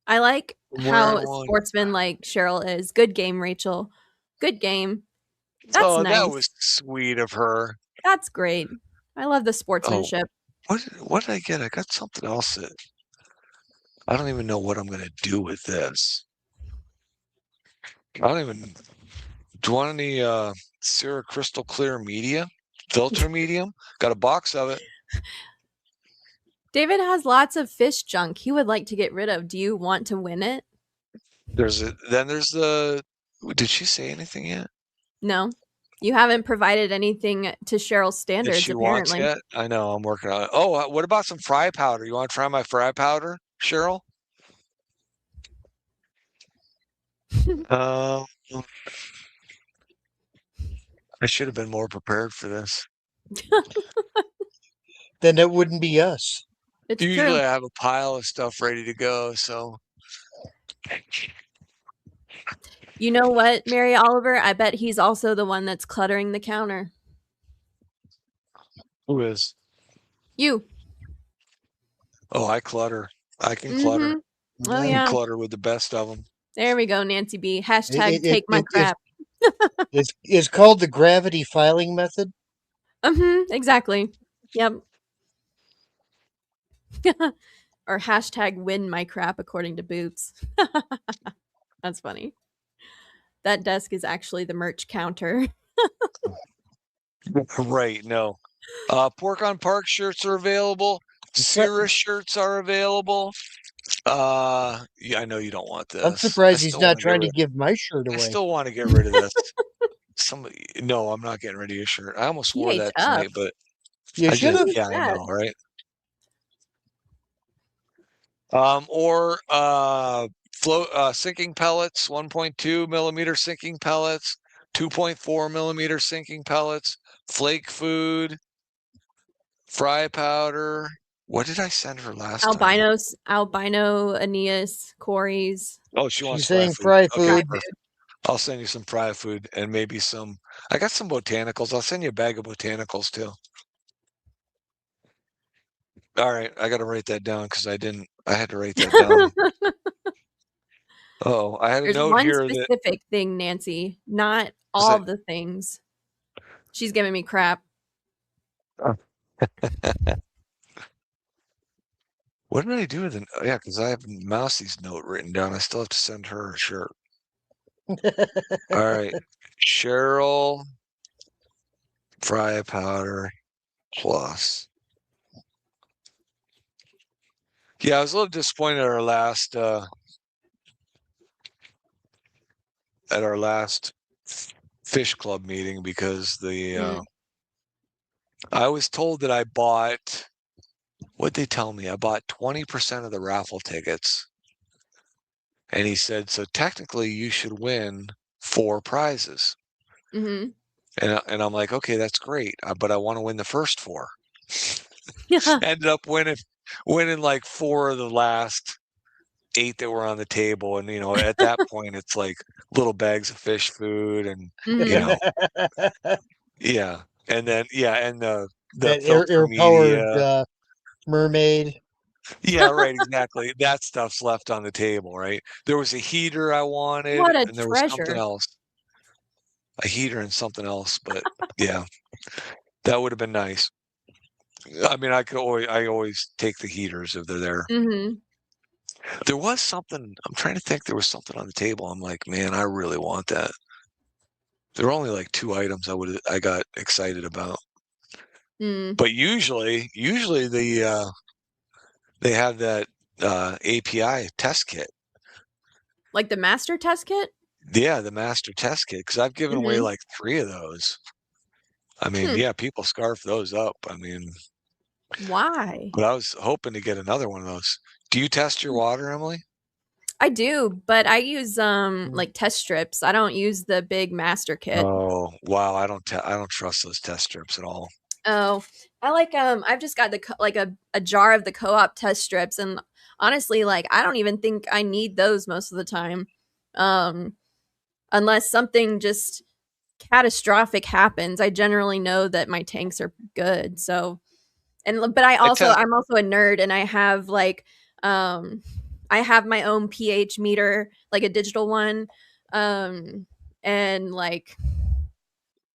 I like how sportsman like Cheryl is. Good game, Rachel. Good game. That's nice. That was sweet of her. That's great. I love the sportsmanship. What did I get? I got something else that I don't even know what I'm going to do with this. I don't even... Do you want any Sierra Crystal Clear media? Filter medium? Got a box of it. David has lots of fish junk he would like to get rid of. Do you want to win it? There's the... Did she say anything yet? No. You haven't provided anything to Cheryl's standards, she apparently. Wants yet? I know, I'm working on it. Oh, what about some fry powder? You want to try my fry powder, Cheryl? I should have been more prepared for this. then it wouldn't be us. It's Usually true. I have a pile of stuff ready to go, so. You know what, Mary Oliver? I bet he's also the one that's cluttering the counter. Who is? You. Oh, I clutter. I can clutter. Oh, I yeah. can clutter with the best of them. There we go, Nancy B. Hashtag It, take my crap. it's called the gravity filing method. Exactly. Yep. Or hashtag win my crap, according to Boots. That's funny. That desk is actually the merch counter. Right, no. Pork on Park shirts are available. Cirrus shirts are available. Yeah, I know you don't want this. I'm surprised he's not wanna get trying to rid- give my shirt I away. still want to get rid of this. No, I'm not getting rid of your shirt. I almost wore that tonight, but You I should just, have. yeah, I know, right? Or sinking pellets, 1.2 millimeter sinking pellets, 2.4 millimeter sinking pellets, flake food, fry powder. What did I send her last time? Albino Aeneas, Corey's. Oh, she wants She's fry saying food. fry Okay, food. perfect. I'll send you some fry food and maybe some. I got some botanicals. I'll send you a bag of botanicals too. All right, I got to write that down because I didn't. I had to write that down. Oh, I had a There's note one here that. specific thing, Nancy, not all the things. She's giving me crap. What did I do with it? Oh, yeah, because I have Mousie's note written down. I still have to send her a shirt. All right, Cheryl, fry powder plus. Yeah, I was a little disappointed at our last fish club meeting because I was told that I bought. What'd they tell me? I bought 20% of the raffle tickets. And he said, so technically you should win 4 prizes. Mm-hmm. And I'm like, okay, that's great, but I want to win the first 4. Ended up winning like 4 of the last 8 that were on the table, and at that point it's like little bags of fish food, and yeah, and then and the That filter air powered media. mermaid. Yeah, right, exactly. That stuff's left on the table, right? There was a heater I wanted, What a and there was something treasure. else. A heater and something else, but yeah, that would have been nice. I mean, I always take the heaters if they're there. Mm-hmm. There was something, I'm trying to think, there was something on the table. I'm like, man, I really want that. There were only like 2 items I got excited about. But usually they have that API test kit. Like the master test kit? Yeah, the master test kit, because I've given away like 3 of those. I mean, yeah, people scarf those up. I mean, why? But I was hoping to get another one of those. Do you test your water, Emily? I do, but I use like test strips. I don't use the big master kit. Oh, wow, I don't trust those test strips at all. Oh, I like I've just got a jar of the co-op test strips, and honestly, like I don't even think I need those most of the time. Unless something just catastrophic happens, I generally know that my tanks are good. So, but I'm also a nerd, and I have I have my own pH meter, like a digital one, and like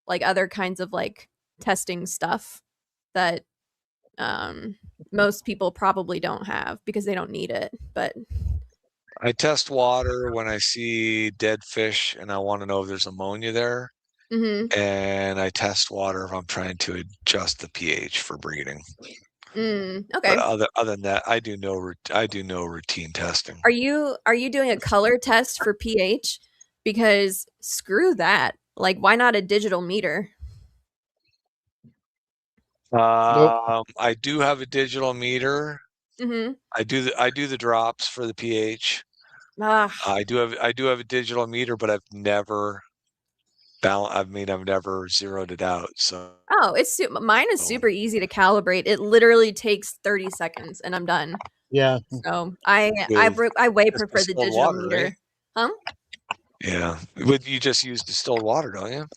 other kinds of like testing stuff that most people probably don't have because they don't need it. But I test water when I see dead fish and I want to know if there's ammonia there. And I test water if I'm trying to adjust the pH for breeding. Okay. But other than that, I do no routine testing. Are you doing a color test for pH? Because screw that. Like, why not a digital meter? Nope. I do have a digital meter. I do the drops for the pH. I do have a digital meter, but I've never I mean, I've never zeroed it out. So, Oh, mine is super easy to calibrate. It literally takes 30 seconds and I'm done. Yeah. So I way prefer the digital water, meter. right? Huh? Yeah. Would you just use distilled water, don't you?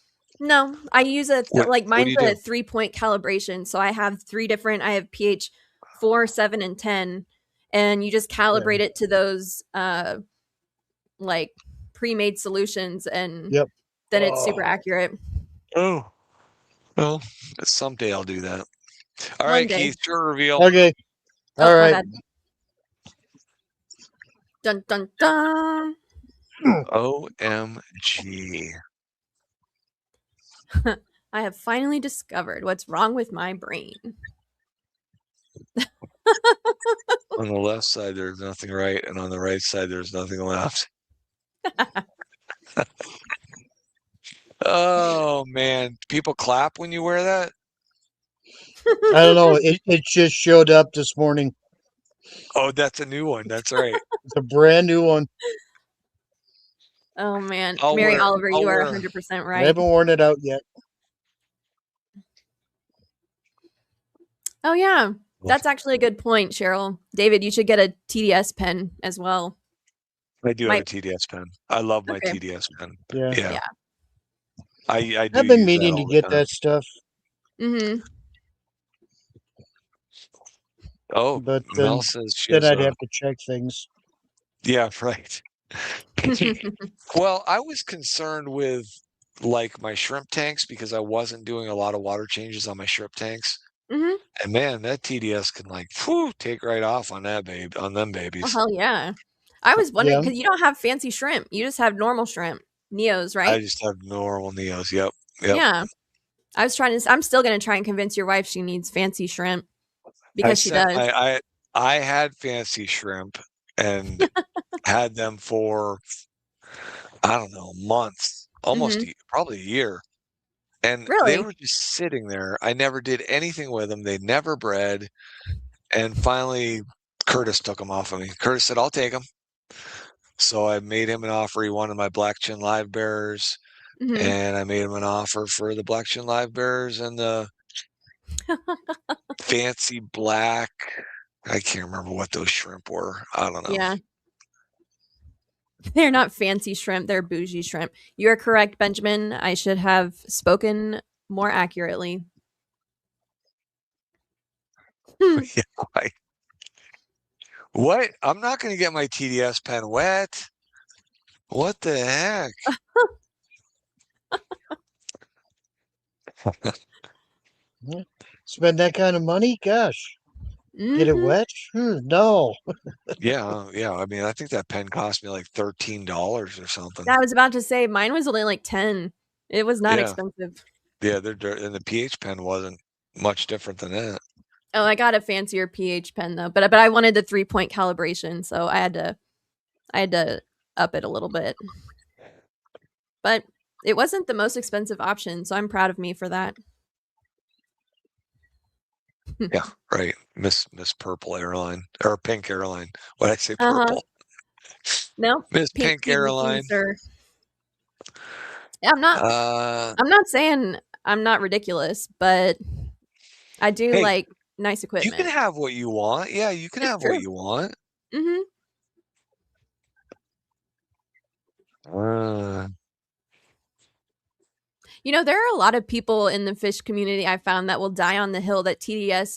No, I use What mine's do you do? a 3-point calibration. So I have I have pH 4, 7, and 10, and you just calibrate it to those like pre-made solutions, and Yep. then it's super accurate. Oh, well, someday I'll do that. All One right, day. Keith, your reveal. Okay. Oh, All my right. bad. Dun dun dun. OMG. I have finally discovered what's wrong with my brain. On the left side, there's nothing right, and on the right side, there's nothing left. Oh man, people clap when you wear that? I don't know. It just showed up this morning. Oh, that's a new one. That's right. It's a brand new one. Oh man, I'll Mary wear- Oliver, I'll you are wear- 100% I right. haven't worn it out yet. Oh yeah, that's actually a good point, Cheryl. David, you should get a TDS pen as well. I do have a TDS pen. I love my Okay. TDS pen. Yeah. Yeah. I do I've been use that meaning to all the get time. that stuff, Mm-hmm. Oh, but Mel says she then has I'd a- have to check things. Yeah, right. Well, I was concerned with like my shrimp tanks because I wasn't doing a lot of water changes on my shrimp tanks. Mm-hmm. And man, that TDS can like take right off on that on them babies. Oh, hell yeah. I was wondering Yeah. because you don't have fancy shrimp. You just have normal shrimp. Neos, I right? just have normal Neos. Yep. Yeah. I'm still gonna try and convince your wife she needs fancy shrimp because she does. I had fancy shrimp and had them for I don't know, months, almost probably a year. And Really? they were just sitting there. I never did anything with them. They never bred. And finally, Curtis took them off of me. Curtis said, I'll take them. So I made him an offer. He wanted my black chin live bears. Mhm. And I made him an offer for the black chin live bears and the fancy black. I can't remember what those shrimp were. I don't know. Yeah. They're not fancy shrimp, they're bougie shrimp. You are correct, Benjamin. I should have spoken more accurately. Yeah, right. What? I'm not going to get my TDS pen wet. What the heck? Spend that kind of money? Gosh. Get it Mhm. wet? No. Yeah. I mean, I think that pen cost me like $13 or something. I was about to say mine was only like 10. It was not Yeah. expensive. Yeah, and the pH pen wasn't much different than that. Oh, I got a fancier pH pen though, but I wanted the 3-point calibration, so I had to up it a little bit. But it wasn't the most expensive option, so I'm proud of me for that. Yeah, right. Miss Purple Airline or Pink Airline. What did I say? Uh-huh. Purple. No, Miss Pink PVC, Airline. sir. Yeah, I'm not saying I'm not ridiculous, but I do Hey, like nice you equipment. can have what you want. Yeah, you can It's have true. what you want. Mm-hmm. You know, there are a lot of people in the fish community I found that will die on the hill that TDS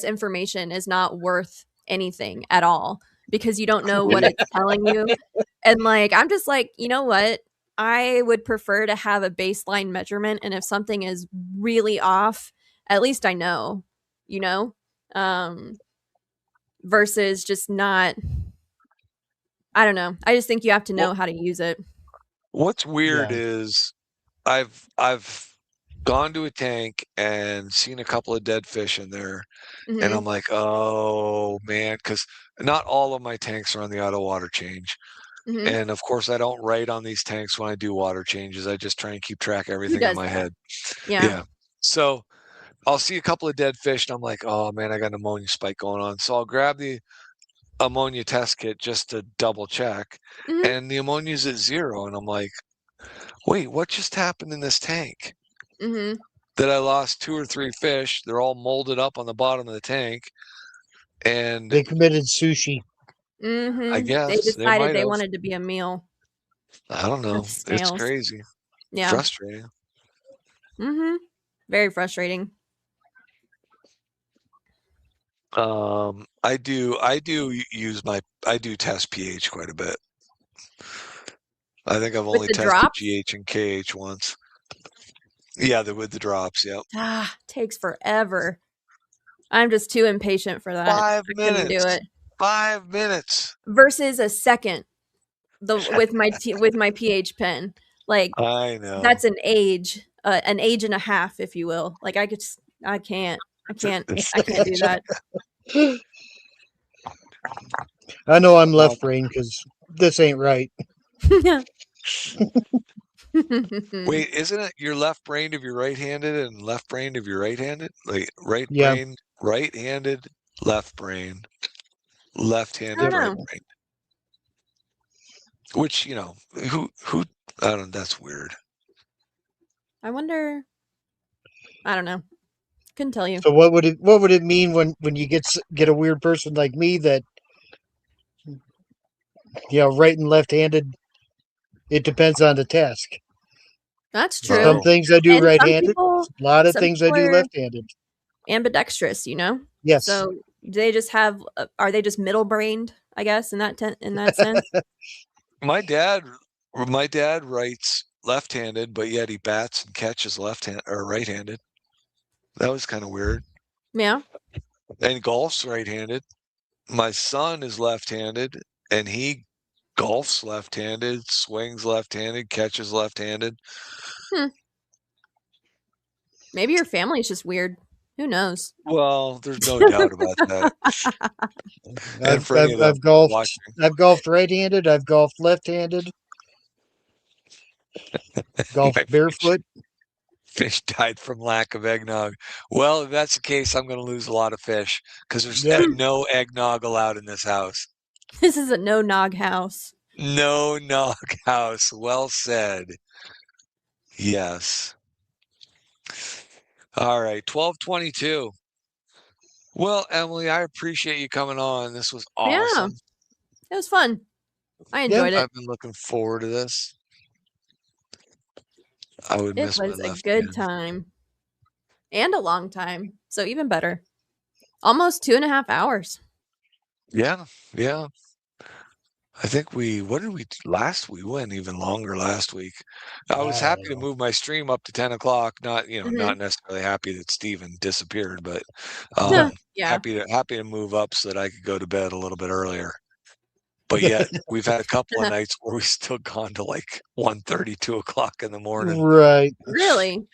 information is not worth anything at all because you don't know what it's telling you. And like, I'm just like, you know what? I would prefer to have a baseline measurement. And if something is really off, at least I know, versus just not. I don't know. I just think you have to know how to use it. What's weird is I've gone to a tank and seen a couple of dead fish in there, and I'm like, oh man, because not all of my tanks are on the auto water change. And of course, I don't write on these tanks when I do water changes. I just try and keep track of everything in my head. Yeah. So I'll see a couple of dead fish, and I'm like, oh man, I got an ammonia spike going on. So I'll grab the ammonia test kit just to double check, and the ammonia's at 0, and I'm like, wait, what just happened in this tank? Mm-hmm. That I lost 2 or 3 fish. They're all molded up on the bottom of the tank. And They committed sushi. I Mm-hmm. They guess they decided might they have. wanted to be a meal. I don't know. That's It's snails. crazy. Yeah. Frustrating. Mm-hmm. Very frustrating. I do test pH quite a bit. I think I've With only the tested drops? GH and KH once. Yeah, with the drops, yep. Takes forever. I'm just too impatient for that. 5 I couldn't do minutes. it. 5 minutes. Versus a second with my pH pen. Like I know. that's an age and a half, if you will. Like I can't do that. I know I'm left brain because this ain't right. Wait, isn't it you're left-brained if you're right-handed and left-brained if you're right-handed? Like Yeah. right-brained, right-handed, left-brained, left-handed, I don't know. right-brained. Which, who I don't know, that's weird. I wonder. I don't know. Couldn't tell you. So what would it mean when you get a weird person like me that right and left-handed? It depends on the task. That's true. Some things I do And right-handed. A lot of some things I do people are left-handed. ambidextrous, Yes. So they just have. Are they just middle-brained? I guess in that sense. My dad writes left-handed, but yet he bats and catches left-hand or right-handed. That was kind of weird. Yeah. And golf's right-handed. My son is left-handed, and he golfs left-handed, swings left-handed, catches left-handed. Maybe your family's just weird. Who knows? Well, there's no doubt about that. I've golfed right-handed. I've golfed left-handed. Golfed barefoot. Fish died from lack of eggnog. Well, if that's the case, I'm going to lose a lot of fish because there's no eggnog allowed in this house. This is a no-nog house. No nog house. Well said. Yes. All right, 12:22. Well, Emily, I appreciate you coming on. This was awesome. Yeah, it was fun. I enjoyed it. I've been looking forward to this. I would miss my left hand. It was a good time. And a long time. So even better. Almost 2.5 hours. Yeah. I think what did we last week? We went even longer last week. I was happy to move my stream up to 10 o'clock. Not, not necessarily happy that Steven disappeared, but happy to move up so that I could go to bed a little bit earlier. But yet we've had a couple of nights where we've still gone to like 1:30, 2 o'clock in the morning. Right. Really?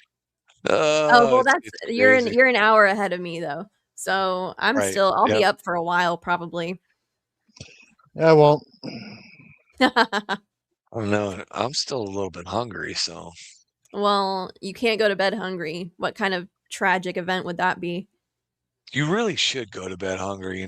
Well, you're an hour ahead of me though. So I'll be up for a while probably. I won't. I don't know. I'm still a little bit hungry, so. Well, you can't go to bed hungry. What kind of tragic event would that be? You really should go to bed hungry,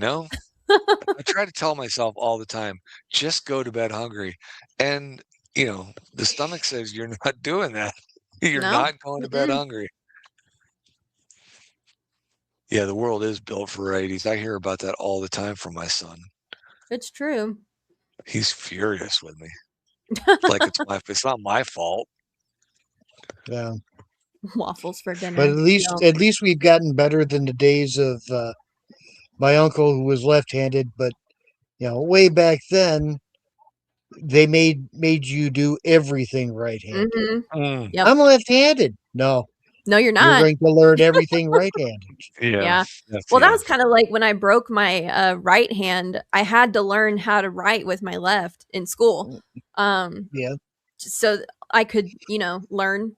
I try to tell myself all the time, just go to bed hungry. And, the stomach says you're not doing that. You're not going to bed hungry. Yeah, the world is built for varieties. I hear about that all the time from my son. It's true. He's furious with me. Like it's not my fault. Yeah. Waffles for dinner. But at least we've gotten better than the days of my uncle who was left-handed. But way back then, they made you do everything right-handed. Mm-hmm. Yep. I'm left-handed. No, you're not. You're going to learn everything right-handed. Yeah. Well, that was kind of like when I broke my right hand. I had to learn how to write with my left in school. Yeah. So I could, learn.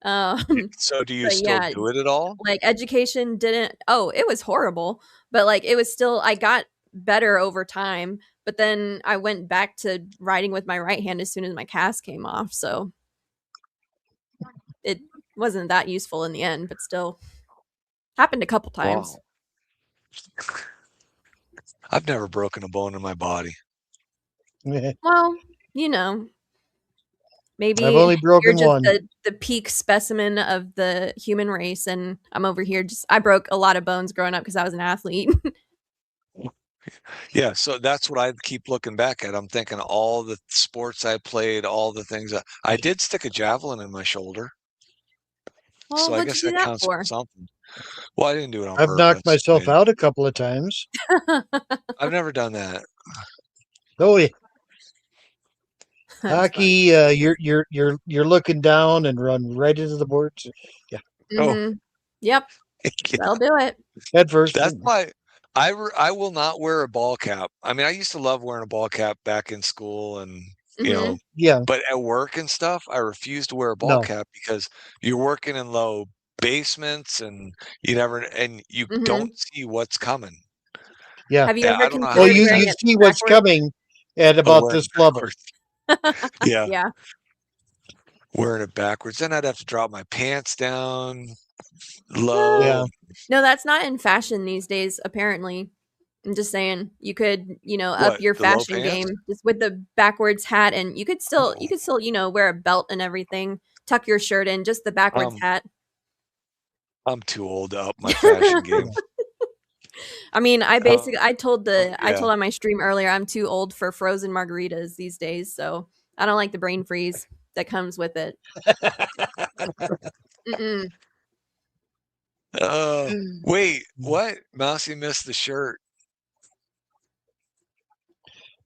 So do you still do it at all? Like education didn't. Oh, it was horrible, but like it was still. I got better over time, but then I went back to writing with my right hand as soon as my cast came off. So it wasn't that useful in the end, but still happened a couple times. Wow. I've never broken a bone in my body. Well, Maybe I've only you're broken just one. the peak specimen of the human race, and I'm over here I broke a lot of bones growing up because I was an athlete. Yeah, so that's what I keep looking back at. I'm thinking all the sports I played, all the things I did stick a javelin in my shoulder. Well, So I what'd you guess do that that counts for for? something. Well, I didn't do it on I've knocked purpose. I myself mean, out a couple of times. I've never done that. Oh yeah, That's funny. hockey. You're looking down and run right into the boards. Yeah, Oh, Yep, yeah. that'll do it. head first. That's why I will not wear a ball cap. I mean, I used to love wearing a ball cap back in school and, you know, Yeah, but at work and stuff, I refuse to wear a ball no. cap because you're working in low basements and you Mhm. don't see what's coming. Yeah. Have you Yeah, ever I don't know how Well, considered you you wearing guys it see what's backwards? coming at oh, about wearing this it level. backwards. Yeah, Yeah. wearing it backwards. Then I'd have to drop my pants down Yeah. low. No, that's not in fashion these days, apparently. I'm just saying you could, up What, your the low fashion pants? game just with the backwards hat, and you could still, wear a belt and everything, tuck your shirt in, just the backwards hat. I'm too old to up my fashion game. I mean, I told Yeah. on my stream earlier, I'm too old for frozen margaritas these days, so I don't like the brain freeze that comes with it. Mm-mm. Wait, what? Mousy missed the shirt.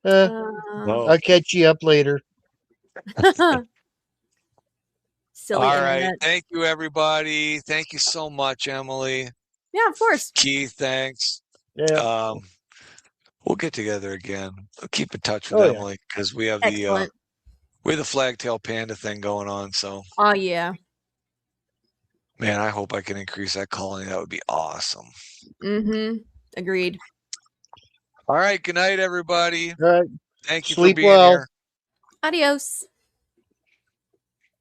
I'll catch you up later. Silly All right. internet. Thank you, everybody. Thank you so much, Emily. Yeah, of course. Keith, thanks. Yeah. We'll get together again. I'll keep in touch with Oh, yeah. Emily because we have Excellent. the flagtail panda thing going on. So, Oh yeah. man, I hope I can increase that colony. That would be awesome. Agreed. All right. Good night, everybody. All right. Thank you Sleep for being well. here. Adios.